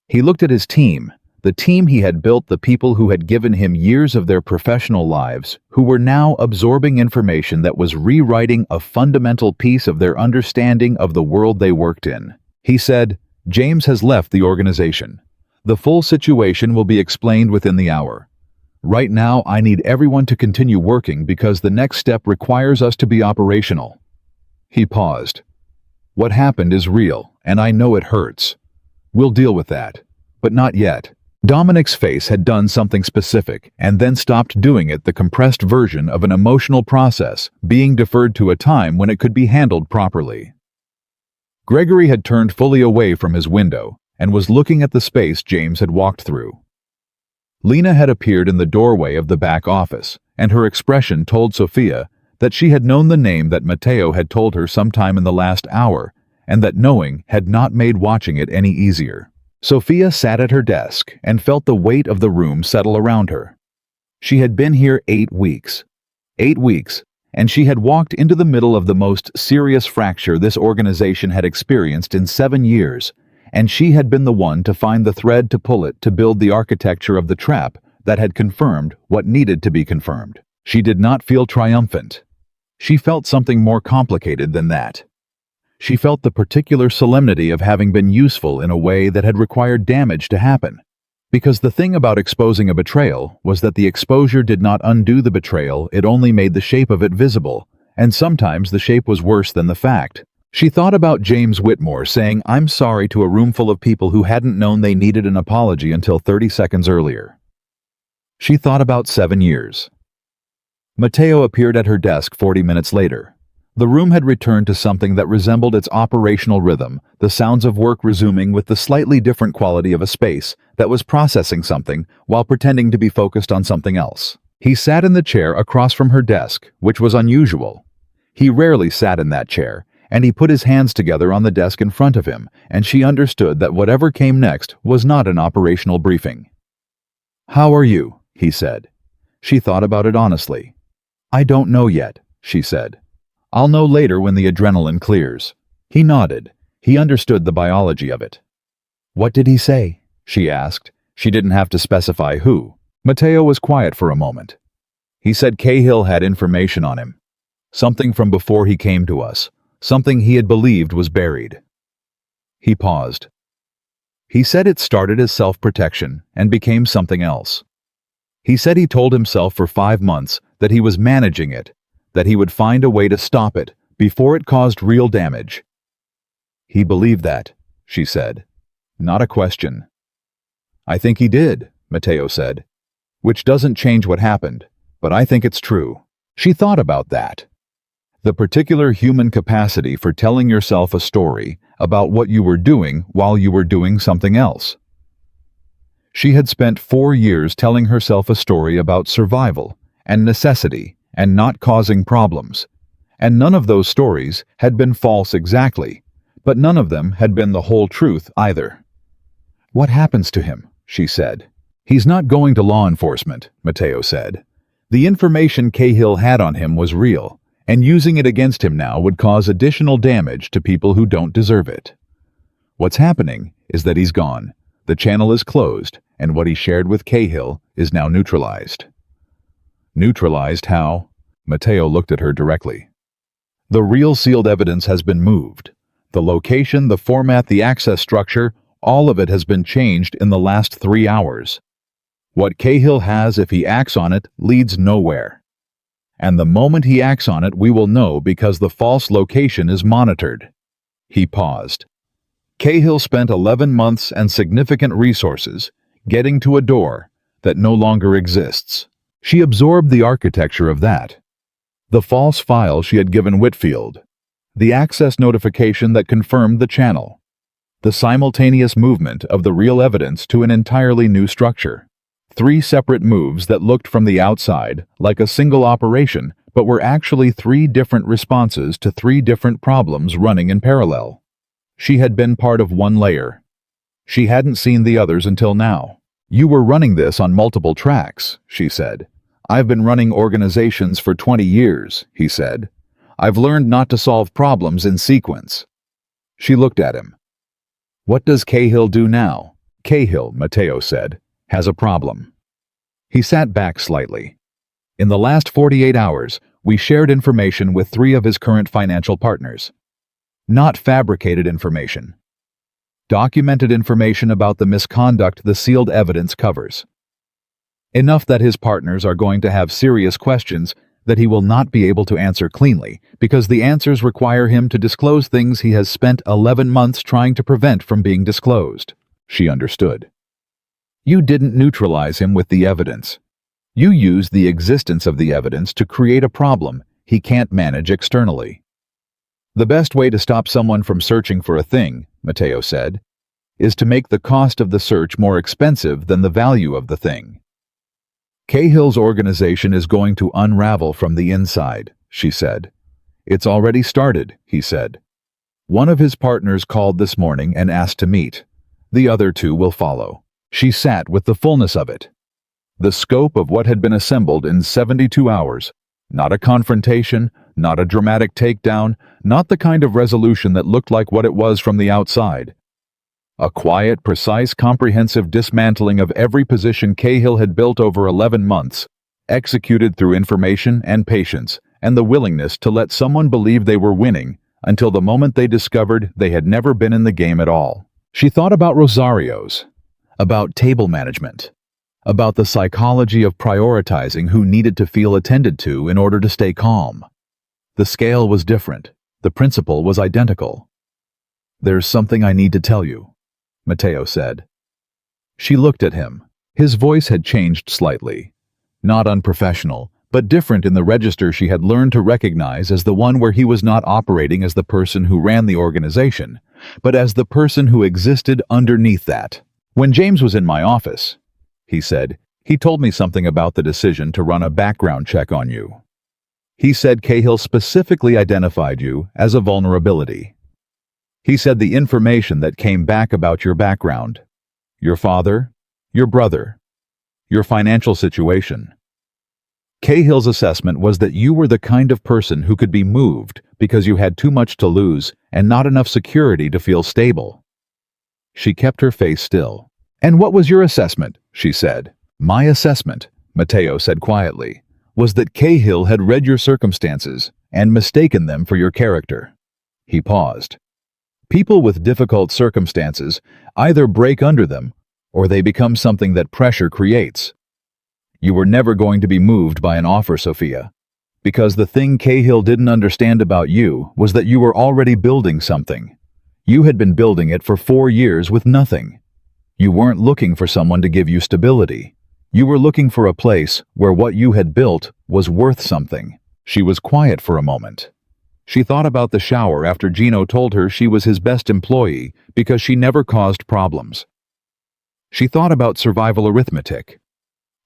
He looked at his team, the team he had built, the people who had given him years of their professional lives, who were now absorbing information that was rewriting a fundamental piece of their understanding of the world they worked in. He said, "James has left the organization. The full situation will be explained within the hour. Right now, I need everyone to continue working because the next step requires us to be operational." He paused. "What happened is real, and I know it hurts. We'll deal with that, but not yet." Dominic's face had done something specific and then stopped doing it, the compressed version of an emotional process being deferred to a time when it could be handled properly. Gregory had turned fully away from his window and was looking at the space James had walked through. Lena had appeared in the doorway of the back office, and her expression told Sophia that she had known the name that Matteo had told her sometime in the last hour, and that knowing had not made watching it any easier. Sophia sat at her desk and felt the weight of the room settle around her. She had been here 8 weeks. 8 weeks, and she had walked into the middle of the most serious fracture this organization had experienced in 7 years, and she had been the one to find the thread to pull it to build the architecture of the trap that had confirmed what needed to be confirmed. She did not feel triumphant. She felt something more complicated than that. She felt the particular solemnity of having been useful in a way that had required damage to happen. Because the thing about exposing a betrayal was that the exposure did not undo the betrayal, it only made the shape of it visible, and sometimes the shape was worse than the fact. She thought about James Whitmore saying, "I'm sorry" to a room full of people who hadn't known they needed an apology until 30 seconds earlier. She thought about 7 years. Matteo appeared at her desk 40 minutes later. The room had returned to something that resembled its operational rhythm, the sounds of work resuming with the slightly different quality of a space that was processing something while pretending to be focused on something else. He sat in the chair across from her desk, which was unusual. He rarely sat in that chair, and he put his hands together on the desk in front of him, and she understood that whatever came next was not an operational briefing. "How are you?" he said. She thought about it honestly. "I don't know yet," she said. "I'll know later when the adrenaline clears." He nodded. He understood the biology of it. "What did he say?" she asked. She didn't have to specify who. Mateo was quiet for a moment. "He said Cahill had information on him. Something from before he came to us. Something he had believed was buried." He paused. "He said it started as self-protection and became something else. He said he told himself for 5 months that he was managing it, that he would find a way to stop it before it caused real damage." "He believed that," she said. Not a question. "I think he did," Mateo said. "Which doesn't change what happened, but I think it's true." She thought about that. The particular human capacity for telling yourself a story about what you were doing while you were doing something else. She had spent 4 years telling herself a story about survival and necessity and not causing problems, and none of those stories had been false exactly, but none of them had been the whole truth either. "What happens to him?" she said. "He's not going to law enforcement," Mateo said. "The information Cahill had on him was real, and using it against him now would cause additional damage to people who don't deserve it. What's happening is that he's gone. The channel is closed, and what he shared with Cahill is now neutralized." "Neutralized how?" Mateo looked at her directly. "The real sealed evidence has been moved. The location, the format, the access structure, all of it has been changed in the last 3 hours. What Cahill has, if he acts on it, leads nowhere. And the moment he acts on it, we will know because the false location is monitored." He paused. "Cahill spent 11 months and significant resources getting to a door that no longer exists." She absorbed the architecture of that. The false file she had given Whitfield. The access notification that confirmed the channel. The simultaneous movement of the real evidence to an entirely new structure. 3 separate moves that looked from the outside like a single operation, but were actually 3 different responses to 3 different problems running in parallel. She had been part of one layer. She hadn't seen the others until now. "You were running this on multiple tracks," she said. "I've been running organizations for 20 years, he said. "I've learned not to solve problems in sequence." She looked at him. "What does Cahill do now?" "Cahill," Mateo said, "has a problem." He sat back slightly. "In the last 48 hours, we shared information with 3 of his current financial partners. Not fabricated information. Documented information about the misconduct the sealed evidence covers. Enough that his partners are going to have serious questions that he will not be able to answer cleanly, because the answers require him to disclose things he has spent 11 months trying to prevent from being disclosed." She understood. "You didn't neutralize him with the evidence. You used the existence of the evidence to create a problem he can't manage externally. The best way to stop someone from searching for a thing," Mateo said, "is to make the cost of the search more expensive than the value of the thing." "Cahill's organization is going to unravel from the inside," she said. "It's already started," he said. "One of his partners called this morning and asked to meet. The other 2 will follow." She sat with the fullness of it. The scope of what had been assembled in 72 hours. Not a confrontation, not a dramatic takedown, not the kind of resolution that looked like what it was from the outside. A quiet, precise, comprehensive dismantling of every position Cahill had built over 11 months, executed through information and patience, and the willingness to let someone believe they were winning until the moment they discovered they had never been in the game at all. She thought about Rosario's, about table management, about the psychology of prioritizing who needed to feel attended to in order to stay calm. The scale was different. The principle was identical. "There's something I need to tell you," Mateo said. She looked at him. His voice had changed slightly. Not unprofessional, but different in the register she had learned to recognize as the one where he was not operating as the person who ran the organization, but as the person who existed underneath that. "When James was in my office," he said, "he told me something about the decision to run a background check on you. He said Cahill specifically identified you as a vulnerability. He said the information that came back about your background, your father, your brother, your financial situation. Cahill's assessment was that you were the kind of person who could be moved because you had too much to lose and not enough security to feel stable." She kept her face still. "And what was your assessment?" she said. "My assessment," Mateo said quietly, "was that Cahill had read your circumstances and mistaken them for your character." He paused. "People with difficult circumstances either break under them or they become something that pressure creates. You were never going to be moved by an offer, Sophia, because the thing Cahill didn't understand about you was that you were already building something. You had been building it for 4 years with nothing. You weren't looking for someone to give you stability. You were looking for a place where what you had built was worth something." She was quiet for a moment. She thought about the shower after Gino told her she was his best employee because she never caused problems. She thought about survival arithmetic.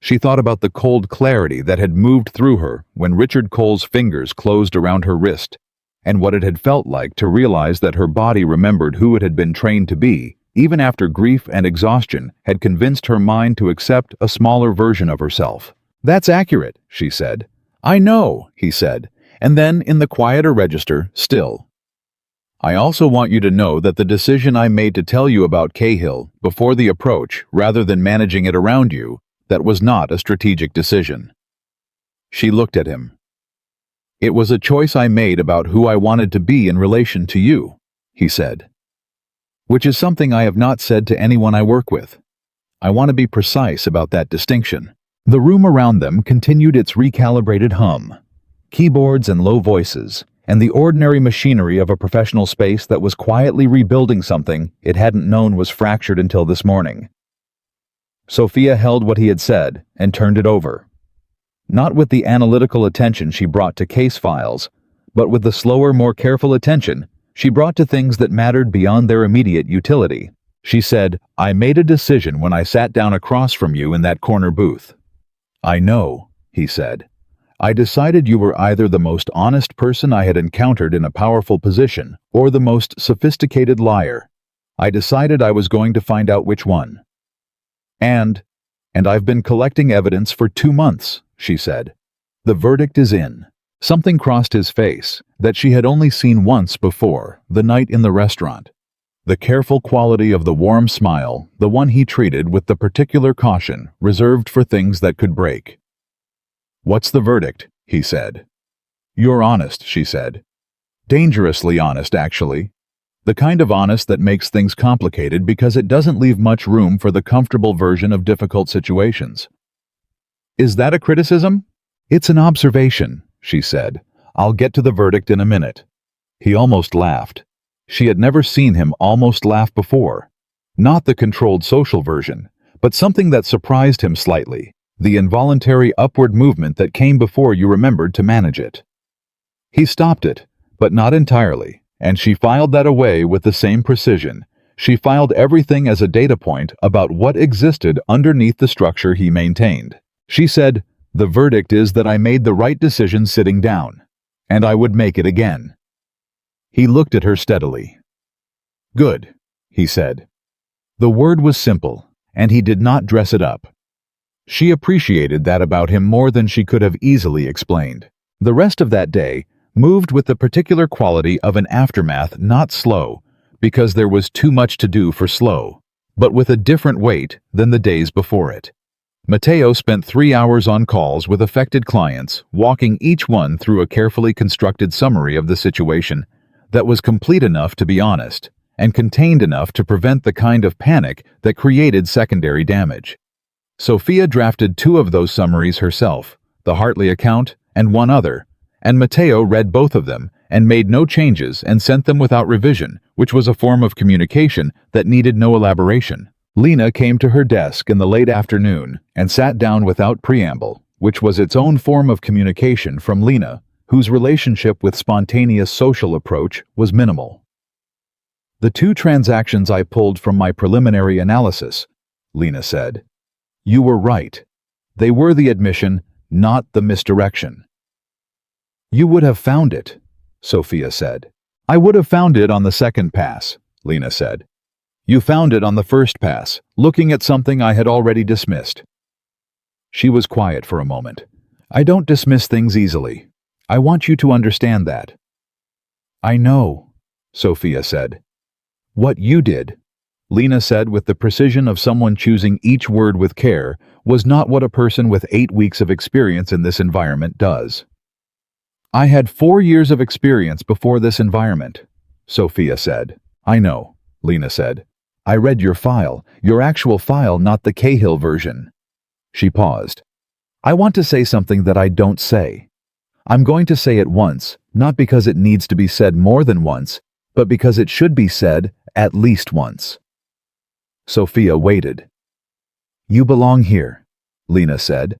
She thought about the cold clarity that had moved through her when Richard Cole's fingers closed around her wrist, and what it had felt like to realize that her body remembered who it had been trained to be, even after grief and exhaustion had convinced her mind to accept a smaller version of herself. "That's accurate," she said. "I know," he said, and then in the quieter register, still. "I also want you to know that the decision I made to tell you about Cahill before the approach, rather than managing it around you, that was not a strategic decision." She looked at him. "It was a choice I made about who I wanted to be in relation to you," he said. "Which is something I have not said to anyone I work with. I want to be precise about that distinction." The room around them continued its recalibrated hum. Keyboards and low voices, and the ordinary machinery of a professional space that was quietly rebuilding something it hadn't known was fractured until this morning. Sophia held what he had said and turned it over. Not with the analytical attention she brought to case files, but with the slower, more careful attention she brought to things that mattered beyond their immediate utility. She said, "I made a decision when I sat down across from you in that corner booth." "I know," he said. "I decided you were either the most honest person I had encountered in a powerful position or the most sophisticated liar. I decided I was going to find out which one. And I've been collecting evidence for 2 months," she said. "The verdict is in." Something crossed his face that she had only seen once before, the night in the restaurant. The careful quality of the warm smile, the one he treated with the particular caution reserved for things that could break. "What's the verdict?" he said. "You're honest," she said. "Dangerously honest, actually. The kind of honest that makes things complicated because it doesn't leave much room for the comfortable version of difficult situations." "Is that a criticism?" "It's an observation," she said. "I'll get to the verdict in a minute." He almost laughed. She had never seen him almost laugh before. Not the controlled social version, but something that surprised him slightly, the involuntary upward movement that came before you remembered to manage it. He stopped it, but not entirely, and she filed that away with the same precision. She filed everything as a data point about what existed underneath the structure he maintained. She said, "The verdict is that I made the right decision sitting down, and I would make it again." He looked at her steadily. "Good," he said. The word was simple, and he did not dress it up. She appreciated that about him more than she could have easily explained. The rest of that day moved with the particular quality of an aftermath not slow, because there was too much to do for slow, but with a different weight than the days before it. Mateo spent 3 hours on calls with affected clients, walking each one through a carefully constructed summary of the situation that was complete enough to be honest, and contained enough to prevent the kind of panic that created secondary damage. Sophia drafted 2 of those summaries herself, the Hartley account and one other, and Mateo read both of them and made no changes and sent them without revision, which was a form of communication that needed no elaboration. Lena came to her desk in the late afternoon and sat down without preamble, which was its own form of communication from Lena, whose relationship with spontaneous social approach was minimal. "The two transactions I pulled from my preliminary analysis," Lena said. "You were right. They were the admission, not the misdirection." "You would have found it," Sophia said. "I would have found it on the second pass," Lena said. "You found it on the first pass, looking at something I had already dismissed." She was quiet for a moment. "I don't dismiss things easily. I want you to understand that." "I know," Sophia said. "What you did," Lena said with the precision of someone choosing each word with care, "was not what a person with 8 weeks of experience in this environment does." "I had 4 years of experience before this environment," Sophia said. "I know," Lena said. "I read your file, your actual file, not the Cahill version." She paused. "I want to say something that I don't say. I'm going to say it once, not because it needs to be said more than once, but because it should be said at least once." Sophia waited. "You belong here," Lena said.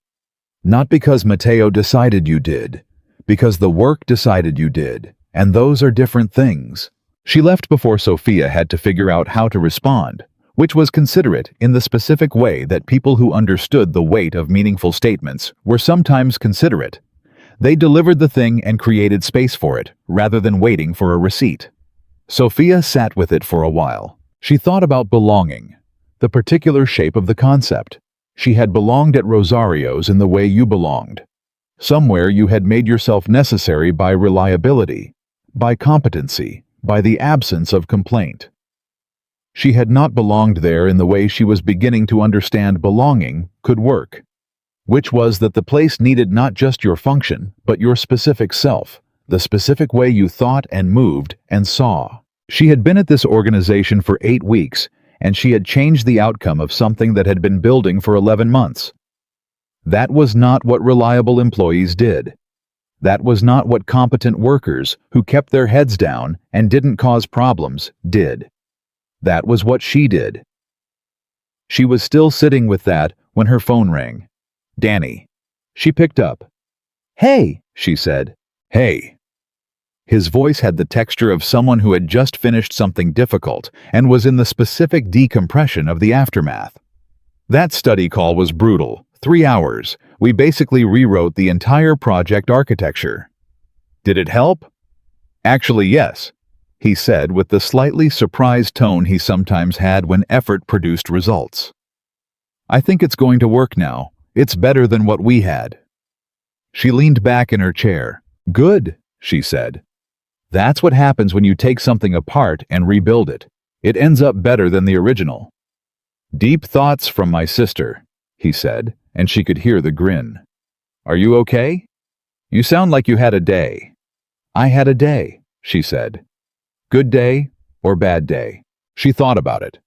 "Not because Mateo decided you did, because the work decided you did, and those are different things." She left before Sophia had to figure out how to respond, which was considerate in the specific way that people who understood the weight of meaningful statements were sometimes considerate. They delivered the thing and created space for it, rather than waiting for a receipt. Sophia sat with it for a while. She thought about belonging, the particular shape of the concept. She had belonged at Rosario's in the way you belonged. Somewhere you had made yourself necessary by reliability, by competency, by the absence of complaint. She had not belonged there in the way she was beginning to understand belonging could work, which was that the place needed not just your function, but your specific self, the specific way you thought and moved and saw. She had been at this organization for 8 weeks, and she had changed the outcome of something that had been building for 11 months. That was not what reliable employees did. That was not what competent workers who kept their heads down and didn't cause problems did. That was what she did. She was still sitting with that when her phone rang. Danny. She picked up. "Hey," she said. "Hey." His voice had the texture of someone who had just finished something difficult and was in the specific decompression of the aftermath. "That study call was brutal. 3 hours. We basically rewrote the entire project architecture." "Did it help?" "Actually, yes," he said with the slightly surprised tone he sometimes had when effort produced results. "I think it's going to work now. It's better than what we had." She leaned back in her chair. "Good," she said. "That's what happens when you take something apart and rebuild it. It ends up better than the original." "Deep thoughts from my sister," he said, and she could hear the grin. "Are you okay? You sound like you had a day." "I had a day," she said. "Good day or bad day?" She thought about it.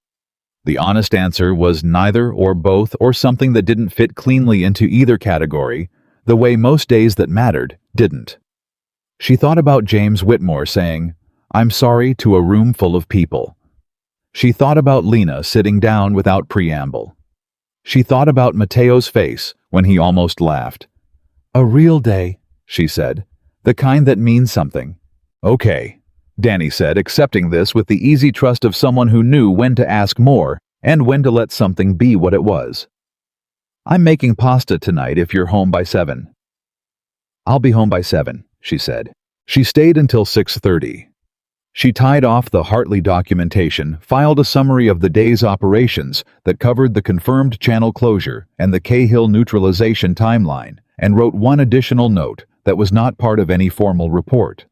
The honest answer was neither or both or something that didn't fit cleanly into either category, the way most days that mattered didn't. She thought about James Whitmore saying, "I'm sorry," to a room full of people. She thought about Lena sitting down without preamble. She thought about Mateo's face when he almost laughed. "A real day," she said, "the kind that means something." "Okay," Danny said, accepting this with the easy trust of someone who knew when to ask more and when to let something be what it was. "I'm making pasta tonight if you're home by 7. "I'll be home by 7, she said. She stayed until 6:30. She tied off the Hartley documentation, filed a summary of the day's operations that covered the confirmed channel closure and the Cahill neutralization timeline, and wrote one additional note that was not part of any formal report.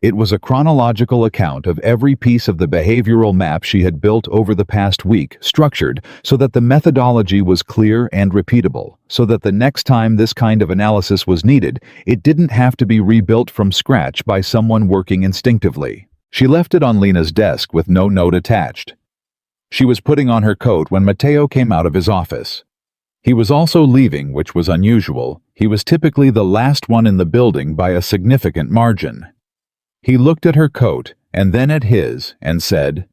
It was a chronological account of every piece of the behavioral map she had built over the past week, structured so that the methodology was clear and repeatable, so that the next time this kind of analysis was needed, it didn't have to be rebuilt from scratch by someone working instinctively. She left it on Lena's desk with no note attached. She was putting on her coat when Mateo came out of his office. He was also leaving, which was unusual. He was typically the last one in the building by a significant margin. He looked at her coat and then at his and said,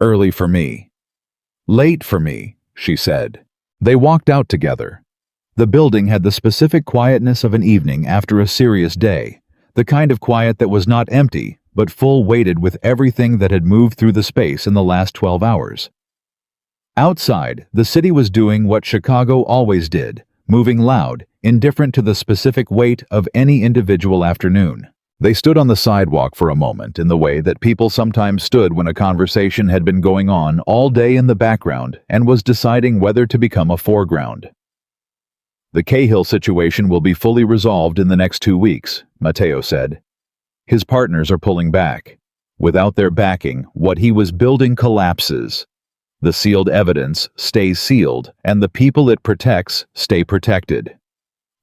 "Early for me." "Late for me," she said. They walked out together. The building had the specific quietness of an evening after a serious day, the kind of quiet that was not empty, but full weighted with everything that had moved through the space in the last 12 hours. Outside, the city was doing what Chicago always did, moving loud, indifferent to the specific weight of any individual afternoon. They stood on the sidewalk for a moment in the way that people sometimes stood when a conversation had been going on all day in the background and was deciding whether to become a foreground. The Cahill situation will be fully resolved in the next 2 weeks, Mateo said. His partners are pulling back. Without their backing, what he was building collapses. The sealed evidence stays sealed, and the people it protects stay protected.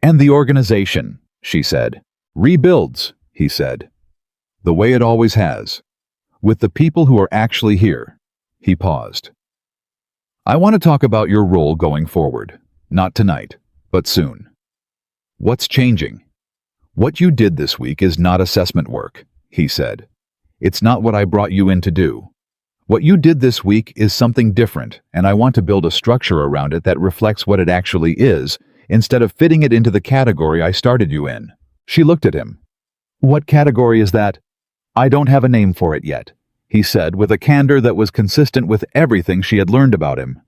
And the organization, she said, rebuilds, he said. The way it always has. With the people who are actually here. He paused. I want to talk about your role going forward. Not tonight, but soon. What's changing? What you did this week is not assessment work, he said. It's not what I brought you in to do. What you did this week is something different, and I want to build a structure around it that reflects what it actually is, instead of fitting it into the category I started you in. She looked at him. What category is that? I don't have a name for it yet, he said with a candor that was consistent with everything she had learned about him.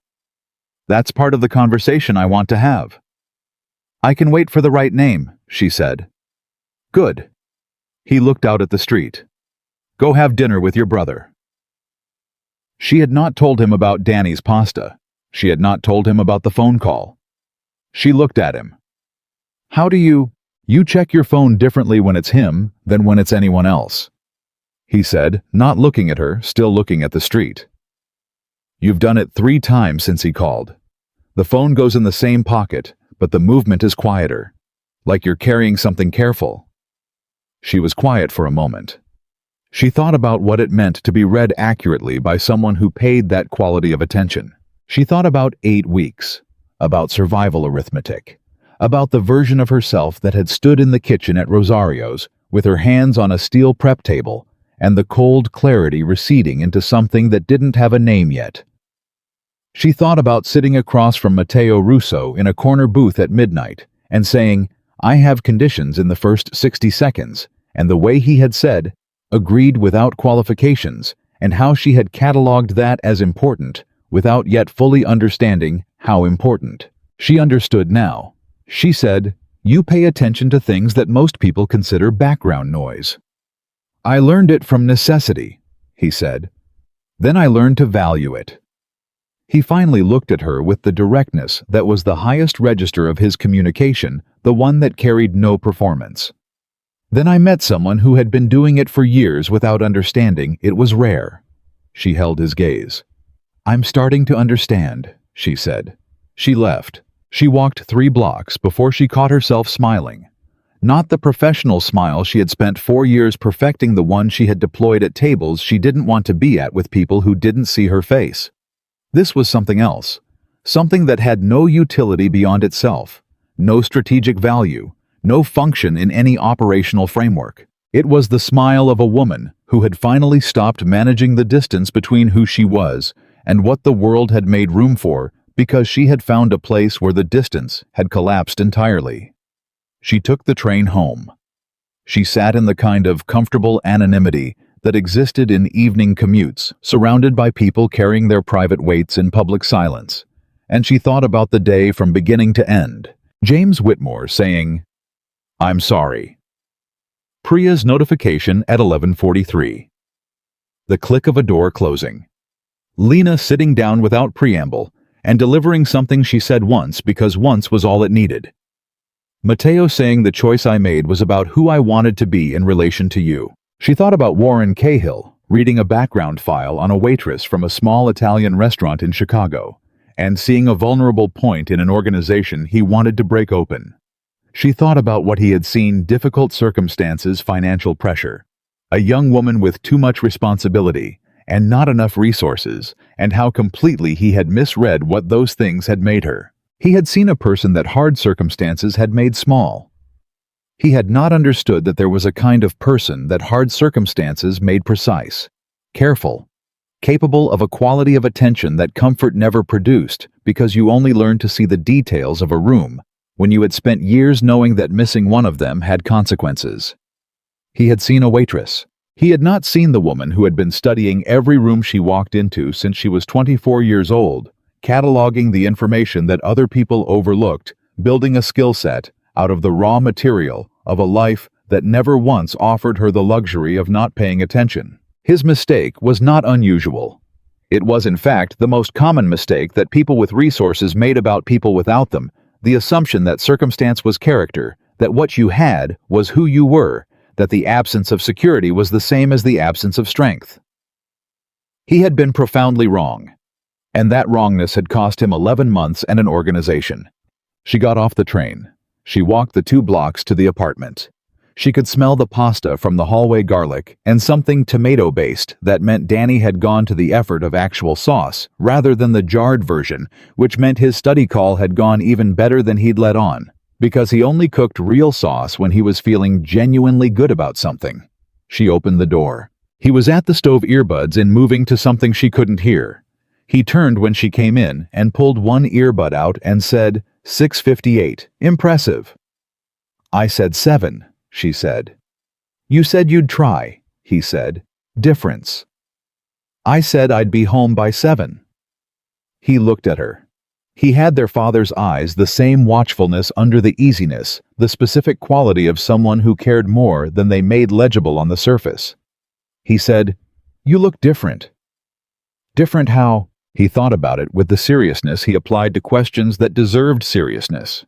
That's part of the conversation I want to have. I can wait for the right name, she said. Good. He looked out at the street. Go have dinner with your brother. She had not told him about Danny's pasta. She had not told him about the phone call. She looked at him. How do you check your phone differently when it's him than when it's anyone else, he said, not looking at her, still looking at the street. You've done it 3 times since he called. The phone goes in the same pocket, but the movement is quieter, like you're carrying something careful. She was quiet for a moment. She thought about what it meant to be read accurately by someone who paid that quality of attention. She thought about 8 weeks, about survival arithmetic, about the version of herself that had stood in the kitchen at Rosario's with her hands on a steel prep table and the cold clarity receding into something that didn't have a name yet. She thought about sitting across from Matteo Russo in a corner booth at midnight and saying, I have conditions in the first 60 seconds, and the way he had said, agreed without qualifications, and how she had catalogued that as important without yet fully understanding how important. She understood now. She said, you pay attention to things that most people consider background noise. I learned it from necessity, he said. Then I learned to value it. He finally looked at her with the directness that was the highest register of his communication, the one that carried no performance. Then I met someone who had been doing it for years without understanding it was rare. She held his gaze. I'm starting to understand, she said. She left. She walked 3 blocks before she caught herself smiling. Not the professional smile she had spent 4 years perfecting, the one she had deployed at tables she didn't want to be at with people who didn't see her face. This was something else, something that had no utility beyond itself, no strategic value, no function in any operational framework. It was the smile of a woman who had finally stopped managing the distance between who she was and what the world had made room for, because she had found a place where the distance had collapsed entirely. She took the train home. She sat in the kind of comfortable anonymity that existed in evening commutes, surrounded by people carrying their private weights in public silence, and she thought about the day from beginning to end. James Whitmore saying, I'm sorry. Priya's notification at 11:43. The click of a door closing. Lena sitting down without preamble and delivering something she said once because once was all it needed. Matteo saying the choice I made was about who I wanted to be in relation to you. She thought about Warren Cahill reading a background file on a waitress from a small Italian restaurant in Chicago and seeing a vulnerable point in an organization he wanted to break open. She thought about what he had seen: difficult circumstances, financial pressure, a young woman with too much responsibility and not enough resources, and how completely he had misread what those things had made her. He had seen a person that hard circumstances had made small. He had not understood that there was a kind of person that hard circumstances made precise, careful, capable of a quality of attention that comfort never produced, because you only learn to see the details of a room when you had spent years knowing that missing one of them had consequences. He had seen a waitress. He had not seen the woman who had been studying every room she walked into since she was 24 years old, cataloging the information that other people overlooked, building a skill set out of the raw material of a life that never once offered her the luxury of not paying attention. His mistake was not unusual. It was, in fact, the most common mistake that people with resources made about people without them, the assumption that circumstance was character, that what you had was who you were, that the absence of security was the same as the absence of strength. He had been profoundly wrong, and that wrongness had cost him 11 months and an organization. She got off the train. She walked the 2 blocks to the apartment. She could smell the pasta from the hallway garlic and something tomato-based that meant Danny had gone to the effort of actual sauce rather than the jarred version, which meant his study call had gone even better than he'd let on, because he only cooked real sauce when he was feeling genuinely good about something. She opened the door. He was at the stove, earbuds and moving to something she couldn't hear. He turned when she came in and pulled one earbud out and said, 6:58. Impressive. I said 7. She said. You said you'd try, he said. Difference. I said I'd be home by 7. He looked at her. He had their father's eyes, the same watchfulness under the easiness, the specific quality of someone who cared more than they made legible on the surface. He said, You look different. Different how? He thought about it with the seriousness he applied to questions that deserved seriousness.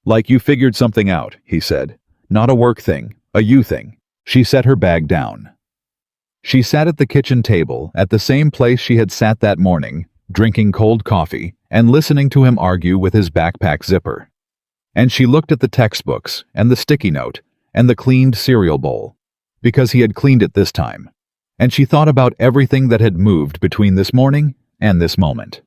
Like you figured something out, he said. Not a work thing, a you thing. She set her bag down. She sat at the kitchen table, at the same place she had sat that morning, drinking cold coffee and listening to him argue with his backpack zipper. And she looked at the textbooks and the sticky note and the cleaned cereal bowl, because he had cleaned it this time. And she thought about everything that had moved between this morning and this moment.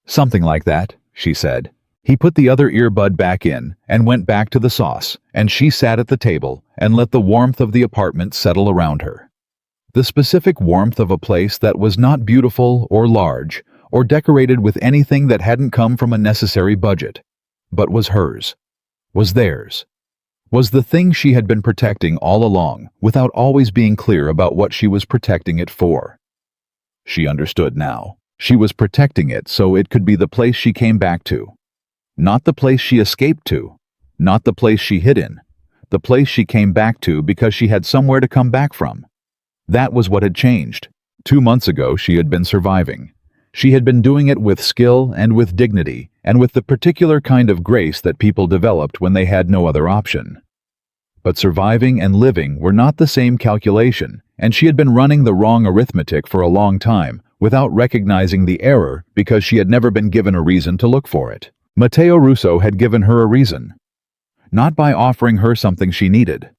Something like that, she said. He put the other earbud back in and went back to the sauce, and she sat at the table and let the warmth of the apartment settle around her. The specific warmth of a place that was not beautiful or large or decorated with anything that hadn't come from a necessary budget, but was hers, was theirs, was the thing she had been protecting all along without always being clear about what she was protecting it for. She understood now. She was protecting it so it could be the place she came back to. Not the place she escaped to, not the place she hid in, the place she came back to because she had somewhere to come back from. That was what had changed. 2 months ago she had been surviving. She had been doing it with skill and with dignity and with the particular kind of grace that people developed when they had no other option. But surviving and living were not the same calculation, and she had been running the wrong arithmetic for a long time without recognizing the error because she had never been given a reason to look for it. Matteo Russo had given her a reason. Not by offering her something she needed.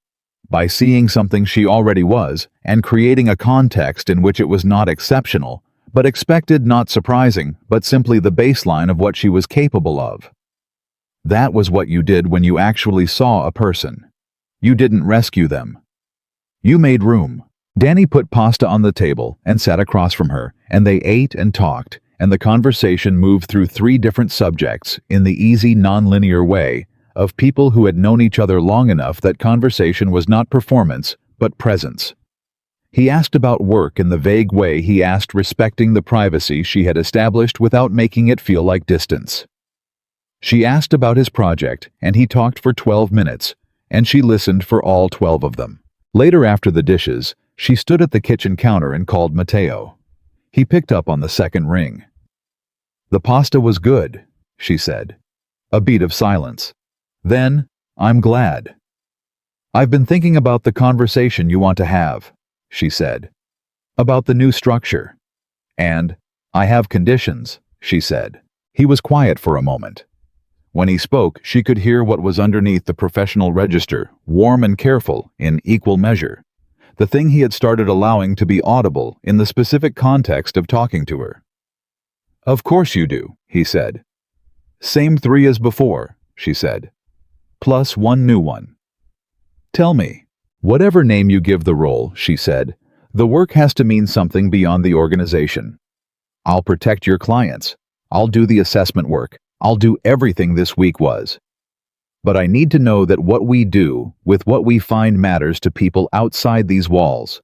By seeing something she already was and creating a context in which it was not exceptional, but expected, not surprising, but simply the baseline of what she was capable of. That was what you did when you actually saw a person. You didn't rescue them. You made room. Danny put pasta on the table and sat across from her, and they ate and talked, and the conversation moved through 3 different subjects in the easy, non-linear way of people who had known each other long enough that conversation was not performance, but presence. He asked about work in the vague way he asked, respecting the privacy she had established without making it feel like distance. She asked about his project, and he talked for 12 minutes, and she listened for all 12 of them. Later, after the dishes, she stood at the kitchen counter and called Matteo. He picked up on the second ring. The pasta was good, she said. A beat of silence. Then, I'm glad. I've been thinking about the conversation you want to have, she said. About the new structure. And, I have conditions, she said. He was quiet for a moment. When he spoke, she could hear what was underneath the professional register, warm and careful, in equal measure. The thing he had started allowing to be audible in the specific context of talking to her. Of course you do, he said. Same 3 as before, she said. Plus 1 new one. Tell me, whatever name you give the role, she said, the work has to mean something beyond the organization. I'll protect your clients. I'll do the assessment work. I'll do everything this week was. But I need to know that what we do with what we find matters to people outside these walls.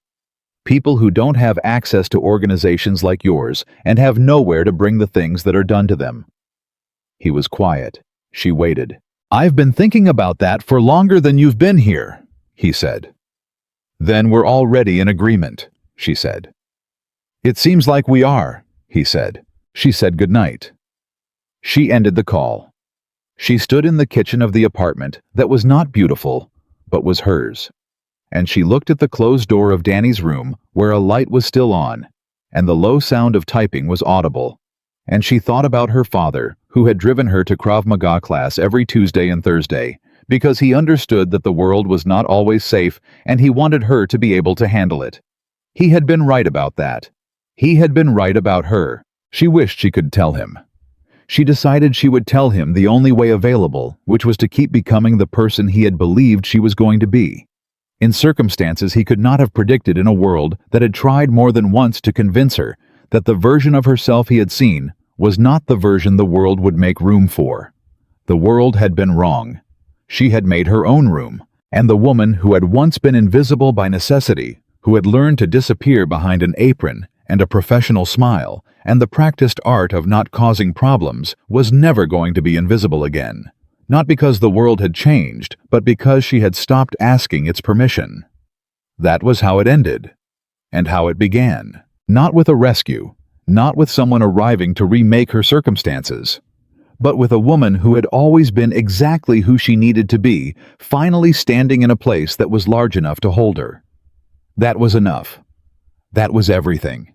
People who don't have access to organizations like yours and have nowhere to bring the things that are done to them." He was quiet. She waited. "I've been thinking about that for longer than you've been here," he said. "Then we're already in agreement," she said. "It seems like we are," he said. She said goodnight. She ended the call. She stood in the kitchen of the apartment that was not beautiful, but was hers. And she looked at the closed door of Danny's room where a light was still on, and the low sound of typing was audible. And she thought about her father, who had driven her to Krav Maga class every Tuesday and Thursday, because he understood that the world was not always safe and he wanted her to be able to handle it. He had been right about that. He had been right about her. She wished she could tell him. She decided she would tell him the only way available, which was to keep becoming the person he had believed she was going to be. In circumstances he could not have predicted, in a world that had tried more than once to convince her that the version of herself he had seen was not the version the world would make room for. The world had been wrong. She had made her own room, and the woman who had once been invisible by necessity, who had learned to disappear behind an apron and a professional smile, and the practiced art of not causing problems, was never going to be invisible again. Not because the world had changed, but because she had stopped asking its permission. That was how it ended, and how it began. Not with a rescue, not with someone arriving to remake her circumstances, but with a woman who had always been exactly who she needed to be, finally standing in a place that was large enough to hold her. That was enough. That was everything.